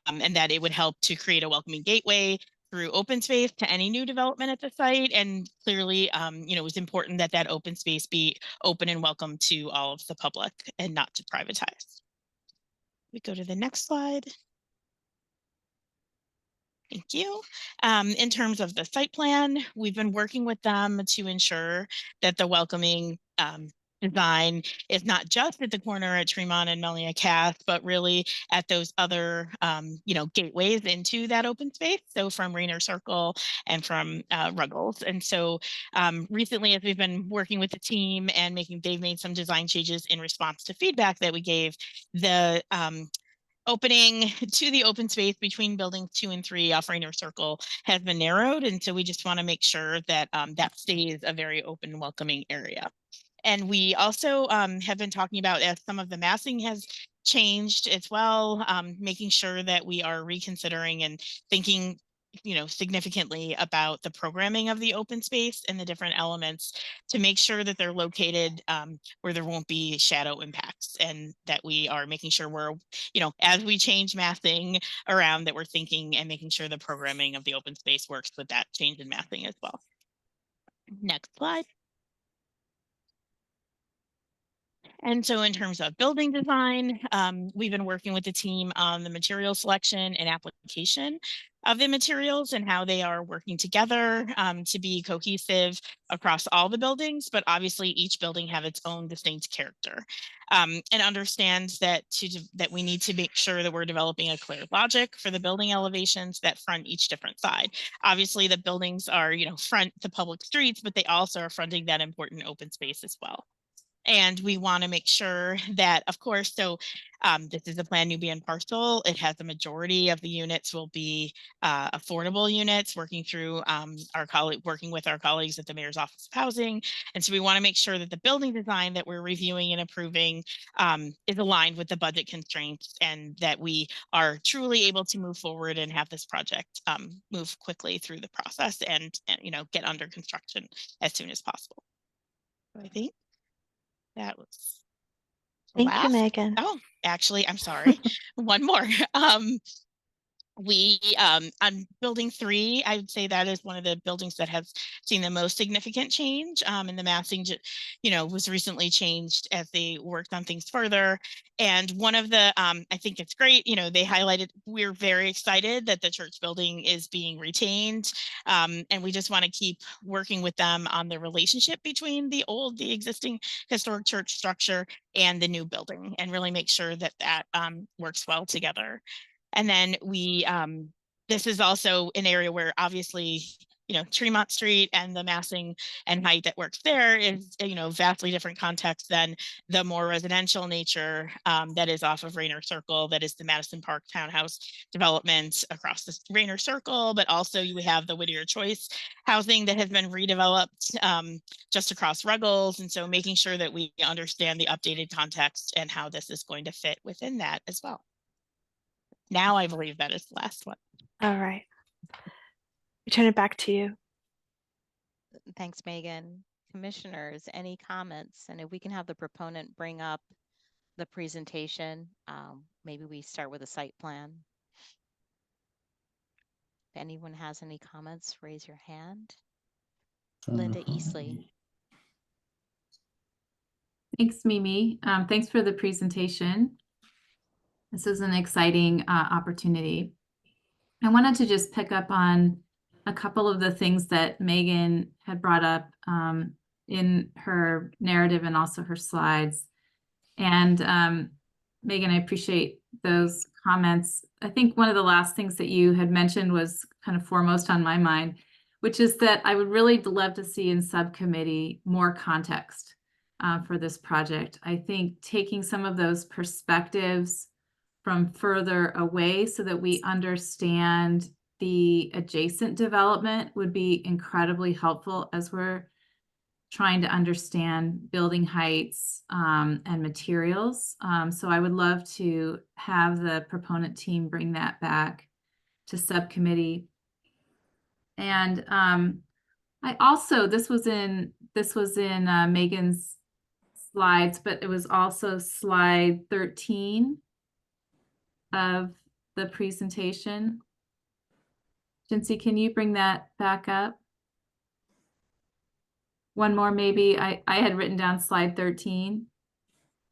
And that it would help to create a welcoming gateway through open space to any new development at the site. And clearly, it was important that that open space be open and welcome to all of the public and not to privatize. We go to the next slide. Thank you. In terms of the site plan, we've been working with them to ensure that the welcoming design is not just at the corner at Tremont and Melnia Cass, but really at those other, gateways into that open space. So from Rainer Circle and from Ruggles. And so recently, as we've been working with the team and they've made some design changes in response to feedback that we gave, the opening to the open space between buildings 2 and 3 off Rainer Circle has been narrowed. And so we just want to make sure that that stays a very open, welcoming area. And we also have been talking about, as some of the massing has changed as well, making sure that we are reconsidering and thinking significantly about the programming of the open space and the different elements to make sure that they're located where there won't be shadow impacts, and that we are making sure we're, as we change massing around, that we're thinking and making sure the programming of the open space works with that change in massing as well. Next slide. And so in terms of building design, we've been working with the team on the material selection and application of the materials and how they are working together to be cohesive across all the buildings, but obviously each building have its own distinct character, and understand that we need to make sure that we're developing a clear logic for the building elevations that front each different side. Obviously the buildings are, front the public streets, but they also are fronting that important open space as well. And we want to make sure that, of course, so this is a Plan Nubian parcel. It has the majority of the units will be affordable units, working through working with our colleagues at the Mayor's Office of Housing. And so we want to make sure that the building design that we're reviewing and approving is aligned with the budget constraints, and that we are truly able to move forward and have this project move quickly through the process and get under construction as soon as possible. So I think that was Thank you, Megan. Oh, actually, I'm sorry. One more. We on building 3, I would say that is one of the buildings that has seen the most significant change, and the massing was recently changed as they worked on things further. And one of the I think it's great, they highlighted, we're very excited that the church building is being retained, and we just want to keep working with them on the relationship between the existing historic church structure and the new building, and really make sure that that works well together. And then we, this is also an area where obviously, Tremont Street and the massing and height that works there is, vastly different context than the more residential nature that is off of Rainer Circle, that is the Madison Park Townhouse development across the Rainer Circle, but also you have the Whittier Choice housing that has been redeveloped just across Ruggles. And so making sure that we understand the updated context and how this is going to fit within that as well. Now I believe that is the last one. All right. We turn it back to you. Thanks, Megan. Commissioners, any comments? And if we can have the proponent bring up the presentation, maybe we start with a site plan. If anyone has any comments, raise your hand. Linda Eastley. Thanks, Mimi. Thanks for the presentation. This is an exciting opportunity. I wanted to just pick up on a couple of the things that Megan had brought up in her narrative and also her slides. And Megan, I appreciate those comments. I think one of the last things that you had mentioned was kind of foremost on my mind, which is that I would really love to see in subcommittee more context for this project. I think taking some of those perspectives from further away so that we understand the adjacent development would be incredibly helpful as we're trying to understand building heights and materials. So I would love to have the proponent team bring that back to subcommittee. And I also, this was in Megan's slides, but it was also slide 13 of the presentation. Jincy, can you bring that back up? One more, maybe. I had written down slide 13.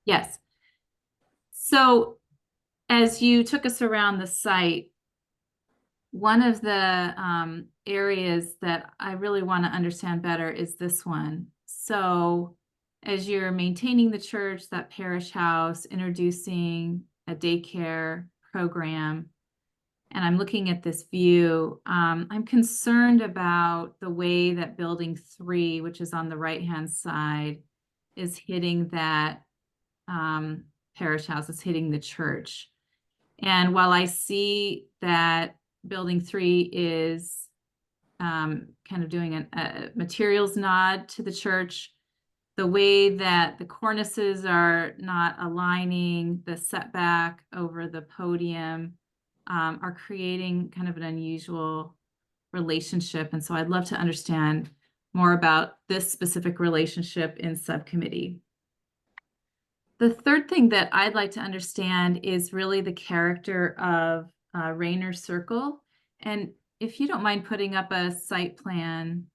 Yes. So as you took us around the site, one of the areas that I really want to understand better is this one. So as you're maintaining the church, that parish house, introducing a daycare program, and I'm looking at this view, I'm concerned about the way that building 3, which is on the right-hand side, is hitting that parish house, is hitting the church. And while I see that building 3 is kind of doing a materials nod to the church, the way that the cornices are not aligning the setback over the podium are creating kind of an unusual relationship. And so I'd love to understand more about this specific relationship in subcommittee. The third thing that I'd like to understand is really the character of Rainer Circle. And if you don't mind putting up a site plan.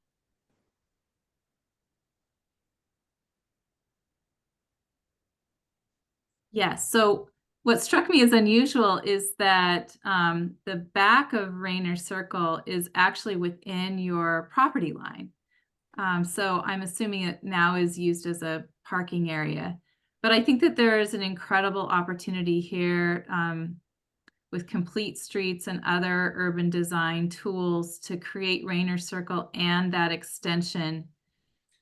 Yes, so what struck me as unusual is that the back of Rainer Circle is actually within your property line. So I'm assuming it now is used as a parking area. But I think that there is an incredible opportunity here with complete streets and other urban design tools to create Rainer Circle and that extension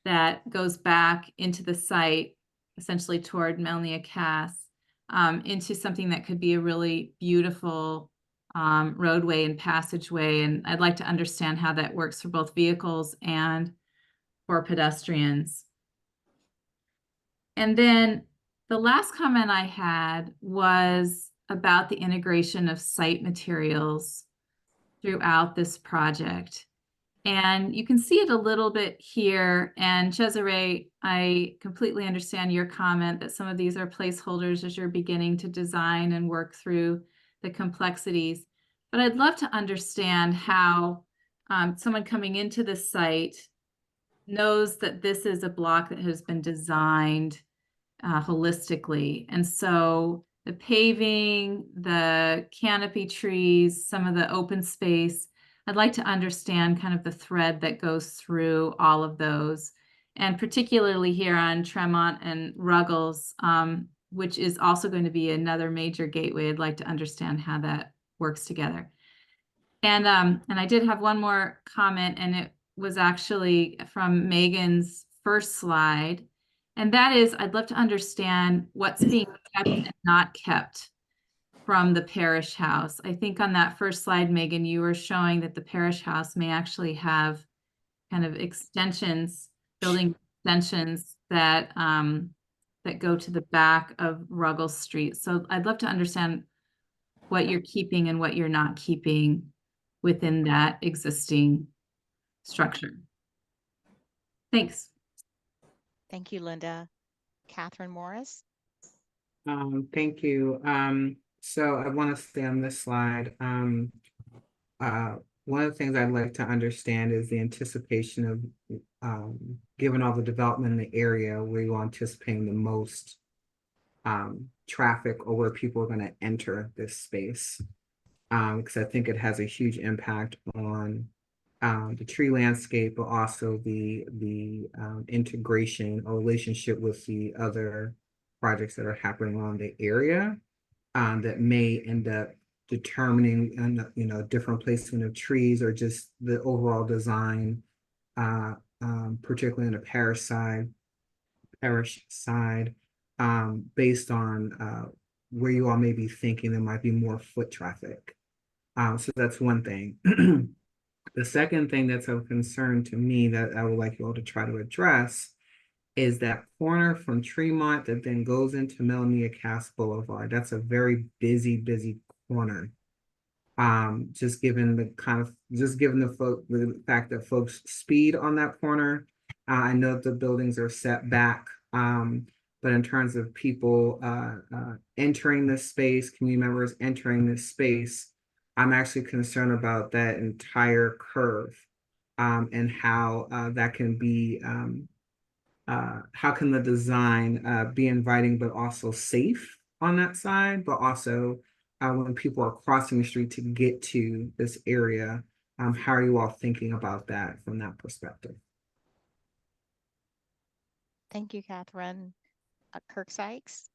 that goes back into the site, essentially toward Melnia Cass, into something that could be a really beautiful roadway and passageway. And I'd like to understand how that works for both vehicles and for pedestrians. And then the last comment I had was about the integration of site materials throughout this project. And you can see it a little bit here. And Cesare, I completely understand your comment that some of these are placeholders as you're beginning to design and work through the complexities. But I'd love to understand how someone coming into the site knows that this is a block that has been designed holistically. And so the paving, the canopy trees, some of the open space, I'd like to understand kind of the thread that goes through all of those. And particularly here on Tremont and Ruggles, which is also going to be another major gateway. I'd like to understand how that works together. And I did have one more comment, and it was actually from Megan's first slide. And that is, I'd love to understand what's being kept and not kept from the parish house. I think on that first slide, Megan, you were showing that the parish house may actually have kind of extensions, building extensions that that go to the back of Ruggles Street. So I'd love to understand what you're keeping and what you're not keeping within that existing structure. Thanks. Thank you, Linda. Catherine Morris. Thank you. So I want to stay on this slide. One of the things I'd like to understand is the anticipation of, given all the development in the area, where you're anticipating the most traffic or where people are going to enter this space. Because I think it has a huge impact on the tree landscape, but also the integration or relationship with the other projects that are happening around the area that may end up determining, different placement of trees or just the overall design, particularly in the parish side, based on where you all may be thinking there might be more foot traffic. So that's one thing. The second thing that's of concern to me that I would like you all to try to address is that corner from Tremont that then goes into Melnia Cass Boulevard. That's a very busy corner. Just given the fact that folks speed on that corner. I know that the buildings are set back, but in terms of people entering this space, community members entering this space, I'm actually concerned about that entire curve and how that can be, how can the design be inviting but also safe on that side, but also when people are crossing the street to get to this area, how are you all thinking about that from that perspective? Thank you, Catherine. Kirk Sykes.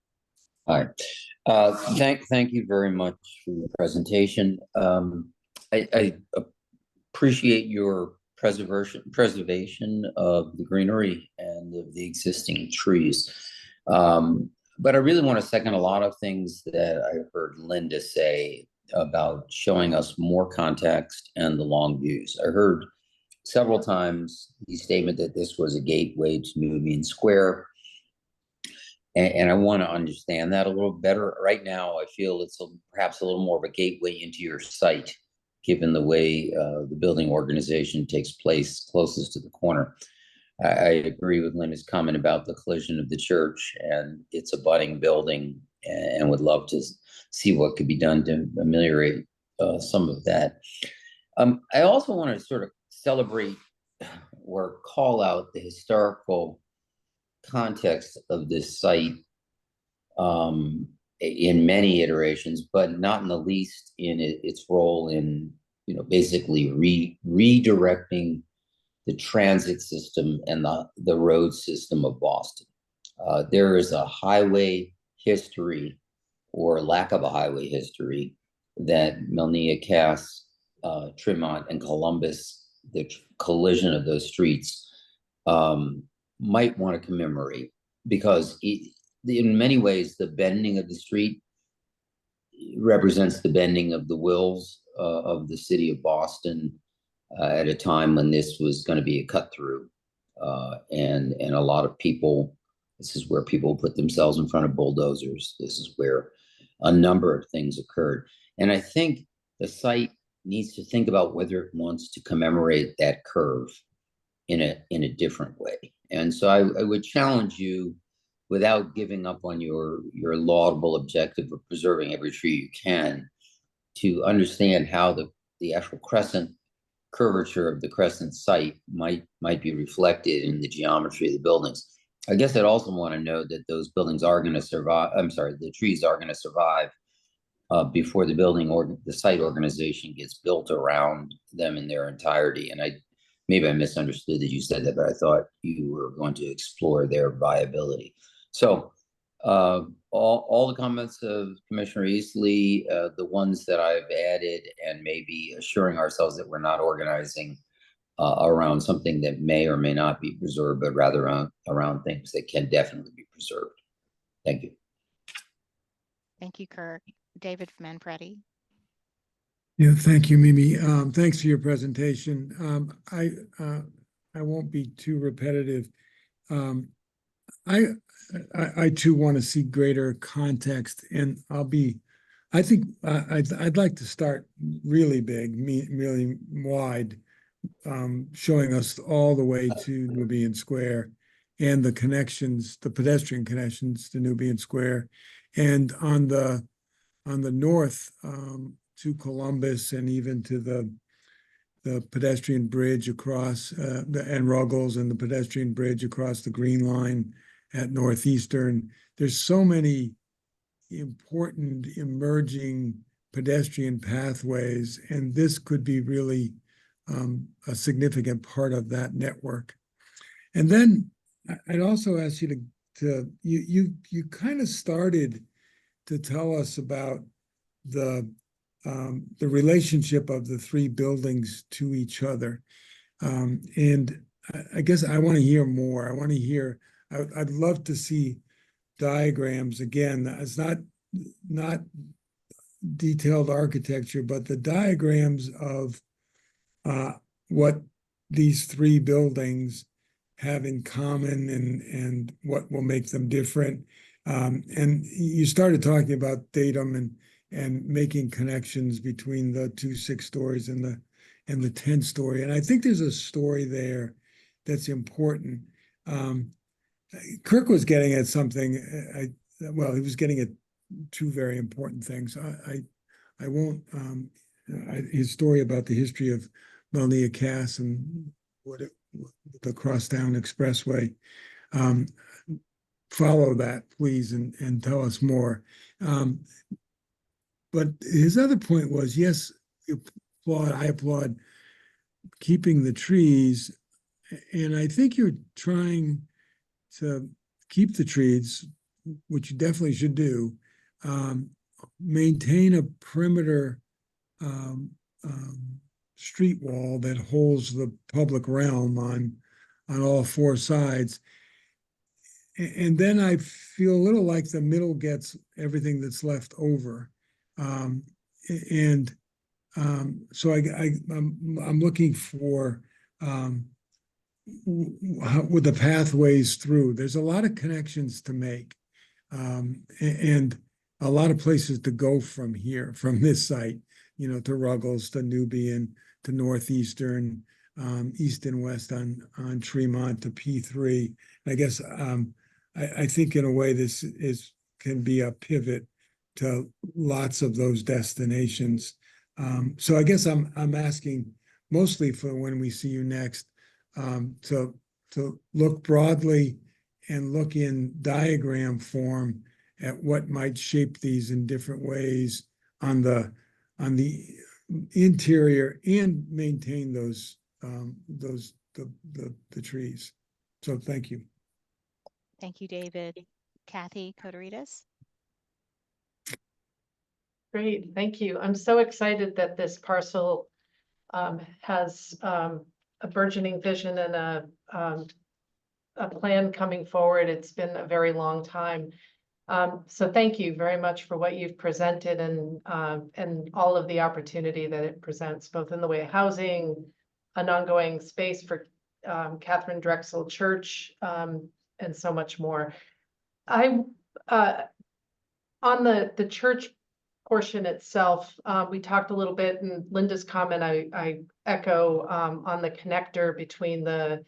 Hi. Thank you very much for your presentation. I appreciate your preservation of the greenery and of the existing trees. But I really want to second a lot of things that I heard Linda say about showing us more context and the long views. I heard several times the statement that this was a gateway to Nubian Square. And I want to understand that a little better. Right now, I feel it's perhaps a little more of a gateway into your site, given the way the building organization takes place closest to the corner. I agree with Linda's comment about the collision of the church and its abutting building, and would love to see what could be done to ameliorate some of that. I also want to sort of celebrate or call out the historical context of this site in many iterations, but not in the least in its role in, basically redirecting the transit system and the road system of Boston. There is a highway history, or lack of a highway history, that Melnia, Cass, Tremont, and Columbus, the collision of those streets, might want to commemorate, because in many ways the bending of the street represents the bending of the wills of the city of Boston at a time when this was going to be a cut through, and a lot of people, this is where people put themselves in front of bulldozers. This is where a number of things occurred, and I think the site needs to think about whether it wants to commemorate that curve in a different way. And so I would challenge you, without giving up on your laudable objective of preserving every tree you can, to understand how the actual crescent curvature of the crescent site might be reflected in the geometry of the buildings. I guess I'd also want to know that those buildings are going to survive. I'm sorry, the trees are going to survive before the building or the site organization gets built around them in their entirety. And maybe I misunderstood that you said that, but I thought you were going to explore their viability. So all the comments of Commissioner Eastley, the ones that I've added, and maybe assuring ourselves that we're not organizing around something that may or may not be preserved, but rather around things that can definitely be preserved. Thank you. Thank you, Kirk. David Manfredi. Yeah, thank you, Mimi. Thanks for your presentation. I won't be too repetitive. I too want to see greater context, and I think I'd like to start really big, really wide, showing us all the way to Nubian Square and the connections, the pedestrian connections to Nubian Square, and on the north to Columbus, and even to the pedestrian bridge across and Ruggles, and the pedestrian bridge across the Green Line at Northeastern. There's so many important emerging pedestrian pathways, and this could be really a significant part of that network. And then I'd also ask you you kind of started to tell us about the relationship of the three buildings to each other. And I guess I want to hear more. I'd love to see diagrams. Again, it's not detailed architecture, but the diagrams of what these three buildings have in common, and what will make them different. And you started talking about datum and making connections between the 2 6-stories and the 10-story. And I think there's a story there that's important. Kirk was getting at something. He was getting at two very important things. I won't. His story about the history of Melnia, Cass, and the Crosstown Expressway. Follow that, please, and tell us more. But his other point was, yes, I applaud keeping the trees, and I think you're trying to keep the trees, which you definitely should do, maintain a perimeter street wall that holds the public realm on all four sides. And then I feel a little like the middle gets everything that's left over. So I'm looking for with the pathways through. There's a lot of connections to make, and a lot of places to go from here, from this site, you know, to Ruggles, to Nubian, to Northeastern, east and west on Tremont, to P3. I guess I think in a way this can be a pivot to lots of those destinations. So I guess I'm asking mostly for when we see you next, to look broadly and look in diagram form at what might shape these in different ways on the interior and maintain those the trees. So thank you. Thank you, David. Kathy Koderitas. Great, thank you. I'm so excited that this parcel has a burgeoning vision and a plan coming forward. It's been a very long time. So thank you very much for what you've presented and all of the opportunity that it presents, both in the way of housing, an ongoing space for Catherine Drexel Church, and so much more. On the church portion itself, we talked a little bit, and Linda's comment I echo on the connector between the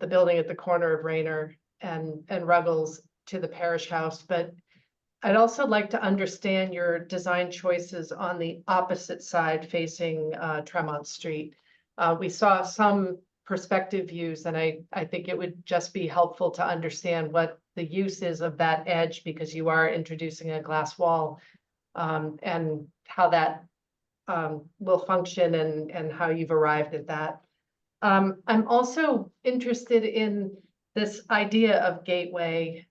building at the corner of Rayner and Ruggles to the parish house. But I'd also like to understand your design choices on the opposite side facing Tremont Street. We saw some perspective views, and I think it would just be helpful to understand what the use is of that edge, because you are introducing a glass wall, and how that will function and how you've arrived at that. I'm also interested in this idea of gateway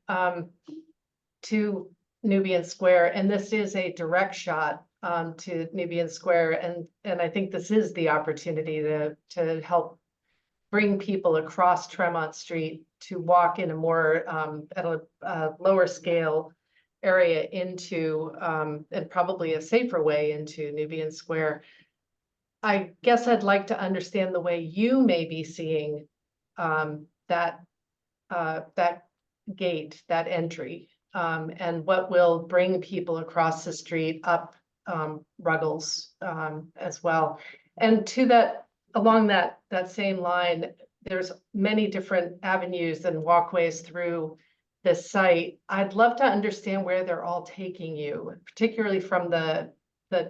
to Nubian Square, and this is a direct shot to Nubian Square, and I think this is the opportunity to help bring people across Tremont Street to walk in a more at a lower scale area into and probably a safer way into Nubian Square. I guess I'd like to understand the way you may be seeing that gate, that entry, and what will bring people across the street up Ruggles as well. And to that, along that same line, there's many different avenues and walkways through this site. I'd love to understand where they're all taking you, particularly from the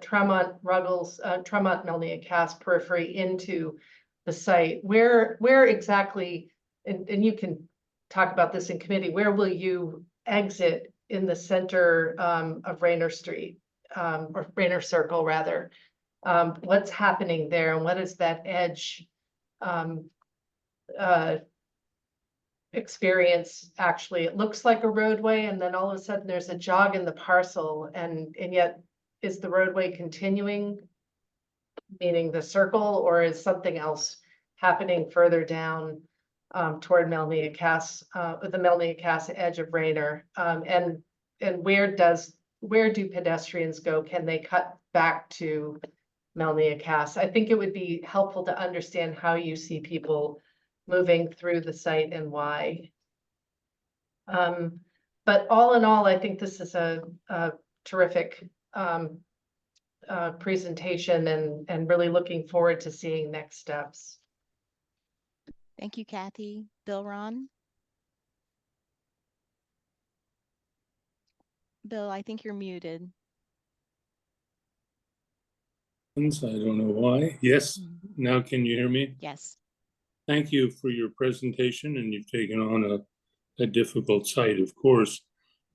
Tremont Ruggles, Tremont Melnia Cass periphery into the site. Where exactly, and you can talk about this in committee, where will you exit in the center of Rayner Street, or Rayner Circle rather? What's happening there, and what is that edge experience actually? It looks like a roadway, and then all of a sudden there's a jog in the parcel, and yet is the roadway continuing, meaning the circle, or is something else happening further down toward Melnia Cass, the Melnia Cass edge of Rayner? And where do pedestrians go? Can they cut back to Melnia Cass? I think it would be helpful to understand how you see people moving through the site and why. But all in all, I think this is a terrific presentation, and really looking forward to seeing next steps. Thank you, Kathy. Bill Ron. Bill, I think you're muted. I don't know why. Yes, now can you hear me? Yes. Thank you for your presentation, and you've taken on a difficult site, of course.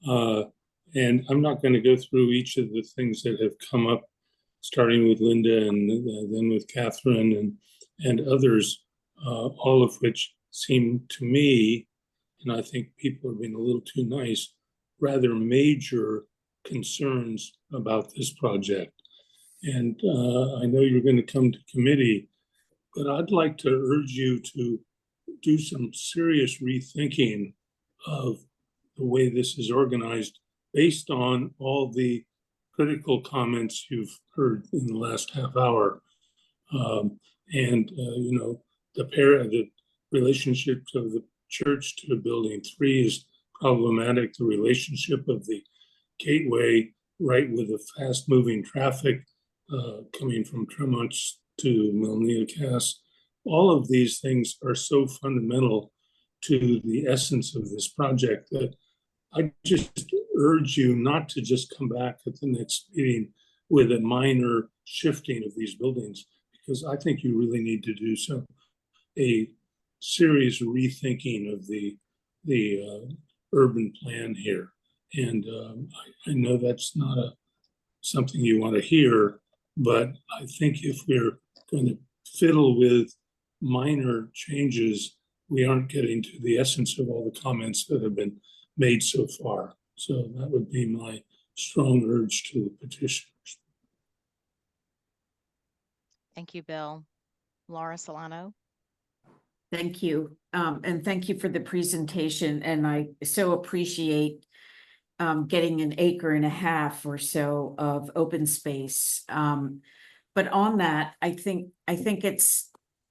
And I'm not going to go through each of the things that have come up, starting with Linda and then with Catherine and others, all of which seem to me, and I think people are being a little too nice, rather major concerns about this project. And I know you're going to come to committee, but I'd like to urge you to do some serious rethinking of the way this is organized based on all the critical comments you've heard in the last half hour. You know, the relationship of the church to building 3 is problematic. The relationship of the gateway, right, with the fast moving traffic coming from Tremont to Milneacas. All of these things are so fundamental to the essence of this project that I just urge you not to just come back at the next meeting with a minor shifting of these buildings, because I think you really need to do a serious rethinking of the urban plan here. And I know that's not something you want to hear, but I think if we're going to fiddle with minor changes, we aren't getting to the essence of all the comments that have been made so far. So that would be my strong urge to the petitioners. Thank you, Bill. Laura Solano. Thank you. And thank you for the presentation. And I so appreciate getting 1.5 acres or so of open space. But on that, I think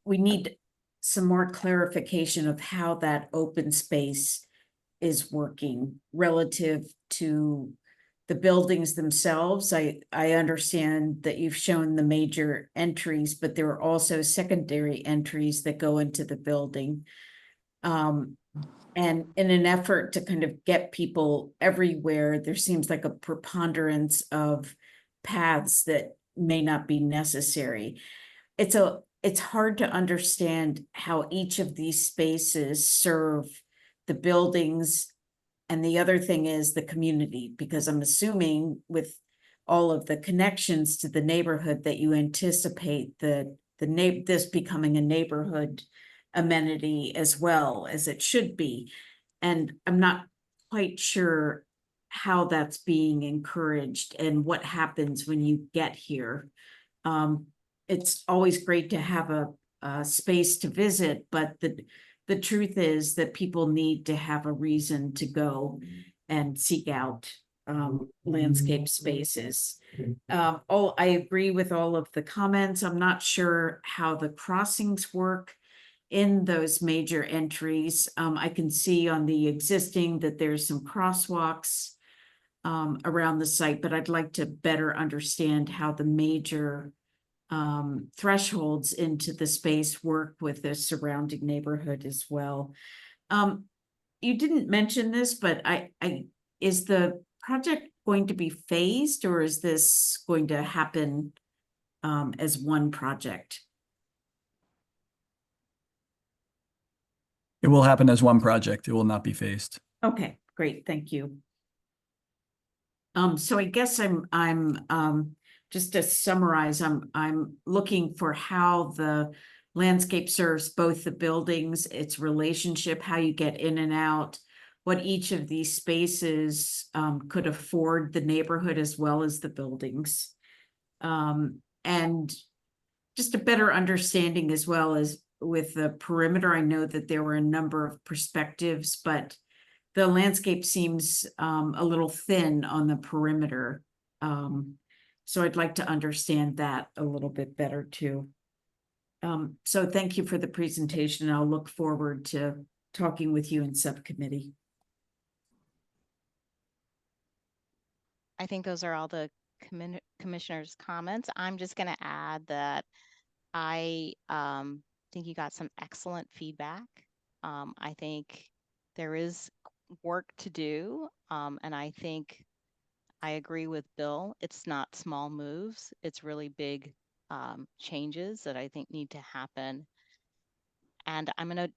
we need some more clarification of how that open space is working relative to the buildings themselves. I understand that you've shown the major entries, but there are also secondary entries that go into the building. And in an effort to kind of get people everywhere, there seems like a preponderance of paths that may not be necessary. It's hard to understand how each of these spaces serve the buildings. And the other thing is the community, because I'm assuming with all of the connections to the neighborhood that you anticipate this becoming a neighborhood amenity as well as it should be. And I'm not quite sure how that's being encouraged and what happens when you get here. It's always great to have a space to visit, but the truth is that people need to have a reason to go and seek out landscape spaces. I agree with all of the comments. I'm not sure how the crossings work in those major entries. I can see on the existing that there's some crosswalks around the site, but I'd like to better understand how the major thresholds into the space work with the surrounding neighborhood as well. You didn't mention this, but is the project going to be phased, or is this going to happen as one project? It will happen as one project. It will not be phased. Okay, great. Thank you. So I guess I'm just to summarize, I'm looking for how the landscape serves both the buildings, its relationship, how you get in and out, what each of these spaces could afford the neighborhood as well as the buildings. And just a better understanding as well as with the perimeter. I know that there were a number of perspectives, but the landscape seems a little thin on the perimeter. So I'd like to understand that a little bit better too. So thank you for the presentation. I'll look forward to talking with you in subcommittee. I think those are all the commissioners' comments. I'm just going to add that I think you got some excellent feedback. I think there is work to do, and I think I agree with Bill. It's not small moves. It's really big changes that I think need to happen. And I'm going to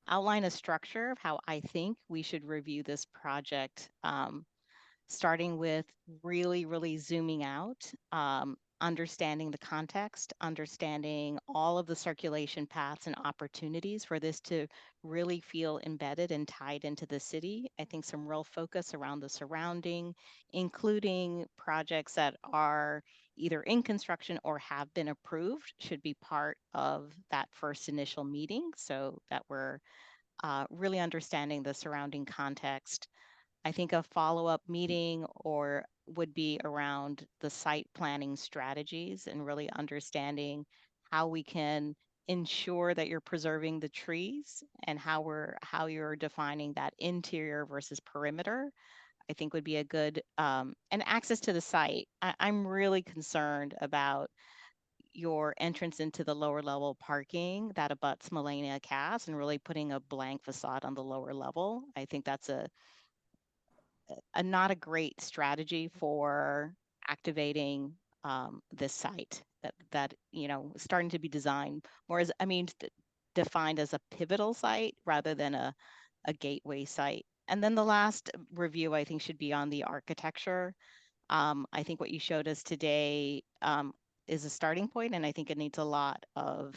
outline a structure of how I think we should review this project, starting with really zooming out. understanding the context, understanding all of the circulation paths and opportunities for this to really feel embedded and tied into the city. I think some real focus around the surrounding, including projects that are either in construction or have been approved, should be part of that first initial meeting, so that we're really understanding the surrounding context. I think a follow-up meeting or would be around the site planning strategies and really understanding how we can ensure that you're preserving the trees and how you're defining that interior versus perimeter. I think would be a good and access to the site. I'm really concerned about your entrance into the lower level parking that abuts Melania Cass and really putting a blank facade on the lower level. I think that's a not a great strategy for activating this site that you know starting to be designed more as defined as a pivotal site rather than a gateway site. And then the last review I think should be on the architecture. I think what you showed us today is a starting point, and I think it needs a lot of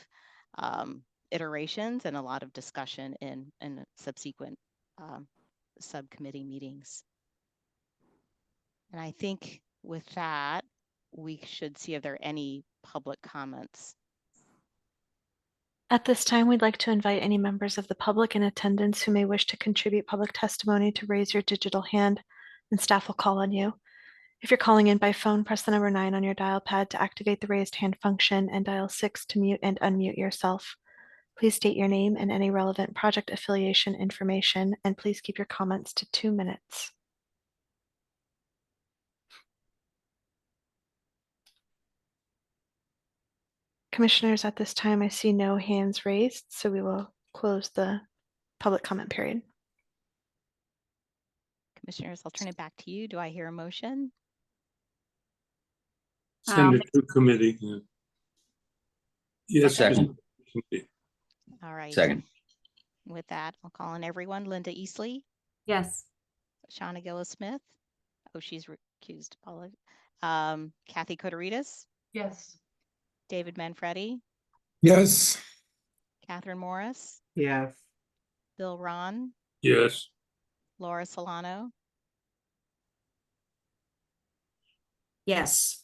iterations and a lot of discussion in subsequent subcommittee meetings. And I think with that, we should see if there are any public comments. At this time, we'd like to invite any members of the public in attendance who may wish to contribute public testimony to raise your digital hand, and staff will call on you. If you're calling in by phone, press the number 9 on your dial pad to activate the raised hand function and dial 6 to mute and unmute yourself. Please state your name and any relevant project affiliation information, and please keep your comments to 2 minutes. Commissioners, at this time, I see no hands raised, so we will close the public comment period. Commissioners, I'll turn it back to you. Do I hear a motion? Send it to committee. Yeah. Yes. Second. All right. Second. With that, I'll call on everyone. Linda Eastley. Yes. Shauna Gillis-Smith. Oh, she's recused. Kathy Kotorides. Yes. David Manfredi. Yes. Catherine Morris. Yes. Bill Ron. Yes. Laura Solano. Yes.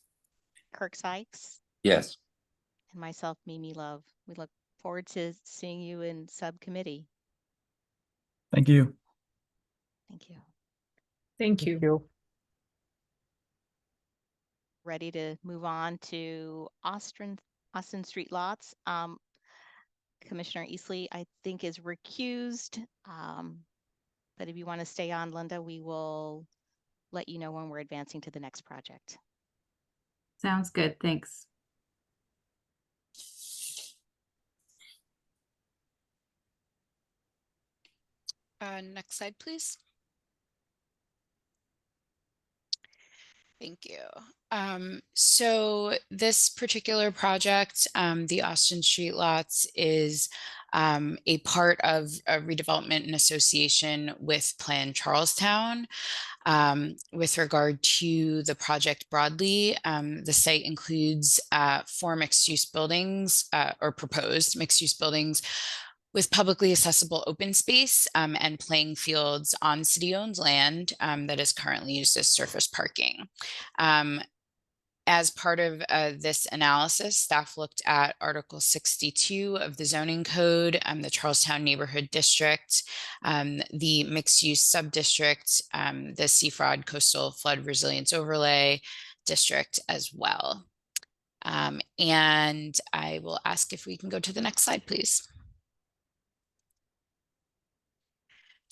Kirk Sykes. Yes. And myself, Mimi Love. We look forward to seeing you in subcommittee. Thank you. Thank you. Thank you. Ready to move on to Austin Street lots. Commissioner Eastley, I think, is recused. But if you want to stay on, Linda, we will let you know when we're advancing to the next project. Sounds good. Thanks. Next slide, please. Thank you. So this particular project, the Austin Street lots, is a part of a redevelopment and association with Plan Charlestown. With regard to the project broadly, the site includes 4 mixed-use buildings or proposed mixed-use buildings with publicly accessible open space and playing fields on city-owned land that is currently used as surface parking. As part of this analysis, staff looked at Article 62 of the zoning code, the Charlestown Neighborhood District, the mixed-use sub-district, the Seafraud Coastal Flood Resilience Overlay District as well. And I will ask if we can go to the next slide, please.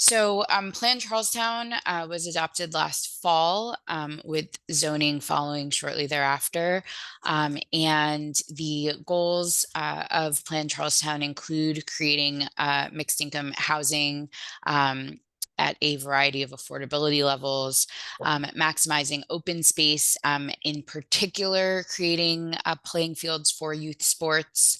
So Plan Charlestown was adopted last fall with zoning following shortly thereafter. And the goals of Plan Charlestown include creating mixed income housing at a variety of affordability levels, maximizing open space, in particular, creating playing fields for youth sports,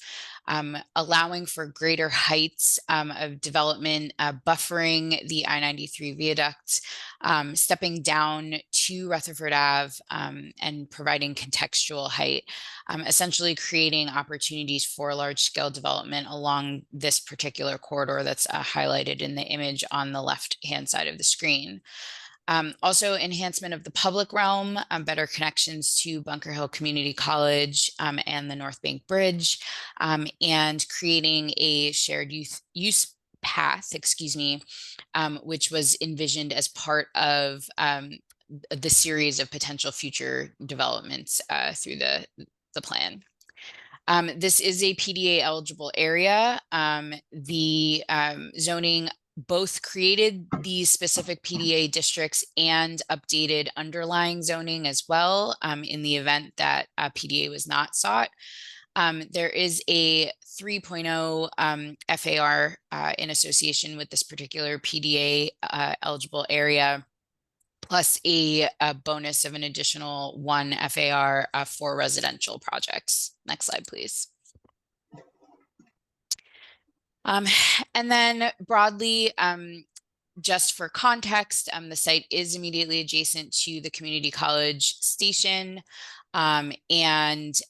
allowing for greater heights of development, buffering the I-93 viaduct, stepping down to Rutherford Ave and providing contextual height, essentially creating opportunities for large-scale development along this particular corridor that's highlighted in the image on the left-hand side of the screen. Also enhancement of the public realm, better connections to Bunker Hill Community College and the North Bank Bridge, and creating a shared use path, which was envisioned as part of the series of potential future developments through the plan. This is a PDA eligible area. The zoning both created these specific PDA districts and updated underlying zoning as well in the event that PDA was not sought. There is a 3.0 FAR in association with this particular PDA eligible area, plus a bonus of an additional 1 FAR for residential projects. Next slide, please. And then broadly, just for context, the site is immediately adjacent to the community college station, and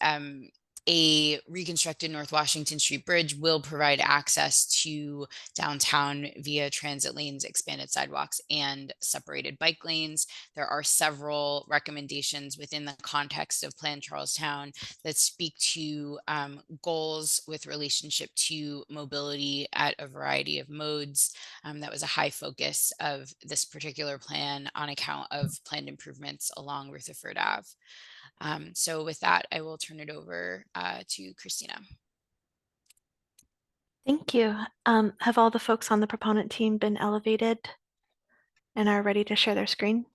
a reconstructed North Washington Street Bridge will provide access to downtown via transit lanes, expanded sidewalks, and separated bike lanes. There are several recommendations within the context of Plan Charlestown that speak to goals with relationship to mobility at a variety of modes. That was a high focus of this particular plan on account of planned improvements along Rutherford Ave. So with that, I will turn it over to Christina. Thank you. Have all the folks on the proponent team been elevated and are ready to share their screen?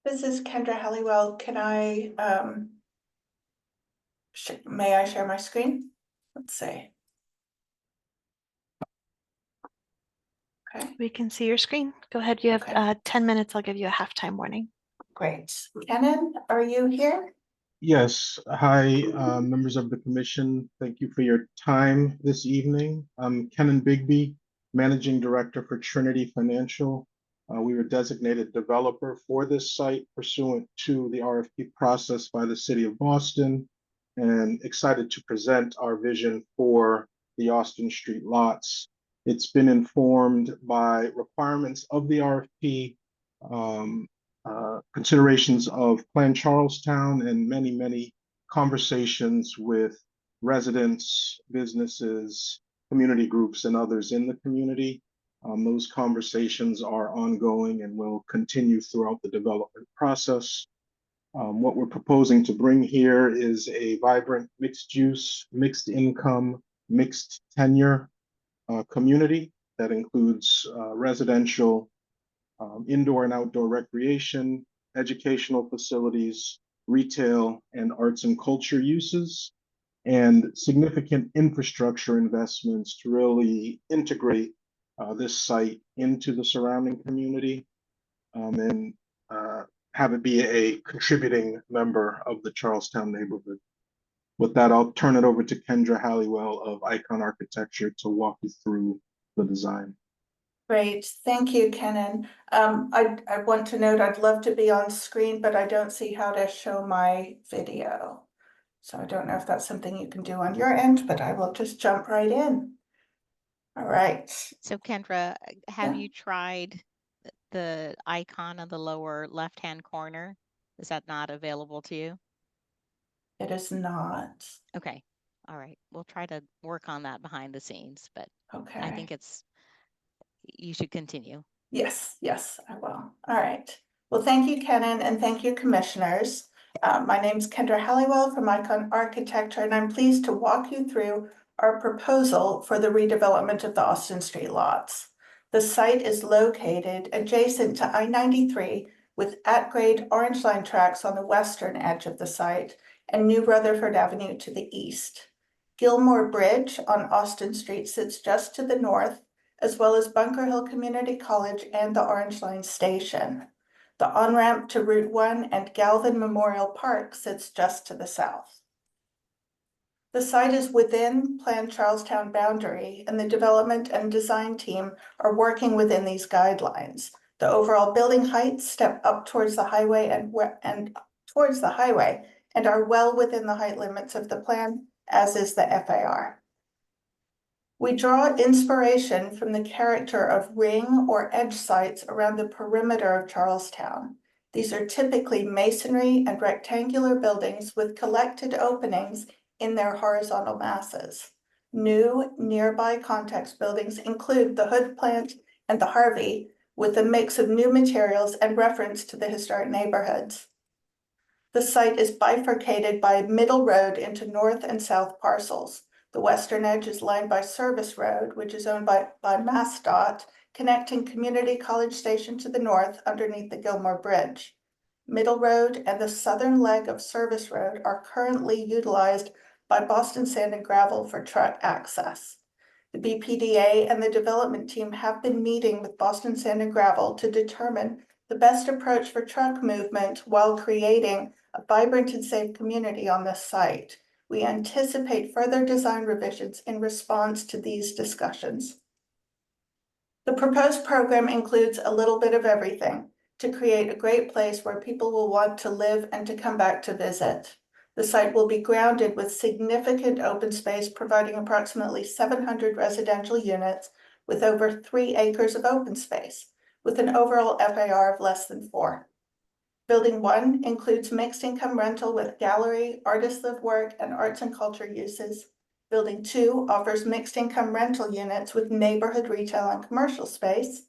This is Kendra Halliwell. Can I, may I share my screen? Let's see. Okay. We can see your screen. Go ahead. You have 10 minutes. I'll give you a halftime warning. Great. Kenan, are you here? Yes. Hi, members of the commission. Thank you for your time this evening. I'm Kenan Bigby, Managing Director for Trinity Financial. We were designated developer for this site pursuant to the RFP process by the City of Boston, and excited to present our vision for the Austin Street lots. It's been informed by requirements of the RFP, considerations of Plan Charlestown, and many, many conversations with residents, businesses, community groups, and others in the community. Those conversations are ongoing and will continue throughout the development process. What we're proposing to bring here is a vibrant mixed use, mixed income, mixed tenure community that includes residential, indoor and outdoor recreation, educational facilities, retail, and arts and culture uses, and significant infrastructure investments to really integrate this site into the surrounding community and have it be a contributing member of the Charlestown neighborhood. With that, I'll turn it over to Kendra Halliwell of Icon Architecture to walk you through the design. Great, thank you, Kenan. I want to note I'd love to be on screen, but I don't see how to show my video. So I don't know if that's something you can do on your end, but I will just jump right in. All right. So Kendra, have you tried the icon on the lower left-hand corner? Is that not available to you? It is not. Okay. All right. We'll try to work on that behind the scenes, but okay. I think you should continue. Yes, I will. All right. Well, thank you, Kenan, and thank you, commissioners. My name is Kendra Halliwell from Icon Architecture, and I'm pleased to walk you through our proposal for the redevelopment of the Austin Street lots. The site is located adjacent to I-93 with at-grade orange line tracks on the western edge of the site and New Rutherford Avenue to the east. Gilmore Bridge on Austin Street sits just to the north, as well as Bunker Hill Community College and the Orange Line Station. The on-ramp to Route 1 and Galvin Memorial Park sits just to the south. The site is within planned Charlestown boundary, and the development and design team are working within these guidelines. The overall building heights step up towards the highway and are well within the height limits of the plan, as is the FAR. We draw inspiration from the character of ring or edge sites around the perimeter of Charlestown. These are typically masonry and rectangular buildings with collected openings in their horizontal masses. New nearby context buildings include the Hood Plant and the Harvey, with a mix of new materials and reference to the historic neighborhoods. The site is bifurcated by a middle road into north and south parcels. The western edge is lined by Service Road, which is owned by MassDOT, connecting Community College Station to the north underneath the Gilmore Bridge. Middle Road and the southern leg of Service Road are currently utilized by Boston Sand and Gravel for truck access. The BPDA and the development team have been meeting with Boston Sand and Gravel to determine the best approach for truck movement while creating a vibrant and safe community on this site. We anticipate further design revisions in response to these discussions. The proposed program includes a little bit of everything to create a great place where people will want to live and to come back to visit. The site will be grounded with significant open space, providing approximately 700 residential units with over 3 acres of open space, with an overall FAR of less than 4. Building 1 includes mixed income rental with gallery, artist live work, and arts and culture uses. Building 2 offers mixed income rental units with neighborhood retail and commercial space.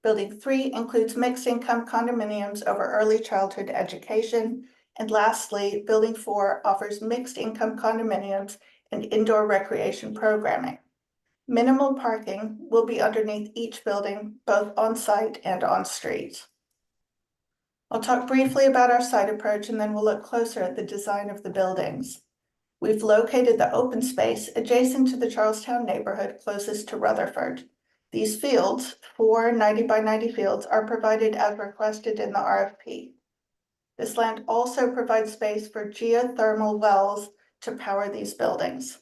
Building 3 includes mixed income condominiums over early childhood education. And lastly, Building 4 offers mixed income condominiums and indoor recreation programming. Minimal parking will be underneath each building, both on-site and on-street. I'll talk briefly about our site approach, and then we'll look closer at the design of the buildings. We've located the open space adjacent to the Charlestown neighborhood closest to Rutherford. These fields, 4 90 by 90 fields, are provided as requested in the RFP. This land also provides space for geothermal wells to power these buildings.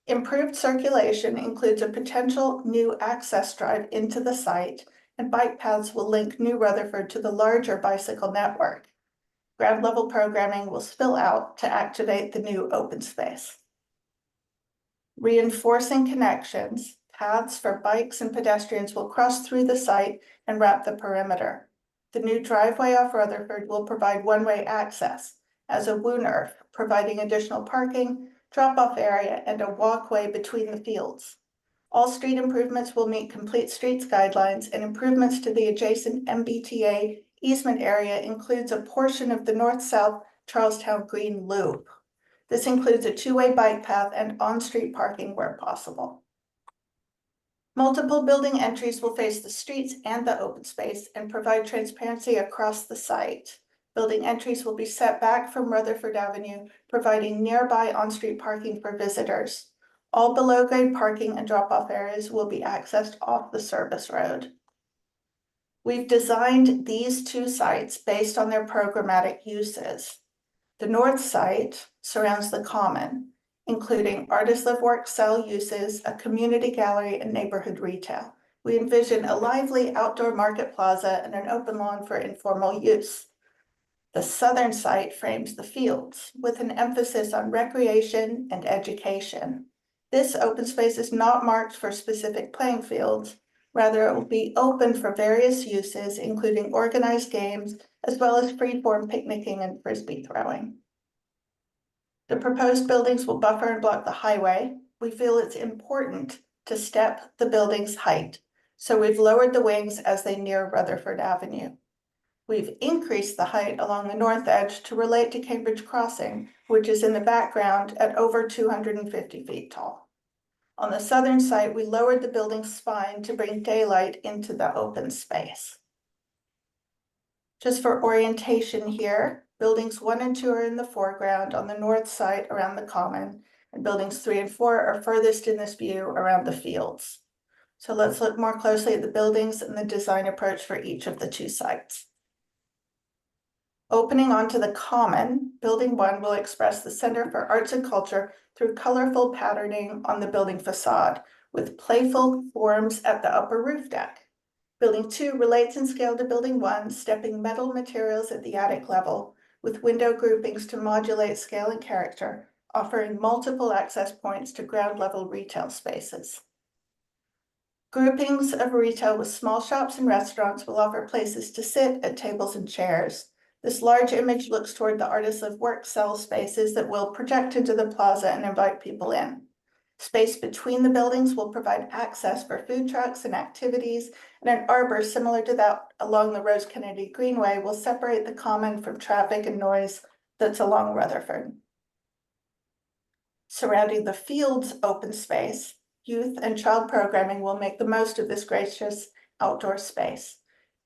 Improved circulation includes a potential new access drive into the site, and bike paths will link New Rutherford to the larger bicycle network. Ground level programming will spill out to activate the new open space. Reinforcing connections, paths for bikes and pedestrians will cross through the site and wrap the perimeter. The new driveway off Rutherford will provide one-way access as a Woonerf, providing additional parking, drop-off area, and a walkway between the fields. All street improvements will meet Complete Streets guidelines, and improvements to the adjacent MBTA easement area includes a portion of the north-south Charlestown Green Loop. This includes a 2-way bike path and on-street parking where possible. Multiple building entries will face the streets and the open space and provide transparency across the site. Building entries will be set back from Rutherford Avenue, providing nearby on-street parking for visitors. All below-grade parking and drop-off areas will be accessed off the service road. We've designed these 2 sites based on their programmatic uses. The north site surrounds the common, including artist live work cell uses, a community gallery, and neighborhood retail. We envision a lively outdoor market plaza and an open lawn for informal use. The southern site frames the fields with an emphasis on recreation and education. This open space is not marked for specific playing fields. Rather, it will be open for various uses, including organized games, as well as free-form picnicking and frisbee throwing. The proposed buildings will buffer and block the highway. We feel it's important to step the building's height, so we've lowered the wings as they near Rutherford Avenue. We've increased the height along the north edge to relate to Cambridge Crossing, which is in the background at over 250 feet tall. On the southern site, we lowered the building's spine to bring daylight into the open space. Just for orientation here, buildings 1 and 2 are in the foreground on the north side around the common, and buildings 3 and 4 are furthest in this view around the fields. So let's look more closely at the buildings and the design approach for each of the 2 sites. Opening onto the common, Building 1 will express the Center for Arts and Culture through colorful patterning on the building facade, with playful forms at the upper roof deck. Building 2 relates in scale to Building 1, stepping metal materials at the attic level, with window groupings to modulate scale and character, offering multiple access points to ground level retail spaces. Groupings of retail with small shops and restaurants will offer places to sit at tables and chairs. This large image looks toward the Artists of Work cell spaces that will project into the plaza and invite people in. Space between the buildings will provide access for food trucks and activities, and an arbor similar to that along the Rose Kennedy Greenway will separate the common from traffic and noise that's along Rutherford. Surrounding the field's open space, youth and child programming will make the most of this gracious outdoor space.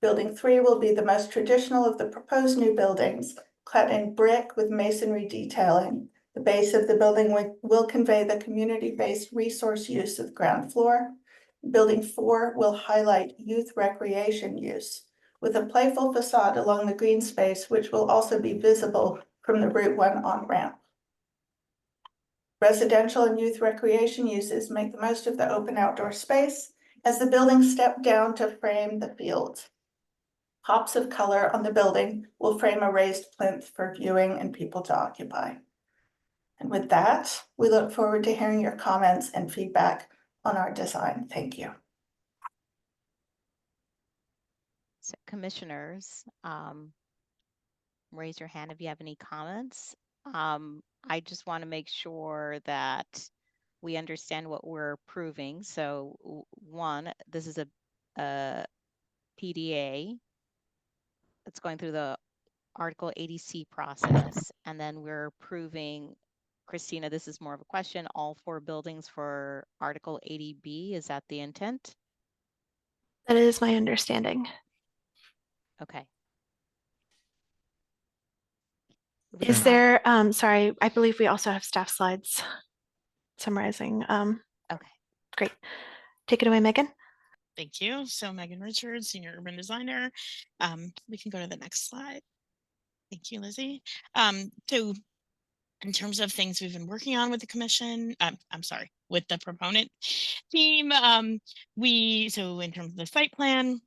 Building 3 will be the most traditional of the proposed new buildings, clad in brick with masonry detailing. The base of the building will convey the community-based resource use of the ground floor. Building 4 will highlight youth recreation use, with a playful facade along the green space, which will also be visible from the Route 1 on-ramp. Residential and youth recreation uses make the most of the open outdoor space as the buildings step down to frame the fields. Pops of color on the building will frame a raised plinth for viewing and people to occupy. And with that, we look forward to hearing your comments and feedback on our design. Thank you. So commissioners, raise your hand if you have any comments. I just want to make sure that we understand what we're approving. So one, this is a PDA that's going through the Article 80C process, and then we're approving, Christina, this is more of a question, all 4 buildings for Article 80B. Is that the intent? That is my understanding. Okay. Is there, sorry, I believe we also have staff slides summarizing. Okay. Great. Take it away, Megan. Thank you. So Megan Richards, Senior Urban Designer. We can go to the next slide. Thank you, Lizzie. So in terms of things we've been working on with the commission, I'm sorry, with the proponent team, so in terms of the site plan,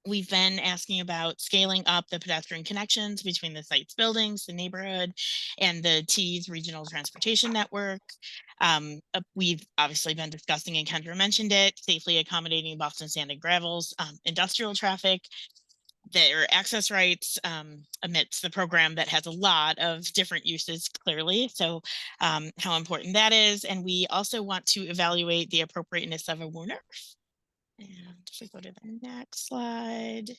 we've been asking about scaling up the pedestrian connections between the site's buildings, the neighborhood, and the T's regional transportation network. We've obviously been discussing, and Kendra mentioned it, safely accommodating Boston Sand and Gravel's industrial traffic, their access rights amidst the program that has a lot of different uses, clearly. So how important that is. And we also want to evaluate the appropriateness of a WUNR. And if we go to the next slide.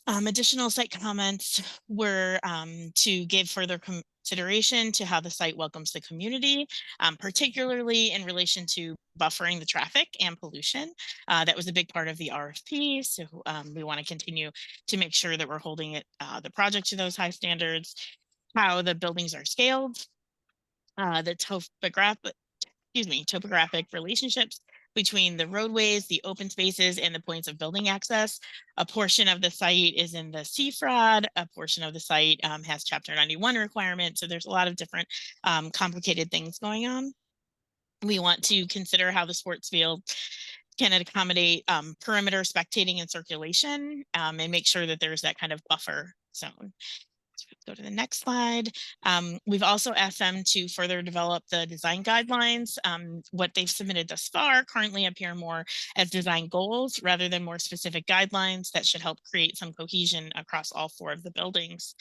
Additional site comments were to give further consideration to how the site welcomes the community, particularly in relation to buffering the traffic and pollution. That was a big part of the RFP. So we want to continue to make sure that we're holding it, the project to those high standards, how the buildings are scaled, the topographic relationships between the roadways, the open spaces, and the points of building access. A portion of the site is in the CFROD, a portion of the site has Chapter 91 requirements. So there's a lot of different complicated things going on. We want to consider how the sports field can accommodate perimeter spectating and circulation, and make sure that there's that kind of buffer zone. Go to the next slide. We've also asked them to further develop the design guidelines. What they've submitted thus far currently appear more as design goals rather than more specific guidelines that should help create some cohesion across all 4 of the buildings.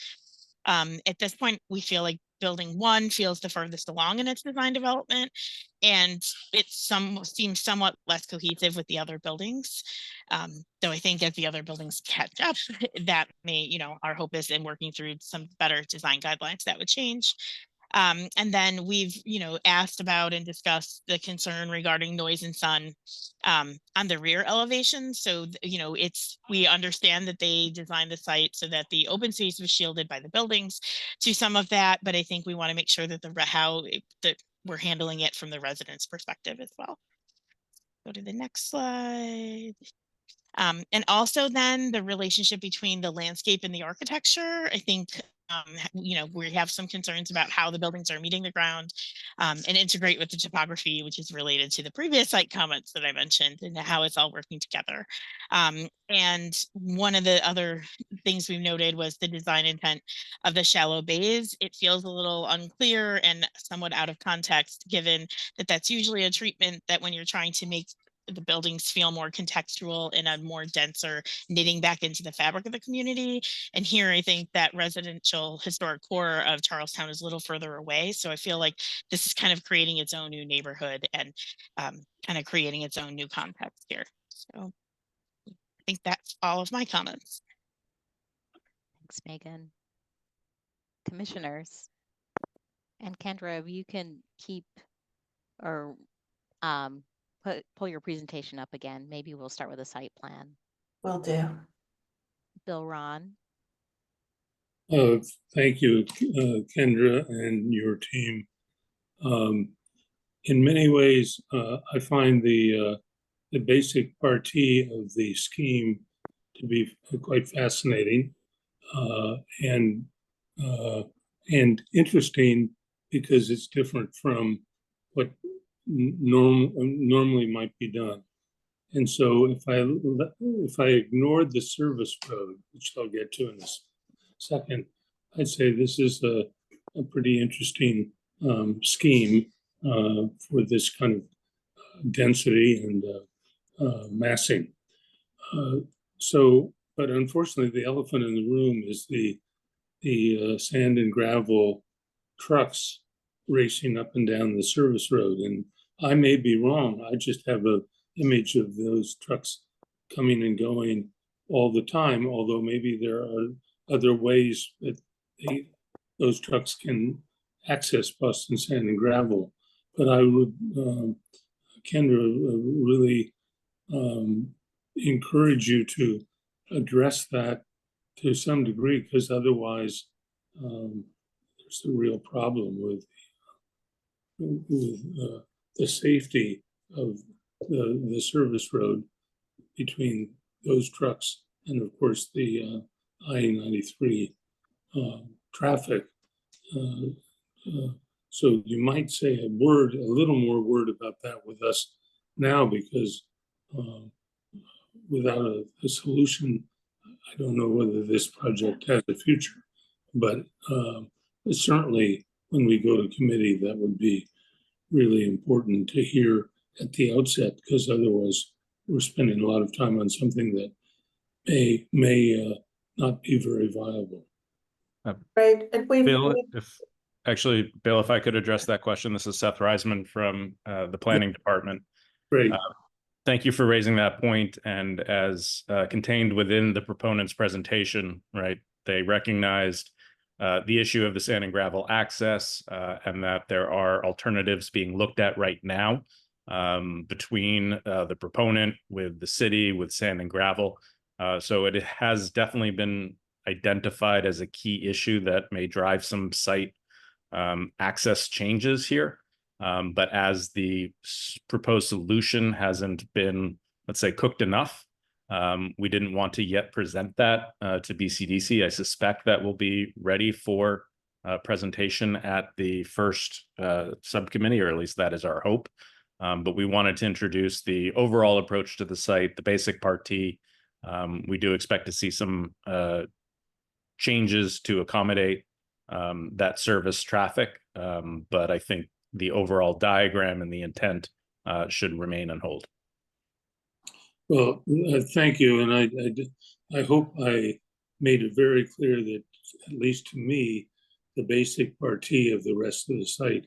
At this point, we feel like Building 1 feels the furthest along in its design development, and it seems somewhat less cohesive with the other buildings. Though I think as the other buildings catch up, that may, our hope is in working through some better design guidelines that would change. And then we've, asked about and discussed the concern regarding noise and sun on the rear elevation. So, we understand that they designed the site so that the open space was shielded by the buildings to some of that, but I think we want to make sure that we're handling it from the residents' perspective as well. Go to the next slide. And also then the relationship between the landscape and the architecture. I think, you know, we have some concerns about how the buildings are meeting the ground and integrate with the topography, which is related to the previous site comments that I mentioned and how it's all working together. And one of the other things we've noted was the design intent of the shallow bays. It feels a little unclear and somewhat out of context, given that that's usually a treatment that when you're trying to make the buildings feel more contextual and a more denser knitting back into the fabric of the community. And here I think that residential historic core of Charlestown is a little further away. So I feel like this is kind of creating its own new neighborhood and kind of creating its own new context here. So I think that's all of my comments. Thanks, Megan. Commissioners. And Kendra, if you can keep or pull your presentation up again. Maybe we'll start with a site plan. Will do. Bill, Ron. Thank you, Kendra and your team. In many ways, I find the basic partie of the scheme to be quite fascinating and interesting because it's different from what normally might be done. And so if I ignored the service road, which I'll get to in a second, I'd say this is a pretty interesting scheme for this kind of density and massing. But unfortunately, the elephant in the room is the sand and gravel trucks racing up and down the service road. And I may be wrong. I just have an image of those trucks coming and going all the time, although maybe there are other ways that those trucks can access Boston sand and gravel. But I would, Kendra, really encourage you to address that to some degree, because otherwise there's a real problem with the safety of the service road between those trucks and, of course, the I-93 traffic. So you might say a little more word about that with us now, because without a solution, I don't know whether this project has a future. But certainly when we go to committee, that would be really important to hear at the outset, because otherwise we're spending a lot of time on something that may not be very viable. Right. Bill, if I could address that question, this is Seth Reisman from the planning department. Great. Thank you for raising that point. And as contained within the proponent's presentation, right, they recognized the issue of the sand and gravel access and that there are alternatives being looked at right now between the proponent with the city with sand and gravel. So it has definitely been identified as a key issue that may drive some site access changes here. But as the proposed solution hasn't been, let's say, cooked enough, we didn't want to yet present that to BCDC. I suspect that will be ready for presentation at the first subcommittee, or at least that is our hope. But we wanted to introduce the overall approach to the site, the basic partie. We do expect to see some changes to accommodate that service traffic, but I think the overall diagram and the intent should remain on hold. Well, thank you, and I hope I made it very clear that, at least to me, the basic partie of the rest of the site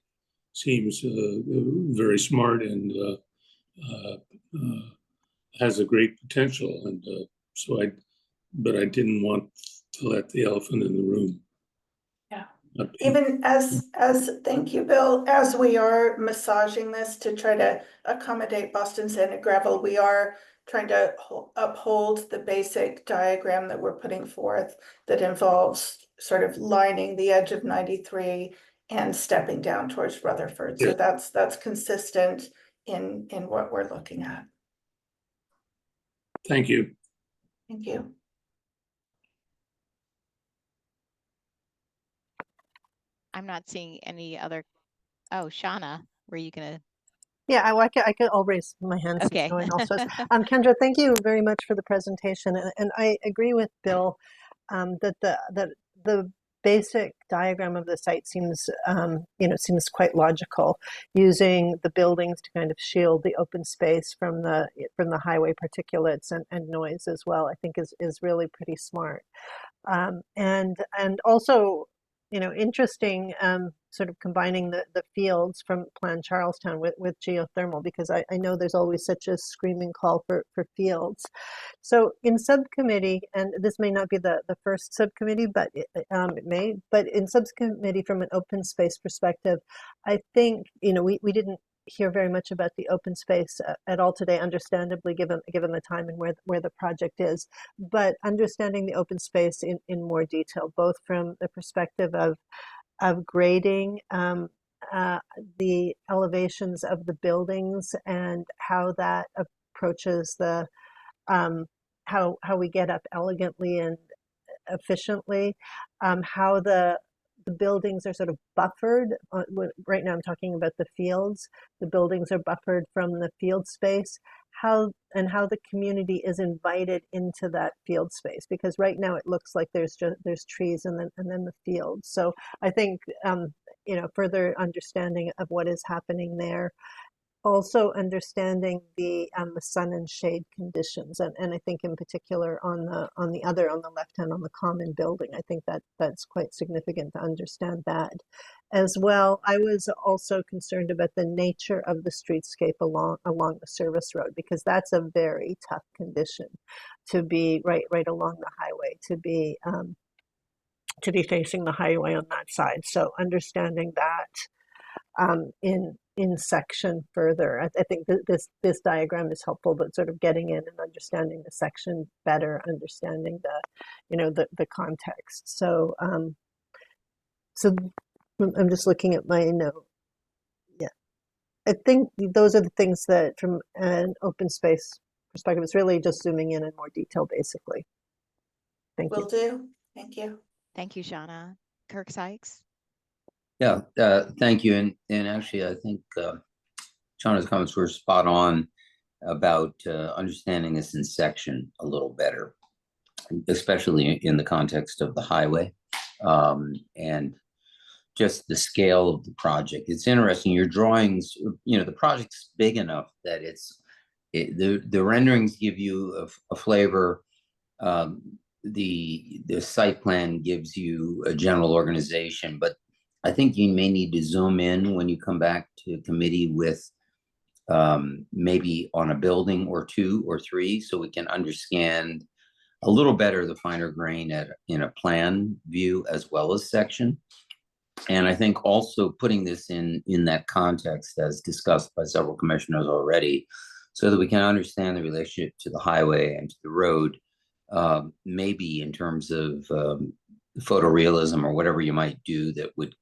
seems very smart and has a great potential, and but I didn't want to let the elephant in the room. Yeah. Even thank you, Bill, as we are massaging this to try to accommodate Boston sand and gravel, we are trying to uphold the basic diagram that we're putting forth that involves sort of lining the edge of 93 and stepping down towards Rutherford. So that's consistent in what we're looking at. Thank you. Thank you. I'm not seeing any other. Oh, Shauna, were you gonna? Yeah, I could, I'll raise my hand since Okay. no one else does. Kendra, thank you very much for the presentation. And I agree with Bill that the basic diagram of the site seems, seems quite logical, using the buildings to kind of shield the open space from the highway particulates and noise as well, I think is really pretty smart. And also, interesting, sort of combining the fields from Plan Charlestown with geothermal, because I know there's always such a screaming call for fields. So in subcommittee, and this may not be the first subcommittee, but it may, but in subcommittee from an open space perspective, I think, we didn't hear very much about the open space at all today, understandably, given the time and where the project is, but understanding the open space in more detail, both from the perspective of grading, the elevations of the buildings, and how that approaches the how we get up elegantly and efficiently, how the buildings are sort of buffered. Right now I'm talking about the fields. The buildings are buffered from the field space, how the community is invited into that field space, because right now it looks like there's trees and then the fields. So I think further understanding of what is happening there. Also understanding the sun and shade conditions, and I think in particular on the left hand, on the common building, I think that's quite significant to understand that as well. I was also concerned about the nature of the streetscape along the service road, because that's a very tough condition to be right along the highway, to be facing the highway on that side. So understanding that in section further. I think this diagram is helpful, but sort of getting in and understanding the section better, understanding the context. So so I'm just looking at my note. Yeah, I think those are the things that, from an open space perspective, it's really just zooming in more detail, basically. Thank you. Will do. Thank you. Thank you, Shauna. Kirk Sykes. Yeah, thank you. And actually, I think Shauna's comments were spot on about understanding this in section a little better, especially in the context of the highway, and just the scale of the project. It's interesting. Your drawings, the project's big enough that the renderings give you a flavor. The site plan gives you a general organization, but I think you may need to zoom in when you come back to committee with maybe on a building or two or three, so we can understand a little better the finer grain in a plan view as well as section. And I think also putting this in that context, as discussed by several commissioners already, so that we can understand the relationship to the highway and to the road, maybe in terms of photorealism or whatever you might do that would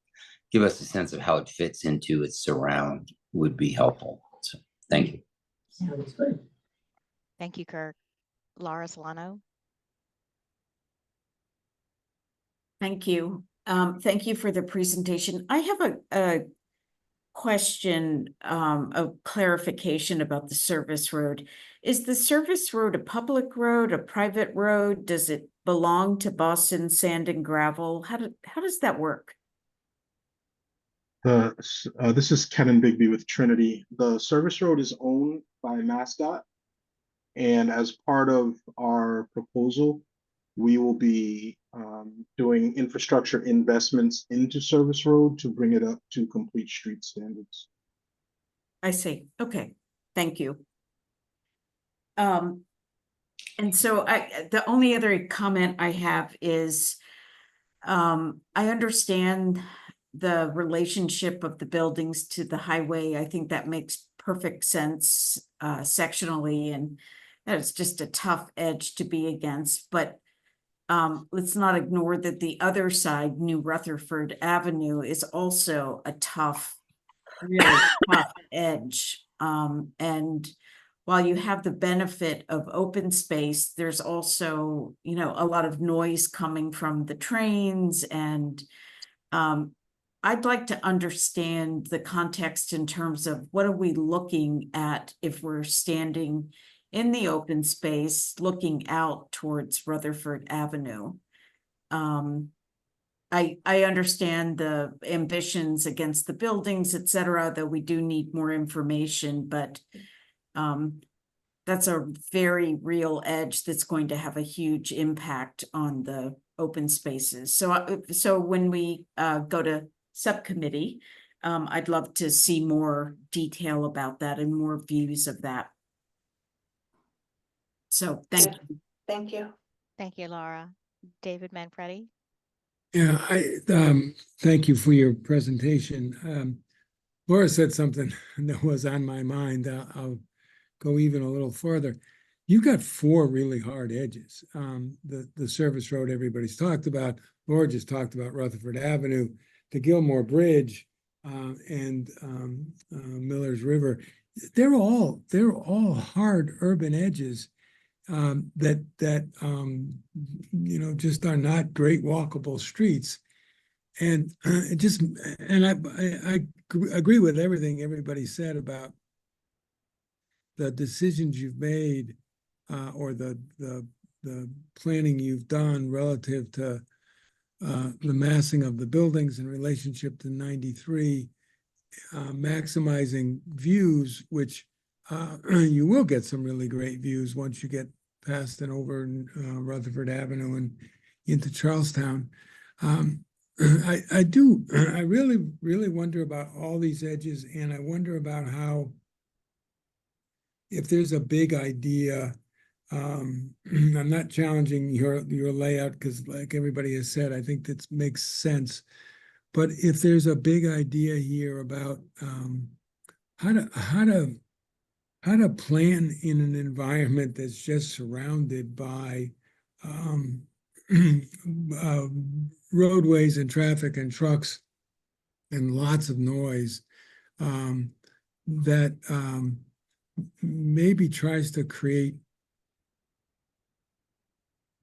give us a sense of how it fits into its surround, would be helpful. So thank you. Yeah, that's great. Thank you, Kirk. Laura Solano. Thank you. Thank you for the presentation. I have a question of clarification about the service road. Is the service road a public road, a private road? Does it belong to Boston Sand and Gravel? How does that work? This is Kevin Bigby with Trinity. The service road is owned by MassDOT, and as part of our proposal, we will be doing infrastructure investments into service road to bring it up to complete street standards. I see. Okay, thank you. And so the only other comment I have is I understand the relationship of the buildings to the highway. I think that makes perfect sense sectionally, and that's just a tough edge to be against. But let's not ignore that the other side, New Rutherford Avenue, is also a tough, really tough edge. And while you have the benefit of open space, there's also, you know, a lot of noise coming from the trains. And I'd like to understand the context in terms of what are we looking at if we're standing in the open space, looking out towards Rutherford Avenue. I understand the ambitions against the buildings, et cetera, that we do need more information, but that's a very real edge that's going to have a huge impact on the open spaces. So when we go to subcommittee, I'd love to see more detail about that and more views of that. So thank you. Thank you. Thank you, Laura. David Manfredi. Yeah, thank you for your presentation. Laura said something that was on my mind. I'll go even a little further. You've got 4 really hard edges. The service road everybody's talked about. Laura just talked about Rutherford Avenue, the Gilmore Bridge, and Miller's River. They're all hard urban edges that you know, just are not great walkable streets. And I agree with everything everybody said about the decisions you've made or the planning you've done relative to the massing of the buildings in relationship to 93, maximizing views, which you will get some really great views once you get past and over Rutherford Avenue and into Charlestown. I really wonder about all these edges, and I wonder about how, if there's a big idea, I'm not challenging your layout because, like everybody has said, I think that makes sense. But if there's a big idea here about how to plan in an environment that's just surrounded by roadways and traffic and trucks and lots of noise, that maybe tries to create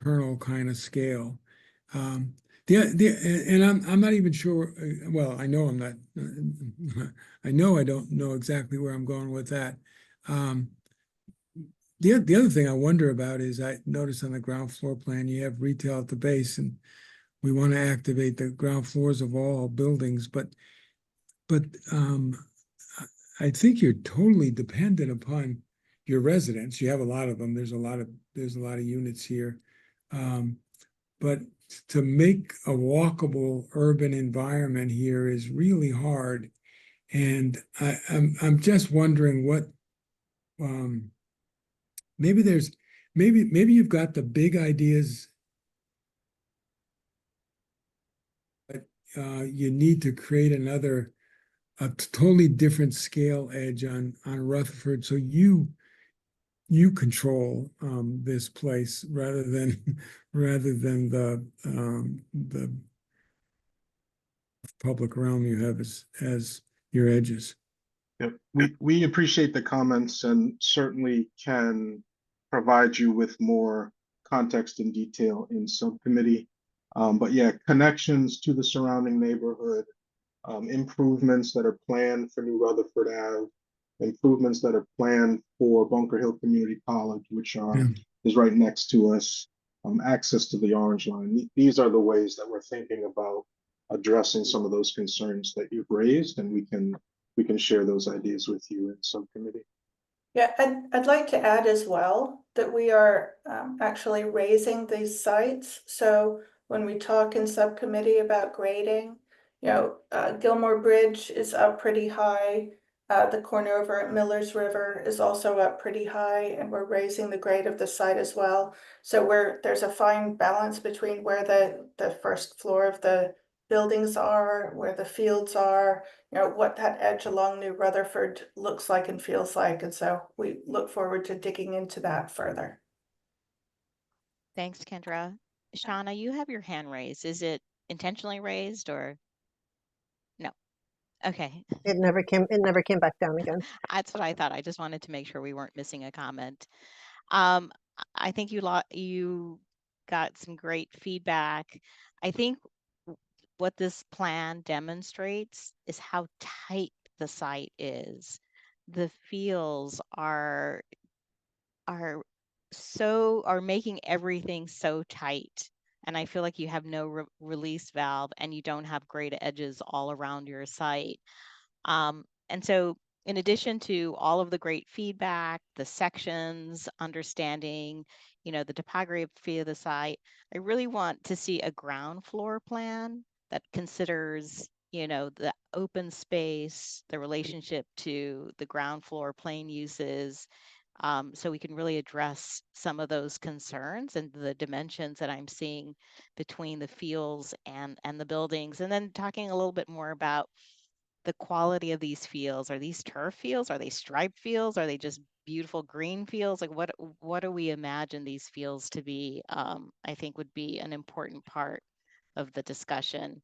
kernel kind of scale. And I'm not even sure. Well, I know I'm not. I know I don't know exactly where I'm going with that. The other thing I wonder about is, I noticed on the ground floor plan you have retail at the base, and we want to activate the ground floors of all buildings, but I think you're totally dependent upon your residents. You have a lot of them. There's a lot of units here, but to make a walkable urban environment here is really hard. And I'm just wondering what maybe you've got the big ideas, but you need to create a totally different scale edge on Rutherford, so you control this place rather than the public realm you have as your edges. Yep. We appreciate the comments and certainly can provide you with more context and detail in subcommittee. But yeah, connections to the surrounding neighborhood, improvements that are planned for New Rutherford Ave, improvements that are planned for Bunker Hill Community College, which is right next to us, access to the Orange Line. These are the ways that we're thinking about addressing some of those concerns that you've raised, and we can share those ideas with you in subcommittee. Yeah, I'd like to add as well that we are actually raising these sites. So when we talk in subcommittee about grading, you know, Gilmore Bridge is up pretty high. The corner over at Miller's River is also up pretty high, and we're raising the grade of the site as well. So there's a fine balance between where the first floor of the buildings are, where the fields are, you know, what that edge along New Rutherford looks like and feels like. And so we look forward to digging into that further. Thanks, Kendra. Shauna, you have your hand raised. Is it intentionally raised or no? Okay. It never came back down again. That's what I thought. I just wanted to make sure we weren't missing a comment. I think you got some great feedback. I think what this plan demonstrates is how tight the site is. The fields are making everything so tight. And I feel like you have no release valve and you don't have great edges all around your site. And so in addition to all of the great feedback, the sections, understanding, the topography of the site, I really want to see a ground floor plan that considers, the open space, the relationship to the ground floor plane uses, so we can really address some of those concerns and the dimensions that I'm seeing between the fields and the buildings. And then talking a little bit more about the quality of these fields. Are these turf fields? Are they striped fields? Are they just beautiful green fields? Like what do we imagine these fields to be? I think would be an important part of the discussion.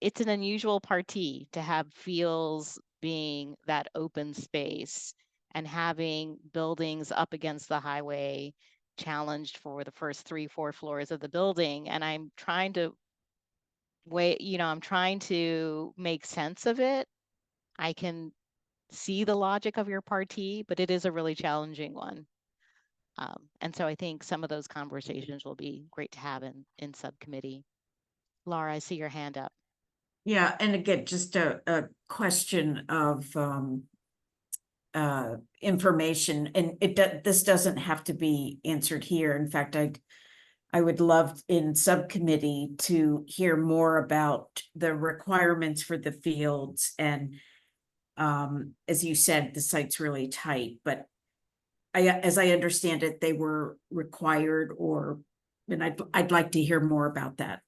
It's an unusual party to have fields being that open space and having buildings up against the highway challenged for the first 3-4 floors of the building. And I'm trying to make sense of it. I can see the logic of your party, but it is a really challenging one. And so I think some of those conversations will be great to have in subcommittee. Laura, I see your hand up. Yeah, and again, just a question of information, and this doesn't have to be answered here. In fact, I would love in subcommittee to hear more about the requirements for the fields. And as you said, the site's really tight, but as I understand it, they were required, and I'd like to hear more about that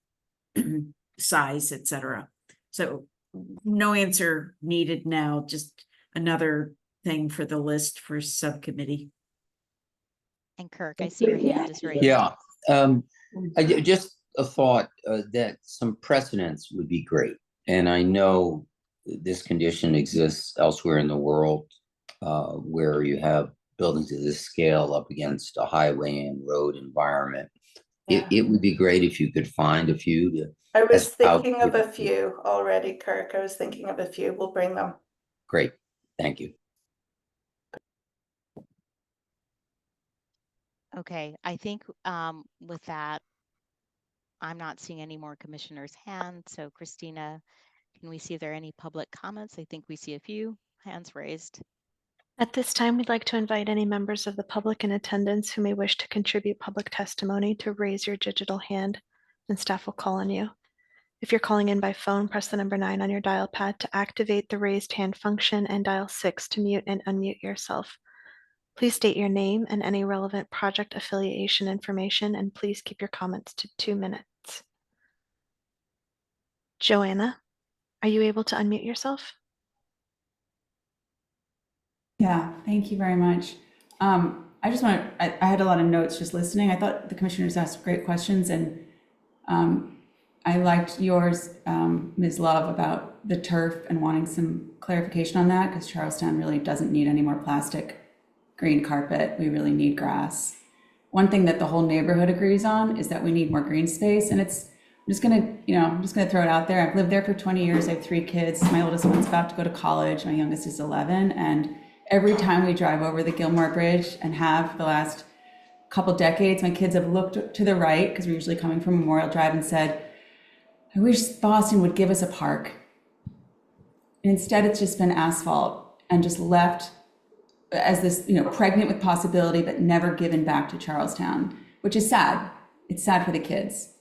size, etc. So no answer needed now, just another thing for the list for subcommittee. And Kirk, I see your hand is raised. Yeah, just a thought that some precedents would be great. And I know this condition exists elsewhere in the world where you have buildings of this scale up against a highway and road environment. Yeah. It would be great if you could find a few. I was thinking of a few already, Kirk. I was thinking of a few. We'll bring them. Great. Thank you. Okay, I think with that, I'm not seeing any more commissioners' hands. So Christina, can we see if there are any public comments? I think we see a few hands raised. At this time, we'd like to invite any members of the public in attendance who may wish to contribute public testimony to raise your digital hand, and staff will call on you. If you're calling in by phone, press the number 9 on your dial pad to activate the raised hand function and dial 6 to mute and unmute yourself. Please state your name and any relevant project affiliation information, and please keep your comments to 2 minutes. Joanna, are you able to unmute yourself? Yeah, thank you very much. I just want to, I had a lot of notes just listening. I thought the commissioners asked great questions, and I liked yours, Ms. Love, about the turf and wanting some clarification on that, because Charlestown really doesn't need any more plastic green carpet. We really need grass. One thing that the whole neighborhood agrees on is that we need more green space, and I'm just gonna throw it out there. I've lived there for 20 years. I have 3 kids. My oldest one's about to go to college. My youngest is 11, and every time we drive over the Gilmore Bridge, and have for the last couple decades, my kids have looked to the right, because we're usually coming from Memorial Drive, and said, I wish Boston would give us a park. And instead, it's just been asphalt and just left as this, pregnant with possibility, but never given back to Charlestown, which is sad. It's sad for the kids.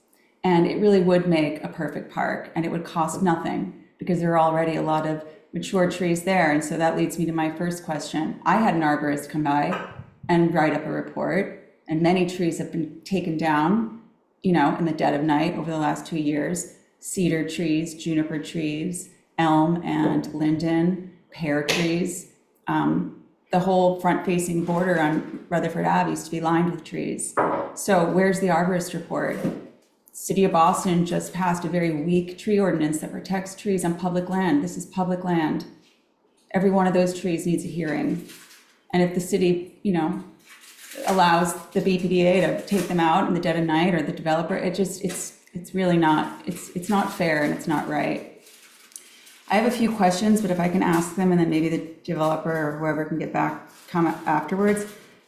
And it really would make a perfect park, and it would cost nothing because there are already a lot of mature trees there. And so that leads me to my first question. I had an arborist come by and write up a report, and many trees have been taken down, in the dead of night over the last 2 years. Cedar trees, juniper trees, elm and linden, pear trees. The whole front-facing border on Rutherford Ave used to be lined with trees. So where's the arborist report? City of Boston just passed a very weak tree ordinance that protects trees on public land. This is public land. Every one of those trees needs a hearing. And if the city, you know, allows the BPDA to take them out in the dead of night, or the developer, it's really not, it's not fair and it's not right. I have a few questions, but if I can ask them and then maybe the developer or whoever can come afterwards.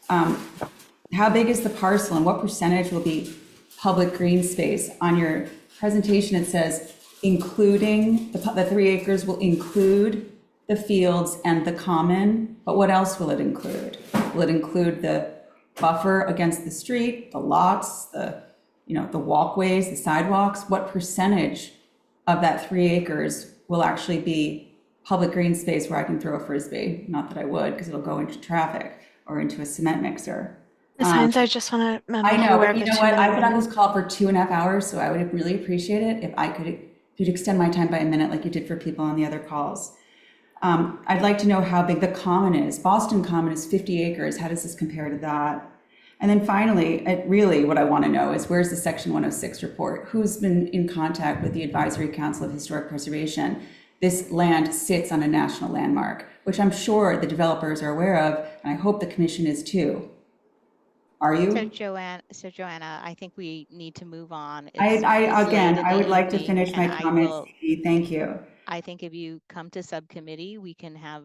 How big is the parcel and what percentage will be public green space? On your presentation, it says including, the 3 acres will include the fields and the common, but what else will it include? Will it include the buffer against the street, the lots, the walkways, the sidewalks? What percentage of that 3 acres will actually be public green space where I can throw a Frisbee? Not that I would, because it'll go into traffic or into a cement mixer. Ms. Hines, I just want to I know, but you know what? I've been on this call for 2.5 hours, so I would really appreciate it if you'd extend my time by a minute like you did for people on the other calls. I'd like to know how big the common is. Boston Common is 50 acres. How does this compare to that? And then finally, really what I want to know is, where's the Section 106 report? Who's been in contact with the Advisory Council of Historic Preservation? This land sits on a national landmark, which I'm sure the developers are aware of, and I hope the commission is too. Are you? So Joanna, I think we need to move on. I would like to finish my comments. Thank you. I think if you come to subcommittee, we can have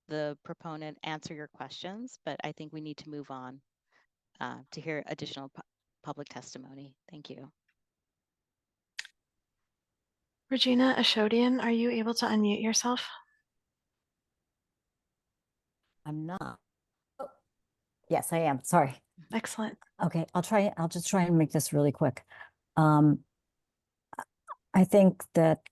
the proponent answer your questions, but I think we need to move on to hear additional public testimony. Thank you. Regina Ashodian, are you able to unmute yourself? I'm not. Oh, yes, I am. Sorry. Excellent. Okay, I'll just try and make this really quick. I think that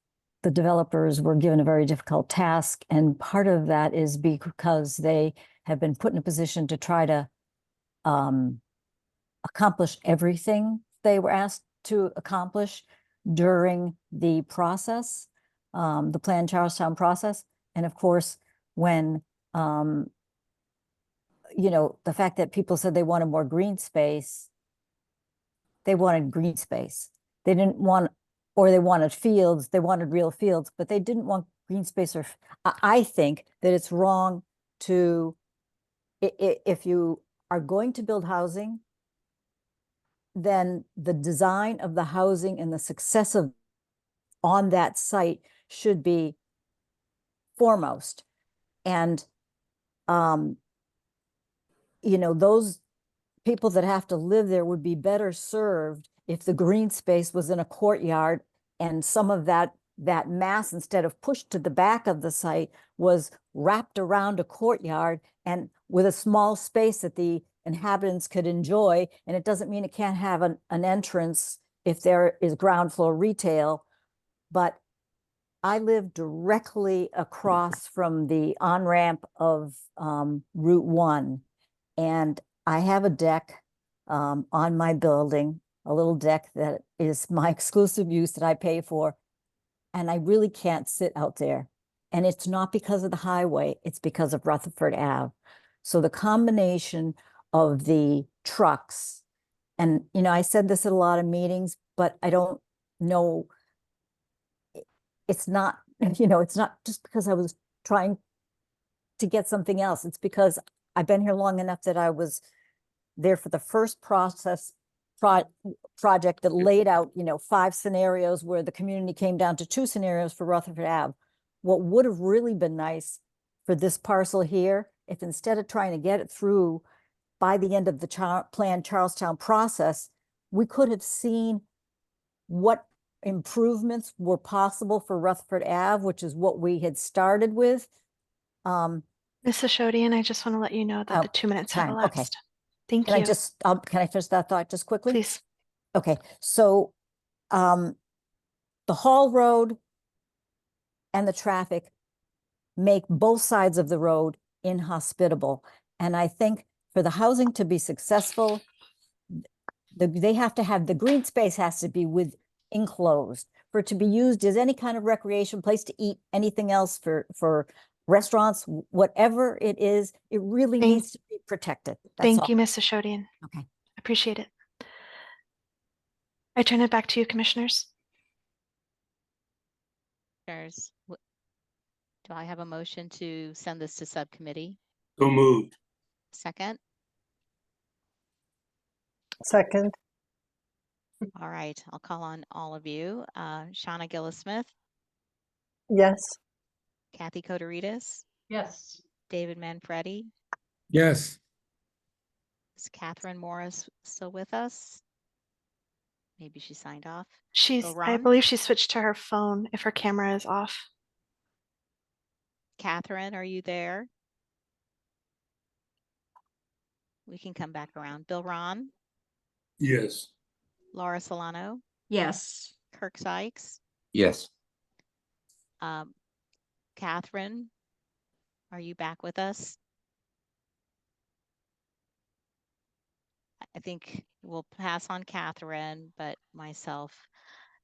the developers were given a very difficult task, and part of that is because they have been put in a position to try to accomplish everything they were asked to accomplish during the process, the Plan Charlestown process. And of course, when the fact that people said they wanted more green space, they wanted green space. They didn't want, or they wanted fields, they wanted real fields, but they didn't want green space. Or I think that it's wrong to, if you are going to build housing, then the design of the housing and the success of on that site should be foremost. And those people that have to live there would be better served if the green space was in a courtyard, and some of that mass, instead of pushed to the back of the site, was wrapped around a courtyard and with a small space that the inhabitants could enjoy. And it doesn't mean it can't have an entrance if there is ground floor retail. But I live directly across from the on-ramp of Route 1. And I have a deck on my building, a little deck that is my exclusive use that I pay for. And I really can't sit out there. And it's not because of the highway, it's because of Rutherford Ave. So the combination of the trucks, and I said this at a lot of meetings, but I don't know, it's not, it's not just because I was trying to get something else. It's because I've been here long enough that I was there for the first project that laid out, 5 scenarios, where the community came down to 2 scenarios for Rutherford Ave. What would have really been nice for this parcel here, if instead of trying to get it through by the end of the Plan Charlestown process, we could have seen what improvements were possible for Rutherford Ave, which is what we had started with. Ms. Ashodian, I just want to let you know that the 2 minutes have elapsed. Okay. Thank Can you. Can I finish that thought just quickly? Please. Okay, so the Hall Road and the traffic make both sides of the road inhospitable. And I think for the housing to be successful, they have to have, the green space has to be enclosed. For it to be used as any kind of recreation place to eat, anything else for restaurants, whatever it is, it really needs to be protected. That's Thank all. you, Ms. Ashodian. Okay. Appreciate it. I turn it back to you, commissioners. Commissioners, do I have a motion to send this to subcommittee? So moved. Second? Second. All right, I'll call on all of you. Shauna Gillis-Smith, Yes. Kathy Koderitis, Yes. David Manfredi. Yes. Is Catherine Morris still with us? Maybe she signed off. I believe she switched to her phone if her camera is off. Catherine, are you there? We can come back around. Bill Ron, Yes. Laura Solano, Yes. Kirk Sykes, Yes. Catherine, are you back with us? I think we'll pass on Catherine, but myself,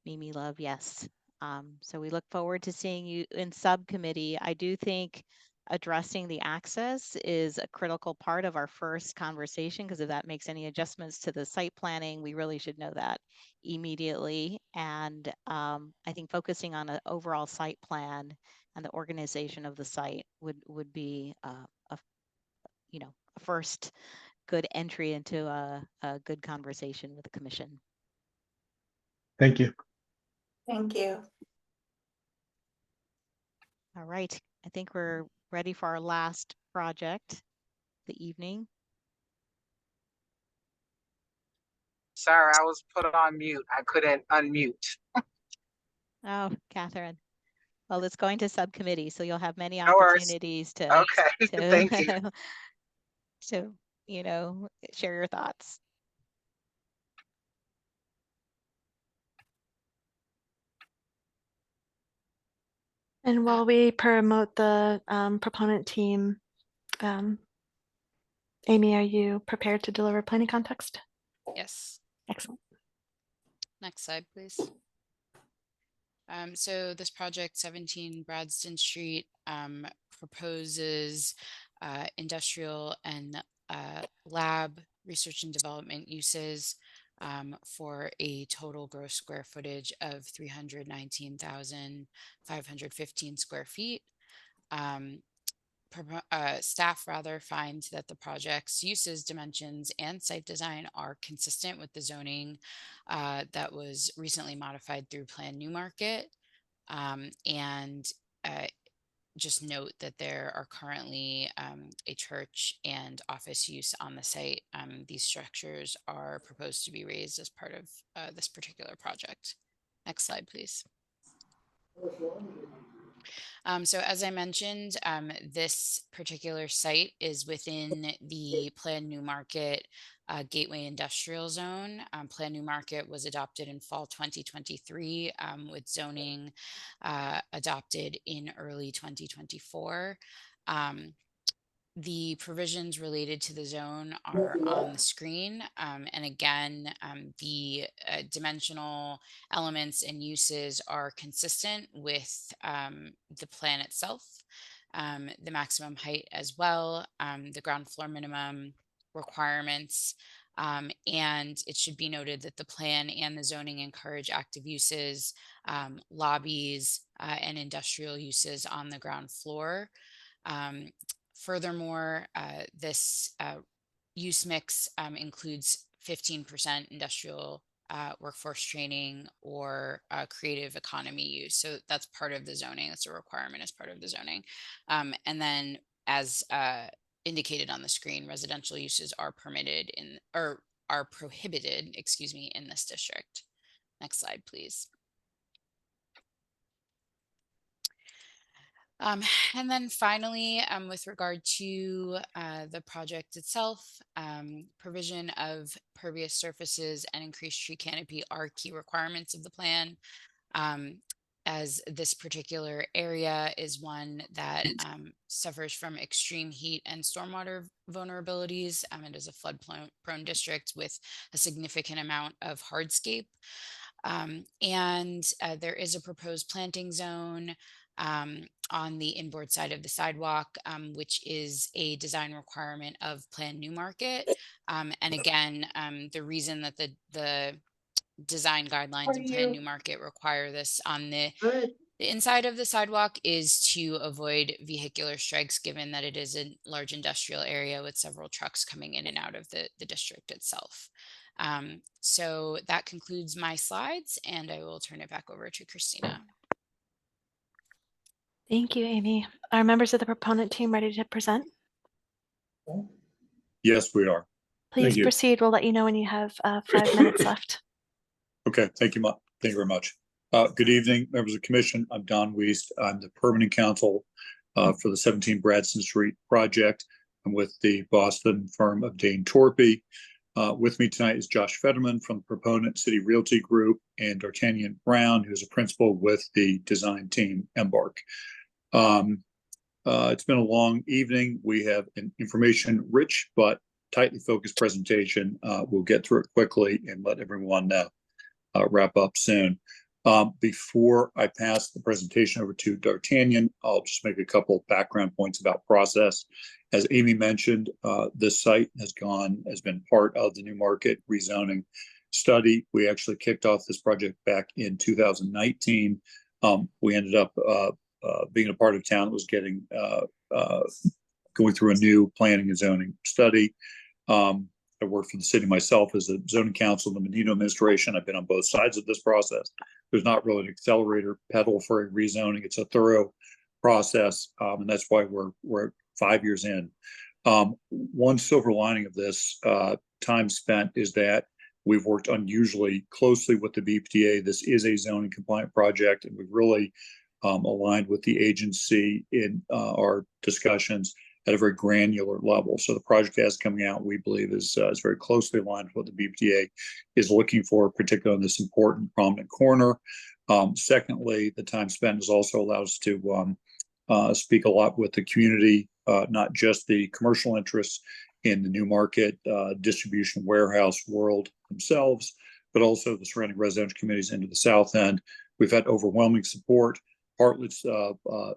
Mimi Love, yes. So we look forward to seeing you in subcommittee. I do think addressing the access is a critical part of our first conversation, because if that makes any adjustments to the site planning, we really should know that immediately. And I think focusing on an overall site plan and the organization of the site would be a first good entry into a good conversation with the commission. Thank you. Thank you. All right, I think we're ready for our last project of the evening. Sorry, I was put on mute. I couldn't unmute. Oh, Catherine. Well, it's going to subcommittee, so you'll have many No worries. opportunities to Okay, thank you. to share your thoughts. And while we promote the proponent team, Amy, are you prepared to deliver planning context? Yes. Excellent. Next slide, please. So this project, 17 Bradston Street, proposes industrial and lab research and development uses for a total gross square footage of 319,515 square feet. Staff finds that the project's uses, dimensions, and site design are consistent with the zoning that was recently modified through Plan Newmarket. And just note that there are currently a church and office use on the site. These structures are proposed to be raised as part of this particular project. Next slide, please. So as I mentioned, this particular site is within the Plan Newmarket Gateway Industrial Zone. Plan Newmarket was adopted in fall 2023 with zoning adopted in early 2024. The provisions related to the zone are on the screen. And again, the dimensional elements and uses are consistent with the plan itself. The maximum height as well, the ground floor minimum requirements. And it should be noted that the plan and the zoning encourage active uses, lobbies, and industrial uses on the ground floor. Furthermore, this use mix includes 15% industrial workforce training or creative economy use. So that's part of the zoning. That's a requirement as part of the zoning. And then as indicated on the screen, residential uses are permitted are prohibited, excuse me, in this district. Next slide, please. And then finally, with regard to the project itself, provision of pervious surfaces and increased tree canopy are key requirements of the plan, as this particular area is one that suffers from extreme heat and stormwater vulnerabilities. It is a flood-prone district with a significant amount of hardscape. And there is a proposed planting zone on the inboard side of the sidewalk, which is a design requirement of Plan Newmarket. And again, the reason that the design guidelines Are and Plan you New Market require this on the good? inside of the sidewalk is to avoid vehicular strikes, given that it is a large industrial area with several trucks coming in and out of the district itself. So that concludes my slides, and I will turn it back over to Christina. Thank you, Amy. Are members of the proponent team ready to present? Yes, we are. Please proceed. We'll let you know when you have 5 minutes left. Okay, thank you. Thank you very much. Good evening, members of the commission. I'm Don Wiest. I'm the permanent counsel for the 17 Bradston Street project. I'm with the Boston firm of Dane Torpy. With me tonight is Josh Fetterman from the Proponent City Realty Group and D'Artagnan Brown, who's a principal with the design team Embark. It's been a long evening. We have an information-rich but tightly focused presentation. We'll get through it quickly and let everyone wrap up soon. Before I pass the presentation over to D'Artagnan, I'll just make a couple of background points about process. As Amy mentioned, this site has been part of the New Market rezoning study. We actually kicked off this project back in 2019. We ended up being a part of town that was going through a new planning and zoning study. I work for the city myself as the zoning counsel in the Menino administration. I've been on both sides of this process. There's not really an accelerator pedal for a rezoning. It's a thorough process, and that's why we're 5 years in. One silver lining of this time spent is that we've worked unusually closely with the BPDA. This is a zoning compliant project, and we've really aligned with the agency in our discussions at a very granular level. So the project as coming out, we believe, is very closely aligned with what the BPDA is looking for, particularly on this important prominent corner. Secondly, the time spent has also allowed us to speak a lot with the community, not just the commercial interests in the New Market distribution warehouse world themselves, but also the surrounding residential communities into the south end. We've had overwhelming support. Partly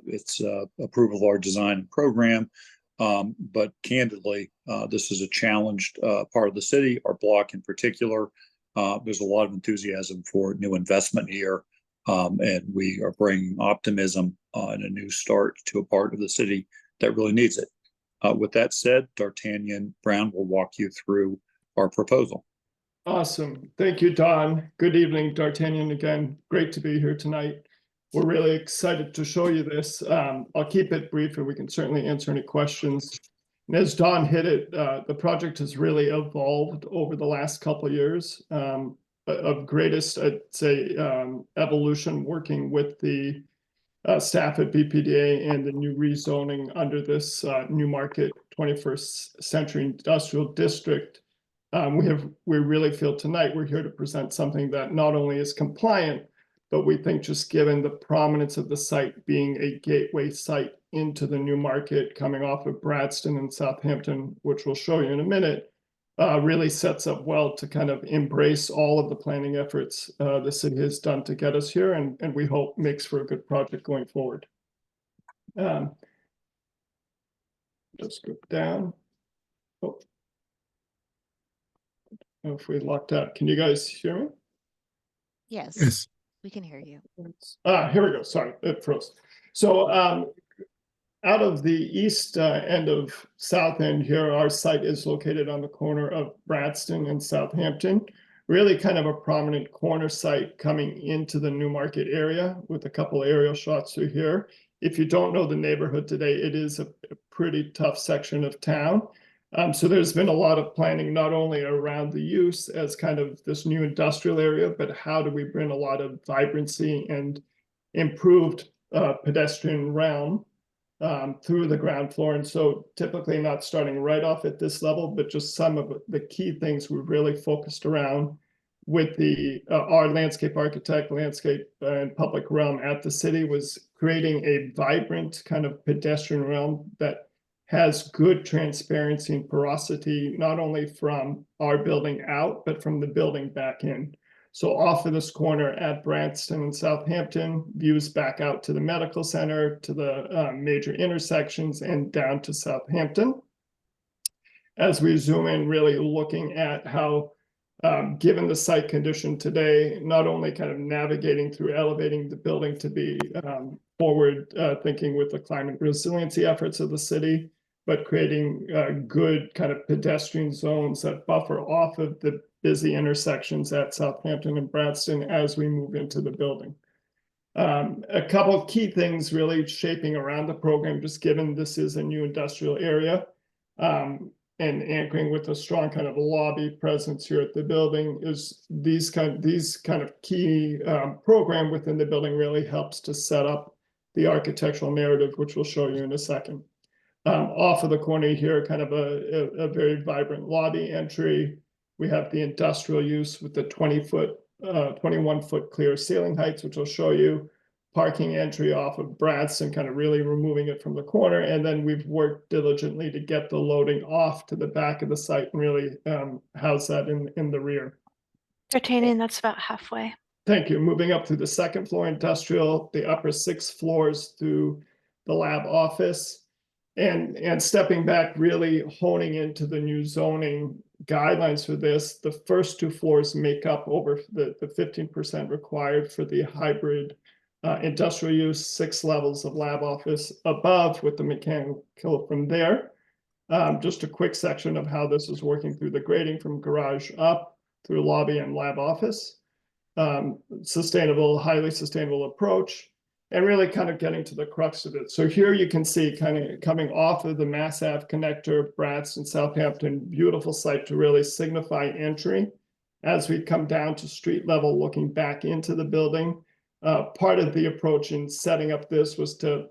it's approval of our design and program, but candidly, this is a challenged part of the city, our block in particular. There's a lot of enthusiasm for new investment here, and we are bringing optimism and a new start to a part of the city that really needs it. With that said, D'Artagnan Brown will walk you through our proposal. Awesome. Thank you, Don. Good evening, D'Artagnan again. Great to be here tonight. We're really excited to show you this. I'll keep it brief and we can certainly answer any questions. And as Don hit it, the project has really evolved over the last couple of years. Of greatest, I'd say, evolution working with the staff at BPDA and the new rezoning under this New Market 21st Century Industrial District. We really feel tonight we're here to present something that not only is compliant, but we think just given the prominence of the site being a gateway site into the New Market coming off of Bradston and Southampton, which we'll show you in a minute, really sets up well to kind of embrace all of the planning efforts the city has done to get us here, and we hope makes for a good project going forward. Let's go down. Oh. If we locked out, can you guys hear me? Yes. Yes. We can hear you. Here we go. Sorry, it froze. So out of the east end of South End here, our site is located on the corner of Bradston and Southampton, really kind of a prominent corner site coming into the New Market area with a couple aerial shots through here. If you don't know the neighborhood today, it is a pretty tough section of town. So there's been a lot of planning, not only around the use as kind of this new industrial area, but how do we bring a lot of vibrancy and improved pedestrian realm through the ground floor. And so typically not starting right off at this level, but just some of the key things we've really focused around with our landscape architect, landscape and public realm at the city was creating a vibrant kind of pedestrian realm that has good transparency and porosity, not only from our building out, but from the building back in. So off of this corner at Bradston and Southampton, views back out to the medical center, to the major intersections, and down to Southampton. As we zoom in, really looking at how given the site condition today, not only kind of navigating through elevating the building to be forward thinking with the climate resiliency efforts of the city, but creating good kind of pedestrian zones that buffer off of the busy intersections at Southampton and Bradston as we move into the building. A couple of key things really shaping around the program, just given this is a new industrial area, and anchoring with a strong kind of lobby presence here at the building, is these kind of key program within the building really helps to set up the architectural narrative, which we'll show you in a second. Off of the corner here, kind of a very vibrant lobby entry. We have the industrial use with the 21-foot clear ceiling heights, which I'll show you. Parking entry off of Bradston, kind of really removing it from the corner. And then we've worked diligently to get the loading off to the back of the site and really house that in the rear. Retaining, that's about halfway. Thank you. Moving up through the second floor industrial, the upper 6 floors through the lab office. And stepping back, really honing into the new zoning guidelines for this. The first 2 floors make up over the 15% required for the hybrid industrial use, 6 levels of lab office above with the mechanical from there. Just a quick section of how this is working through the grading from garage up through lobby and lab office. Sustainable, highly sustainable approach, and really kind of getting to the crux of it. So here you can see kind of coming off of the Mass Ave connector, Bradston, Southampton, beautiful site to really signify entry. As we come down to street level, looking back into the building, part of the approach in setting up this was to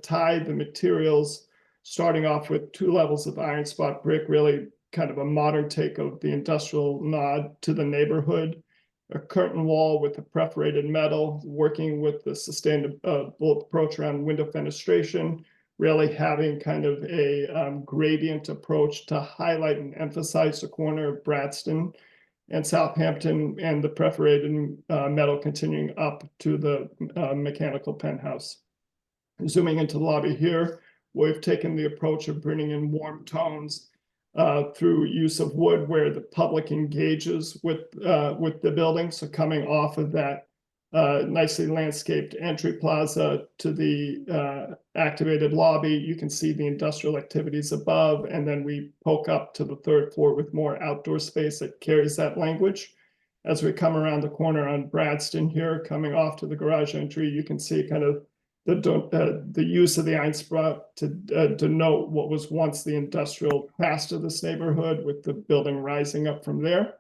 tie the materials, starting off with 2 levels of iron spot brick, really kind of a modern take of the industrial nod to the neighborhood. A curtain wall with the perforated metal, working with the sustainable approach around window fenestration, really having kind of a gradient approach to highlight and emphasize the corner of Bradston and Southampton, and the perforated metal continuing up to the mechanical penthouse. Zooming into the lobby here, we've taken the approach of bringing in warm tones through use of wood, where the public engages with the building. So coming off of that nicely landscaped entry plaza to the activated lobby, you can see the industrial activities above, and then we poke up to the 3rd floor with more outdoor space that carries that language. As we come around the corner on Bradston here, coming off to the garage entry, you can see kind of the use of the iron spot to denote what was once the industrial past of this neighborhood, with the building rising up from there.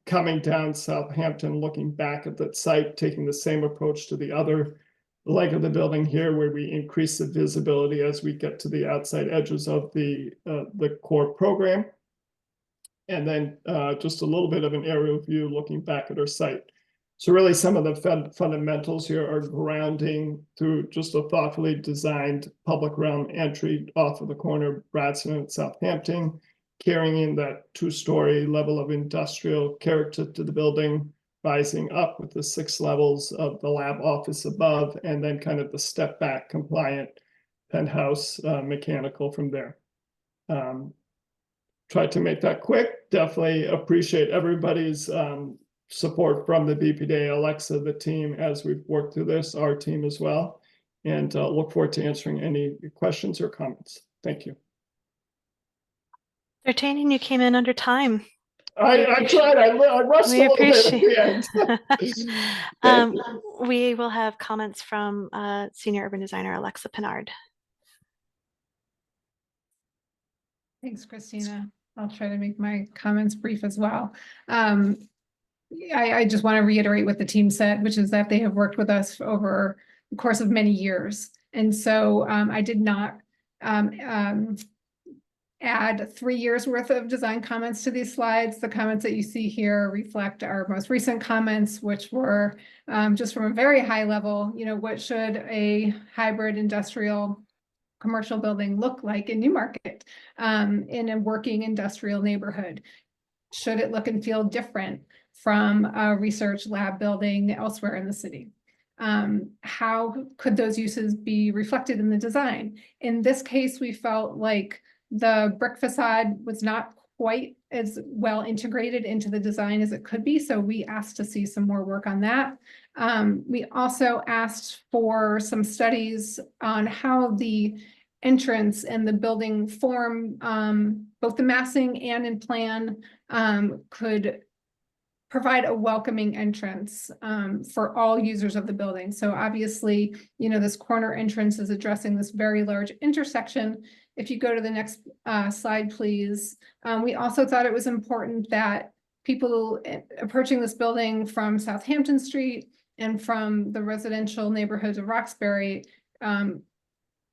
Coming down Southampton, looking back at that site, taking the same approach to the other leg of the building here, where we increase the visibility as we get to the outside edges of the core program. And then just a little bit of an aerial view looking back at our site. So really some of the fundamentals here are grounding through just a thoughtfully designed public realm entry off of the corner of Bradston and Southampton, carrying in that 2-story level of industrial character to the building, rising up with the 6 levels of the lab office above, and then kind of the step back compliant penthouse mechanical from there. Tried to make that quick. Definitely appreciate everybody's support from the BPDA, Alexa, the team, as we've worked through this, our team as well, and look forward to answering any questions or comments. Thank you. Retaining, you came in under time. I tried. I rushed a little bit at the end. We will have comments from Senior Urban Designer Alexa Pinard. Thanks, Christina. I'll try to make my comments brief as well. I just want to reiterate what the team said, which is that they have worked with us over the course of many years. And so I did not add 3 years worth of design comments to these slides. The comments that you see here reflect our most recent comments, which were just from a very high level, what should a hybrid industrial commercial building look like in Newmarket in a working industrial neighborhood? Should it look and feel different from a research lab building elsewhere in the city? How could those uses be reflected in the design? In this case, we felt like the brick facade was not quite as well integrated into the design as it could be. So we asked to see some more work on that. We also asked for some studies on how the entrance and the building form, both the massing and in plan, could provide a welcoming entrance for all users of the building. So obviously, you know, this corner entrance is addressing this very large intersection. If you go to the next slide, please. We also thought it was important that people approaching this building from Southampton Street and from the residential neighborhoods of Roxbury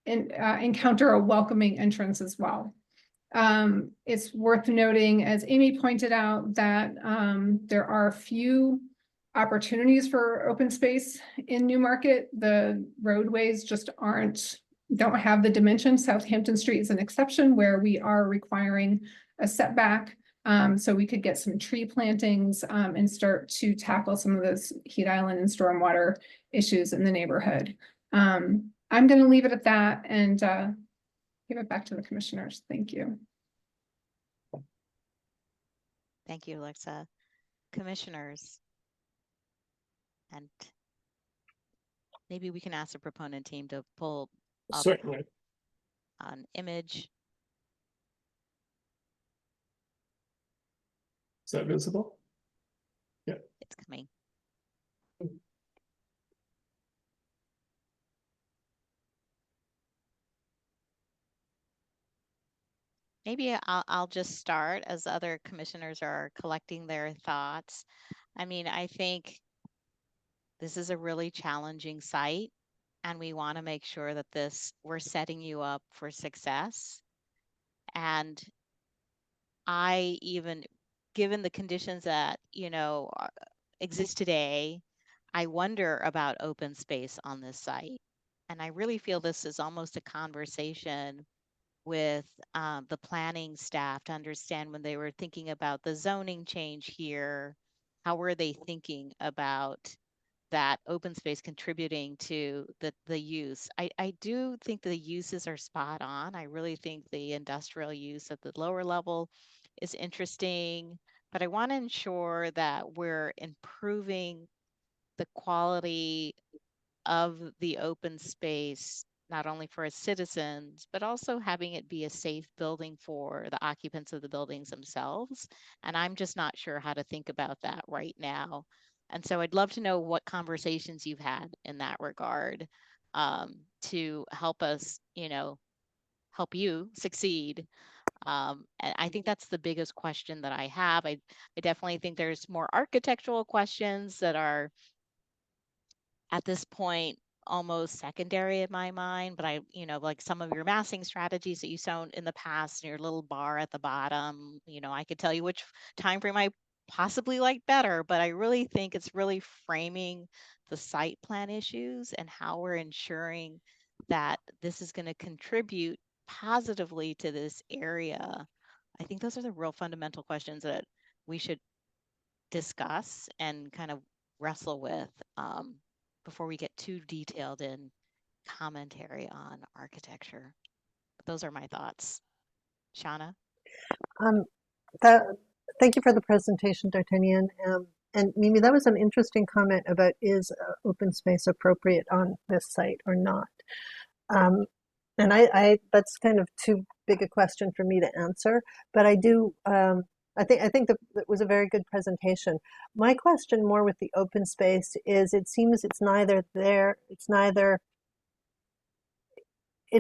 encounter a welcoming entrance as well. It's worth noting, as Amy pointed out, that there are few opportunities for open space in Newmarket. The roadways just don't have the dimension. Southampton Street is an exception where we are requiring a setback. So we could get some tree plantings and start to tackle some of those heat island and stormwater issues in the neighborhood. I'm going to leave it at that and give it back to the commissioners. Thank you. Thank you, Alexa. Commissioners, and maybe we can ask the proponent team to pull up Certainly. an image. Is that visible? Yeah. It's coming. Maybe I'll just start as other commissioners are collecting their thoughts. I mean, I think this is a really challenging site, and we want to make sure that we're setting you up for success. And given the conditions that, you know, exist today, I wonder about open space on this site. And I really feel this is almost a conversation with the planning staff to understand when they were thinking about the zoning change here, how were they thinking about that open space contributing to the use. I do think the uses are spot on. I really think the industrial use at the lower level is interesting, but I want to ensure that we're improving the quality of the open space, not only for its citizens, but also having it be a safe building for the occupants of the buildings themselves. And I'm just not sure how to think about that right now. And so I'd love to know what conversations you've had in that regard to help us, you know, help you succeed. And I think that's the biggest question that I have. I definitely think there's more architectural questions that are at this point almost secondary in my mind, but I, you know, like some of your massing strategies that you shown in the past, your little bar at the bottom, you know, I could tell you which time frame I possibly like better, but I really think it's really framing the site plan issues and how we're ensuring that this is going to contribute positively to this area. I think those are the real fundamental questions that we should discuss and kind of wrestle with before we get too detailed in commentary on architecture. But those are my thoughts. Shauna? Thank you for the presentation, D'Artagnan. And Mimi, that was an interesting comment about is open space appropriate on this site or not? And I that's kind of too big a question for me to answer, but I do, I think that was a very good presentation. My question more with the open space is it seems it's neither there, it's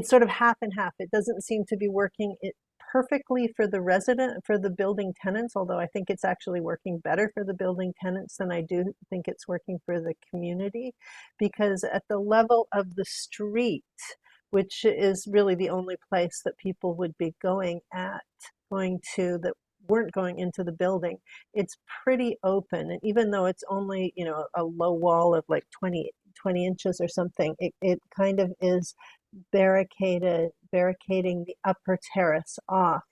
sort of half and half. It doesn't seem to be working perfectly for the building tenants, although I think it's actually working better for the building tenants than I do think it's working for the community, because at the level of the street, which is really the only place that people would be going to that weren't going into the building, it's pretty open. And even though it's only, you know, a low wall of like 20 inches or something, it kind of is barricading the upper terrace off.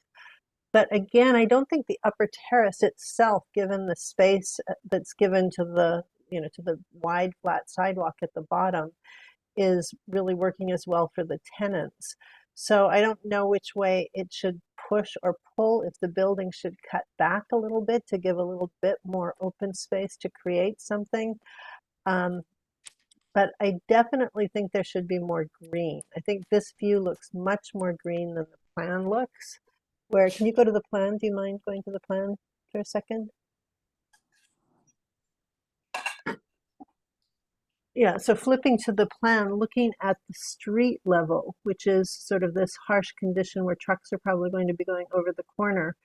But again, I don't think the upper terrace itself, given the space that's given to the, you know, to the wide flat sidewalk at the bottom, is really working as well for the tenants. So I don't know which way it should push or pull if the building should cut back a little bit to give a little bit more open space to create something. But I definitely think there should be more green. I think this view looks much more green than the plan looks. Where, can you go to the plan? Do you mind going to the plan for a second? Yeah, so flipping to the plan, looking at the street level, which is sort of this harsh condition where trucks are probably going to be going over the corner,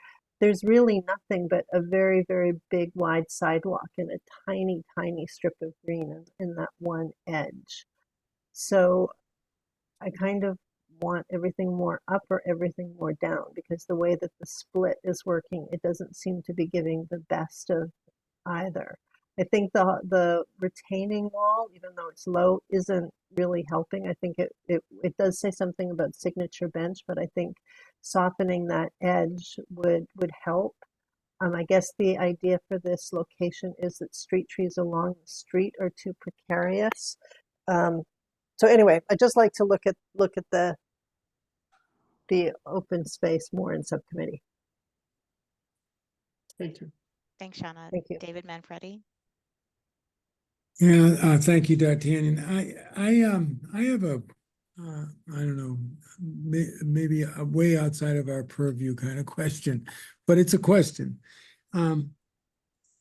there's really nothing but a very, very big wide sidewalk and a tiny, tiny strip of green in that one edge. So I kind of want everything more up or everything more down, because the way that the split is working, it doesn't seem to be giving the best of either. I think the retaining wall, even though it's low, isn't really helping. I think it does say something about signature bench, but I think softening that edge would help. I guess the idea for this location is that street trees along the street are too precarious. So anyway, I just like to look at the open space more in subcommittee. Thank you. Thanks, Shauna. Thank you. David Manfredi. Yeah, thank you, D'Artagnan. I have a I don't know, maybe a way outside of our purview kind of question, but it's a question.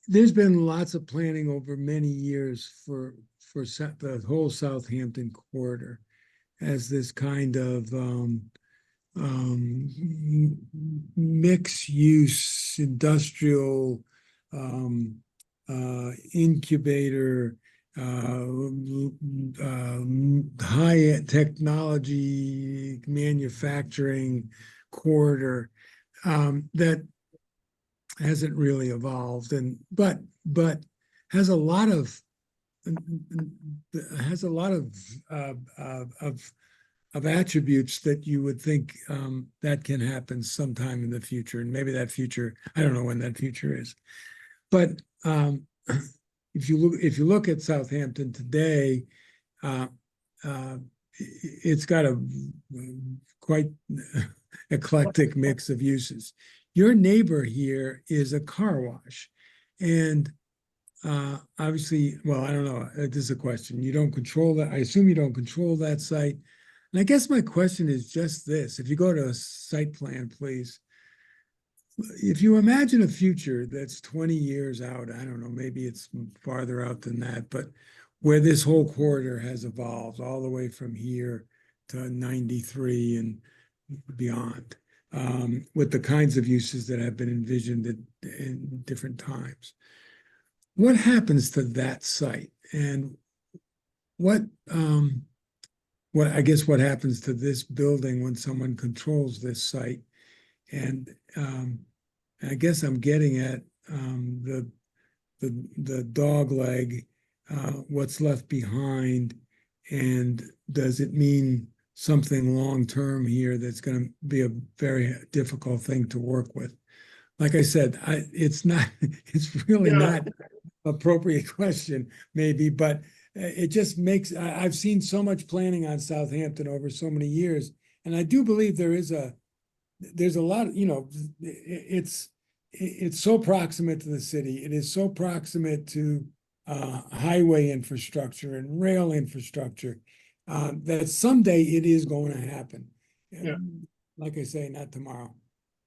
There's been lots of planning over many years for the whole Southampton corridor as this kind of mixed use industrial incubator, high technology manufacturing corridor that hasn't really evolved, but has a lot of attributes that you would think that can happen sometime in the future, and maybe that future, I don't know when that future is, but if you look at Southampton today, it's got a quite eclectic mix of uses. Your neighbor here is a car wash, and obviously, well, I don't know. This is a question. You don't control that. I assume you don't control that site. And I guess my question is just this: if you go to a site plan, please. If you imagine a future that's 20 years out, I don't know, maybe it's farther out than that, but where this whole corridor has evolved all the way from here to 93 and beyond, with the kinds of uses that have been envisioned in different times. What happens to that site? And what happens to this building when someone controls this site? And I guess I'm getting at the dog leg, what's left behind, and does it mean something long term here that's going to be a very difficult thing to work with? Like I said, it's really not an appropriate question, maybe, but it just makes, I've seen so much planning on Southampton over so many years, and I do believe there's a lot of, it's so proximate to the city. It is so proximate to highway infrastructure and rail infrastructure that someday it is going to happen. Yeah. Like I say, not tomorrow,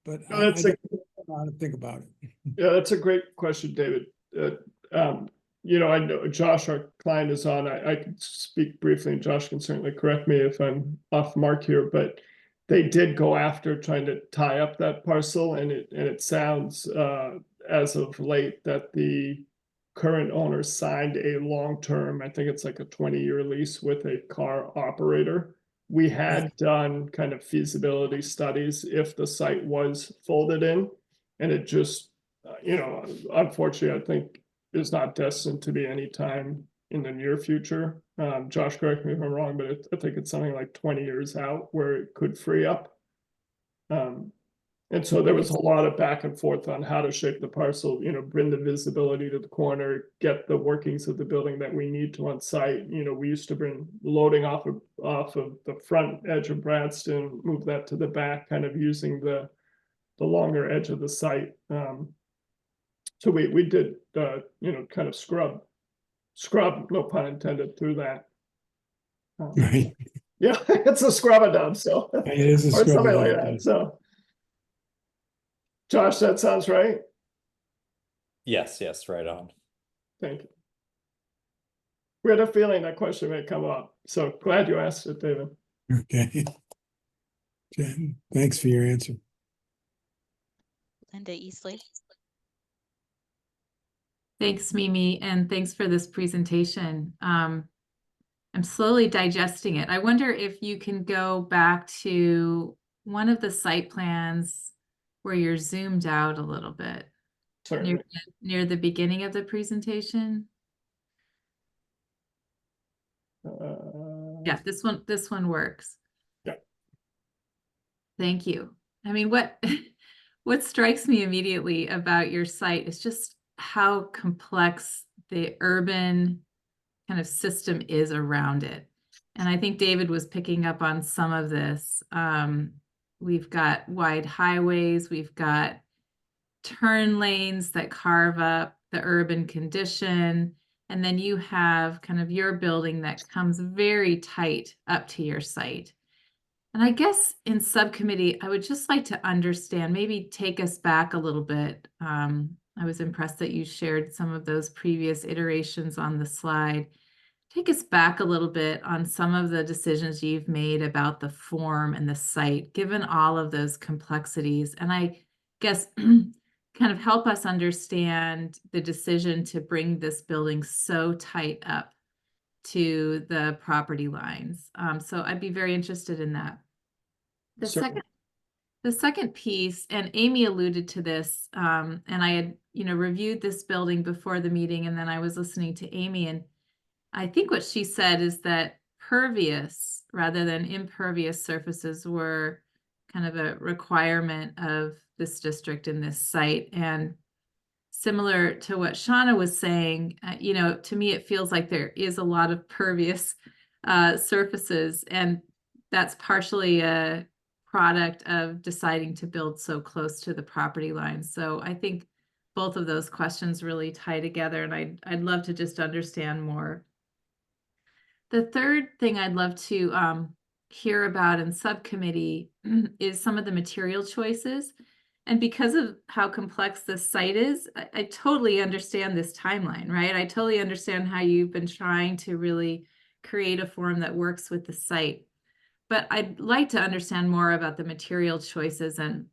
but No, I don't know how to think about it. Yeah, that's a great question, David. I know Josh, our client, is on. I can speak briefly, and Josh can certainly correct me if I'm off mark here, but they did go after trying to tie up that parcel, and it sounds as of late that the current owner signed a long-term, I think it's like a 20-year lease with a car operator. We had done kind of feasibility studies if the site was folded in, and it just, unfortunately, I think is not destined to be any time in the near future. Josh, correct me if I'm wrong, but I think it's something like 20 years out where it could free up. And so there was a lot of back and forth on how to shape the parcel, bring the visibility to the corner, get the workings of the building that we need to on site. We used to bring loading off of the front edge of Bradston, move that to the back, kind of using the the longer edge of the site. So we did, kind of scrub, no pun intended, through that. Right. Yeah, it's a scrub-a-dub, so. It is a or something like scrub-a-dub. that, so. Josh, that sounds right? Yes, right on. Thank you. We had a feeling that question may come up, so glad you asked it, David. Okay. Thanks for your answer. Linda Eastley. Thanks, Mimi, and thanks for this presentation. I'm slowly digesting it. I wonder if you can go back to one of the site plans where you're zoomed out a little bit. Near the beginning of the presentation. Yeah, this one works. Yeah. Thank you. I mean, what strikes me immediately about your site is just how complex the urban kind of system is around it. And I think David was picking up on some of this. We've got wide highways, we've got turn lanes that carve up the urban condition. And then you have kind of your building that comes very tight up to your site. And I guess in subcommittee, I would just like to understand, maybe take us back a little bit. I was impressed that you shared some of those previous iterations on the slide. Take us back a little bit on some of the decisions you've made about the form and the site, given all of those complexities. And I guess kind of help us understand the decision to bring this building so tight up to the property lines. So I'd be very interested in that. The second piece, and Amy alluded to this, and I had, reviewed this building before the meeting, and then I was listening to Amy, and I think what she said is that pervious rather than impervious surfaces were kind of a requirement of this district in this site. And similar to what Shauna was saying, to me, it feels like there is a lot of pervious surfaces, and that's partially a product of deciding to build so close to the property line. So I think both of those questions really tie together, and I'd love to just understand more. The third thing I'd love to hear about in subcommittee is some of the material choices. And because of how complex this site is, I totally understand this timeline, right? I totally understand how you've been trying to really create a form that works with the site. But I'd like to understand more about the material choices, and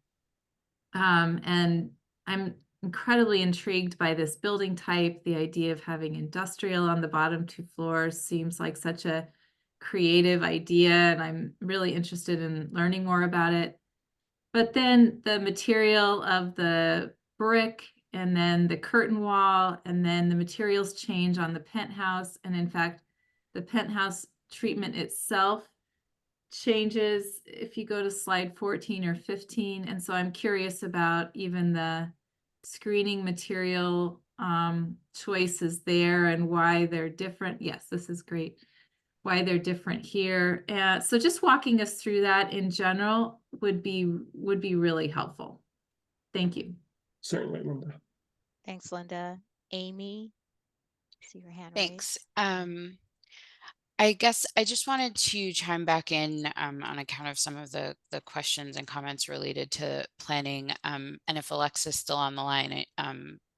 I'm incredibly intrigued by this building type. The idea of having industrial on the bottom 2 floors seems like such a creative idea, and I'm really interested in learning more about it. But then the material of the brick, and then the curtain wall, and then the materials change on the penthouse. And in fact, the penthouse treatment itself changes if you go to slide 14 or 15. And so I'm curious about even the screening material choices there and why they're different. Yes, this is great. Why they're different here. So just walking us through that in general would be really helpful. Thank you. Certainly, Linda. Thanks, Linda. Amy, I see your hand Thanks. raised. I guess I just wanted to chime back in on account of some of the questions and comments related to planning. And if Alexa's still on the line,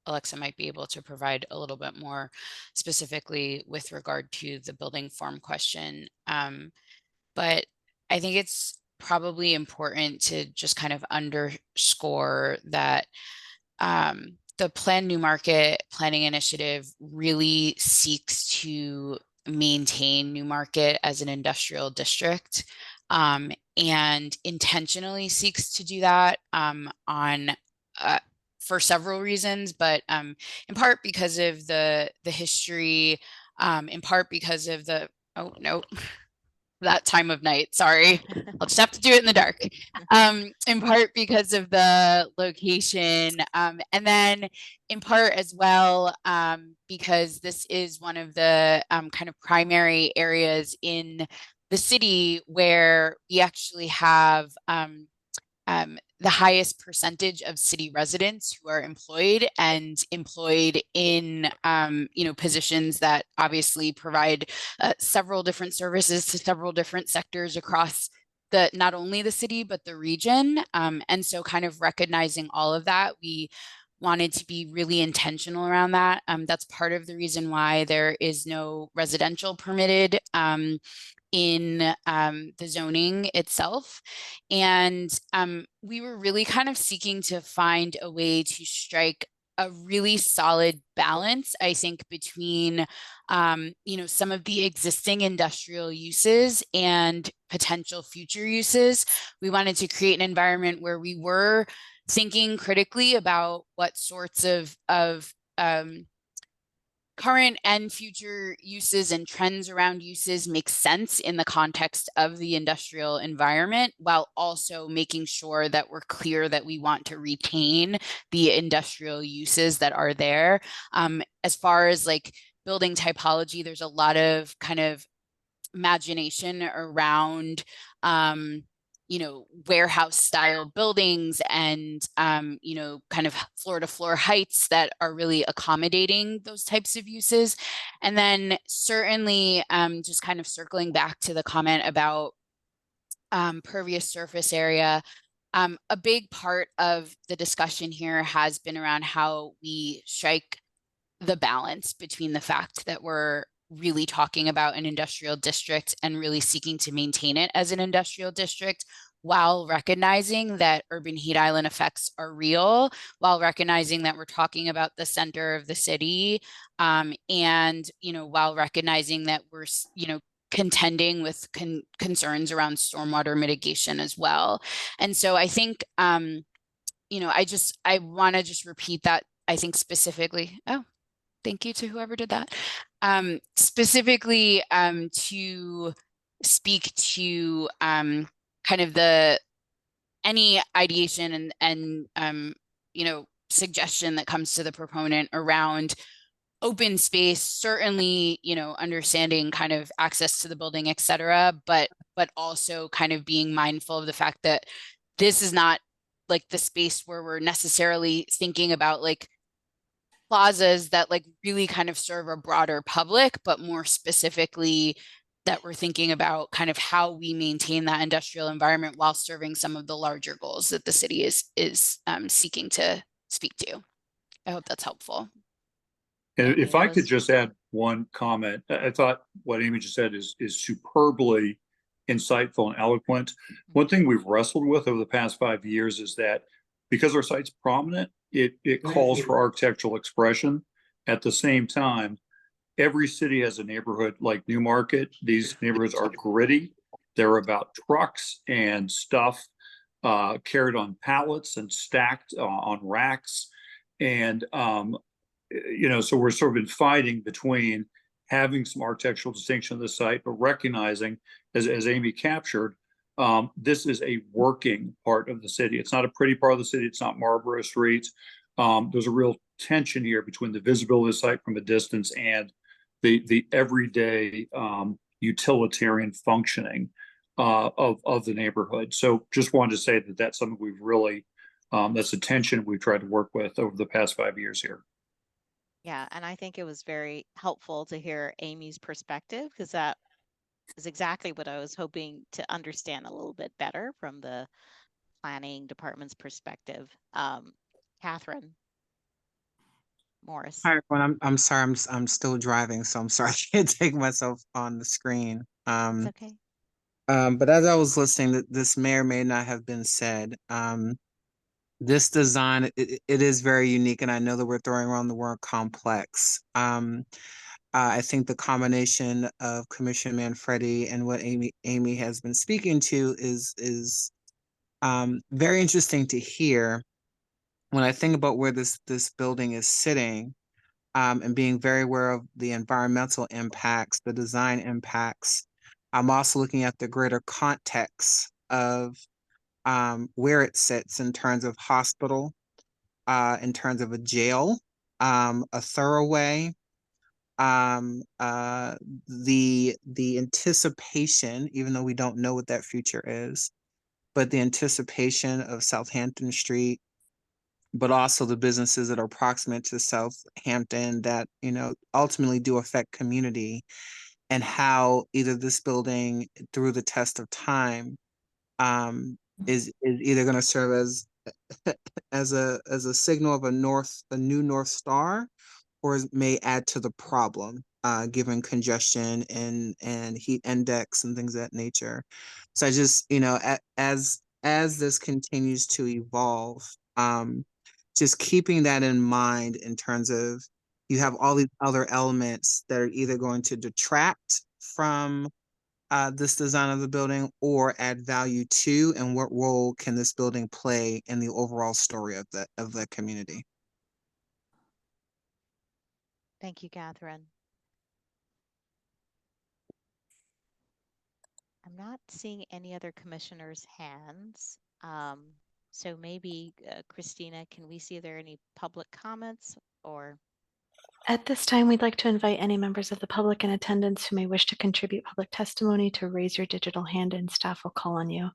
Alexa might be able to provide a little bit more specifically with regard to the building form question. But I think it's probably important to just kind of underscore that the Plan New Market planning initiative really seeks to maintain Newmarket as an industrial district, and intentionally seeks to do that for several reasons, but in part because of the history, in part because of the that time of night. Sorry, I'll just have to do it in the dark. In part because of the location, and then in part as well because this is one of the kind of primary areas in the city where we actually have the highest percentage of city residents who are employed and employed in, positions that obviously provide several different services to several different sectors across not only the city, but the region. And so kind of recognizing all of that, we wanted to be really intentional around that. That's part of the reason why there is no residential permitted in the zoning itself. And we were really kind of seeking to find a way to strike a really solid balance, I think, between, some of the existing industrial uses and potential future uses. We wanted to create an environment where we were thinking critically about what sorts of current and future uses and trends around uses make sense in the context of the industrial environment, while also making sure that we're clear that we want to retain the industrial uses that are there. As far as like building typology, there's a lot of kind of imagination around warehouse style buildings and, kind of floor to floor heights that are really accommodating those types of uses. And then certainly just kind of circling back to the comment about pervious surface area. A big part of the discussion here has been around how we strike the balance between the fact that we're really talking about an industrial district and really seeking to maintain it as an industrial district, while recognizing that urban heat island effects are real, while recognizing that we're talking about the center of the city, and while recognizing that we're contending with concerns around stormwater mitigation as well. And so I think I want to just repeat that. I think specifically, thank you to whoever did that. Specifically to speak to kind of any ideation and suggestion that comes to the proponent around open space, certainly, understanding kind of access to the building, et cetera, but also kind of being mindful of the fact that this is not like the space where we're necessarily thinking about like plazas that like really kind of serve a broader public, but more specifically that we're thinking about kind of how we maintain that industrial environment while serving some of the larger goals that the city is seeking to speak to. I hope that's helpful. And if I could just add one comment, I thought what Amy just said is superbly insightful and eloquent. One thing we've wrestled with over the past 5 years is that because our site's prominent, it calls for architectural expression. At the same time, every city has a neighborhood like Newmarket. These neighborhoods are gritty. They're about trucks and stuff carried on pallets and stacked on racks. And, so we're sort of been fighting between having some architectural distinction of the site, but recognizing, as Amy captured, this is a working part of the city. It's not a pretty part of the city. It's not Marlborough Street. There's a real tension here between the visibility of the site from a distance and the everyday utilitarian functioning of the neighborhood. So just wanted to say that that's something we've really, that's a tension we've tried to work with over the past 5 years here. Yeah, and I think it was very helpful to hear Amy's perspective, because that is exactly what I was hoping to understand a little bit better from the planning department's perspective. Catherine Morris. Hi everyone. I'm sorry. I'm still driving, so I'm sorry I can't take myself on the screen. It's okay. But as I was listening, this may or may not have been said. This design, it is very unique, and I know that we're throwing around the word complex. I think the combination of Commissioner Manfredi and what Amy has been speaking to is very interesting to hear. When I think about where this building is sitting, and being very aware of the environmental impacts, the design impacts, I'm also looking at the greater context of where it sits in terms of hospital, in terms of a jail, a thoroughway, the anticipation, even though we don't know what that future is, but the anticipation of Southampton Street, but also the businesses that are proximate to Southampton that, you know, ultimately do affect community, and how either this building through the test of time is either going to serve as a signal of a new North Star, or may add to the problem, given congestion and heat index and things of that nature. So I just, you know, as this continues to evolve, just keeping that in mind in terms of you have all these other elements that are either going to detract from this design of the building or add value to, and what role can this building play in the overall story of the community. Thank you, Catherine. I'm not seeing any other commissioners' hands. So maybe, Christina, can we see if there are any public comments or? At this time, we'd like to invite any members of the public in attendance who may wish to contribute public testimony to raise your digital hand and staff will call on you.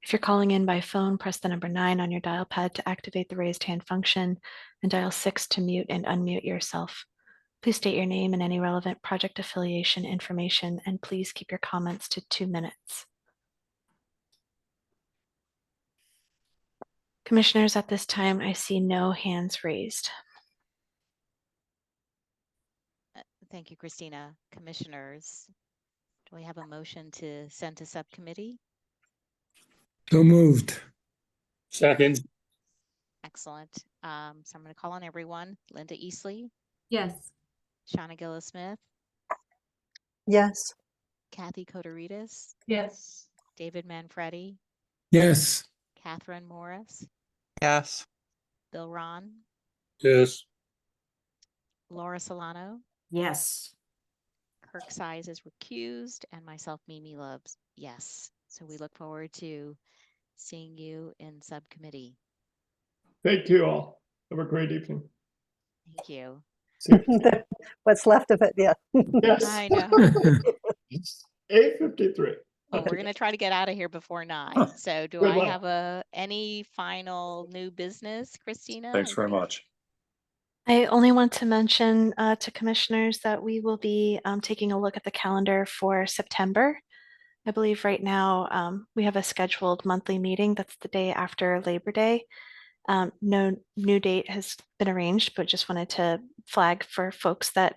If you're calling in by phone, press the number 9 on your dial pad to activate the raised hand function and dial 6 to mute and unmute yourself. Please state your name and any relevant project affiliation information, and please keep your comments to 2 minutes. Commissioners, at this time, I see no hands raised. Thank you, Christina. Commissioners, do we have a motion to send to subcommittee? So moved. Second. Excellent. So I'm going to call on everyone. Linda Easley, Yes. Shauna Gillis-Smith, Yes. Kathy Kotorides, Yes. David Manfredi, Yes. Catherine Morris, Yes. Bill Ron, Yes. Laura Solano, Yes. Kirk Size is recused, and myself, Mimi Loves, yes. So we look forward to seeing you in subcommittee. Thank you all. Have a great evening. Thank you. What's left of it, yeah. Yes. I know. 8:53. Well, we're going to try to get out of here before 9. So do Good I luck. have any final new business, Christina? Thanks very much. I only want to mention to commissioners that we will be taking a look at the calendar for September. I believe right now we have a scheduled monthly meeting. That's the day after Labor Day. No new date has been arranged, but just wanted to flag for folks that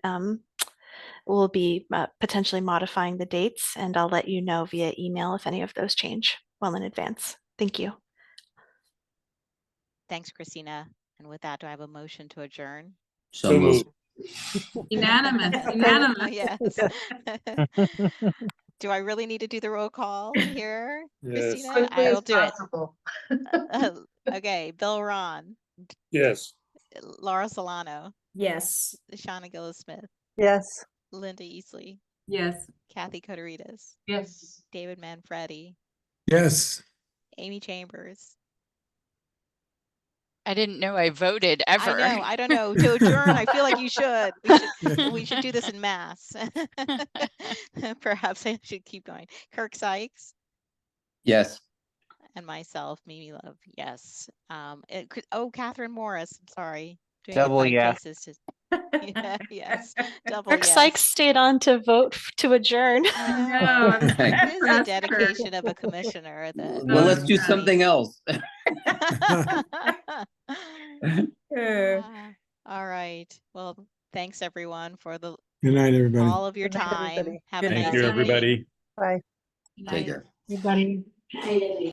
we'll be potentially modifying the dates, and I'll let you know via email if any of those change well in advance. Thank you. Thanks, Christina. And with that, do I have a motion to adjourn? So moved. Unanimous. Unanimous. Yes. Do I really need to do the roll call here, Yes. Christina? I will do it. Possible. Okay, Bill Ron, Yes. Laura Solano, Yes. Shauna Gillis-Smith, Yes. Linda Easley, Yes. Kathy Kotorides, Yes. David Manfredi, Yes. Amy Chambers. I didn't know I voted ever. I know. I don't know. To adjourn, I feel like you should. We should do this in mass. Perhaps I should keep going. Kirk Sykes. Yes. And myself, Mimi Love. Yes. Catherine Morris. I'm sorry. Doing Double funny yes. faces yeah, yes. Double Kirk yes. Sykes stayed on to vote to adjourn. I know. No, It is the Kirk. dedication of a commissioner that. Well, let's do something else. All right. Well, thanks everyone for Good night, everybody. all of your Good night, time. everybody. Have a Good nice night. Thank you, evening. everybody. Bye. Take care. Everybody.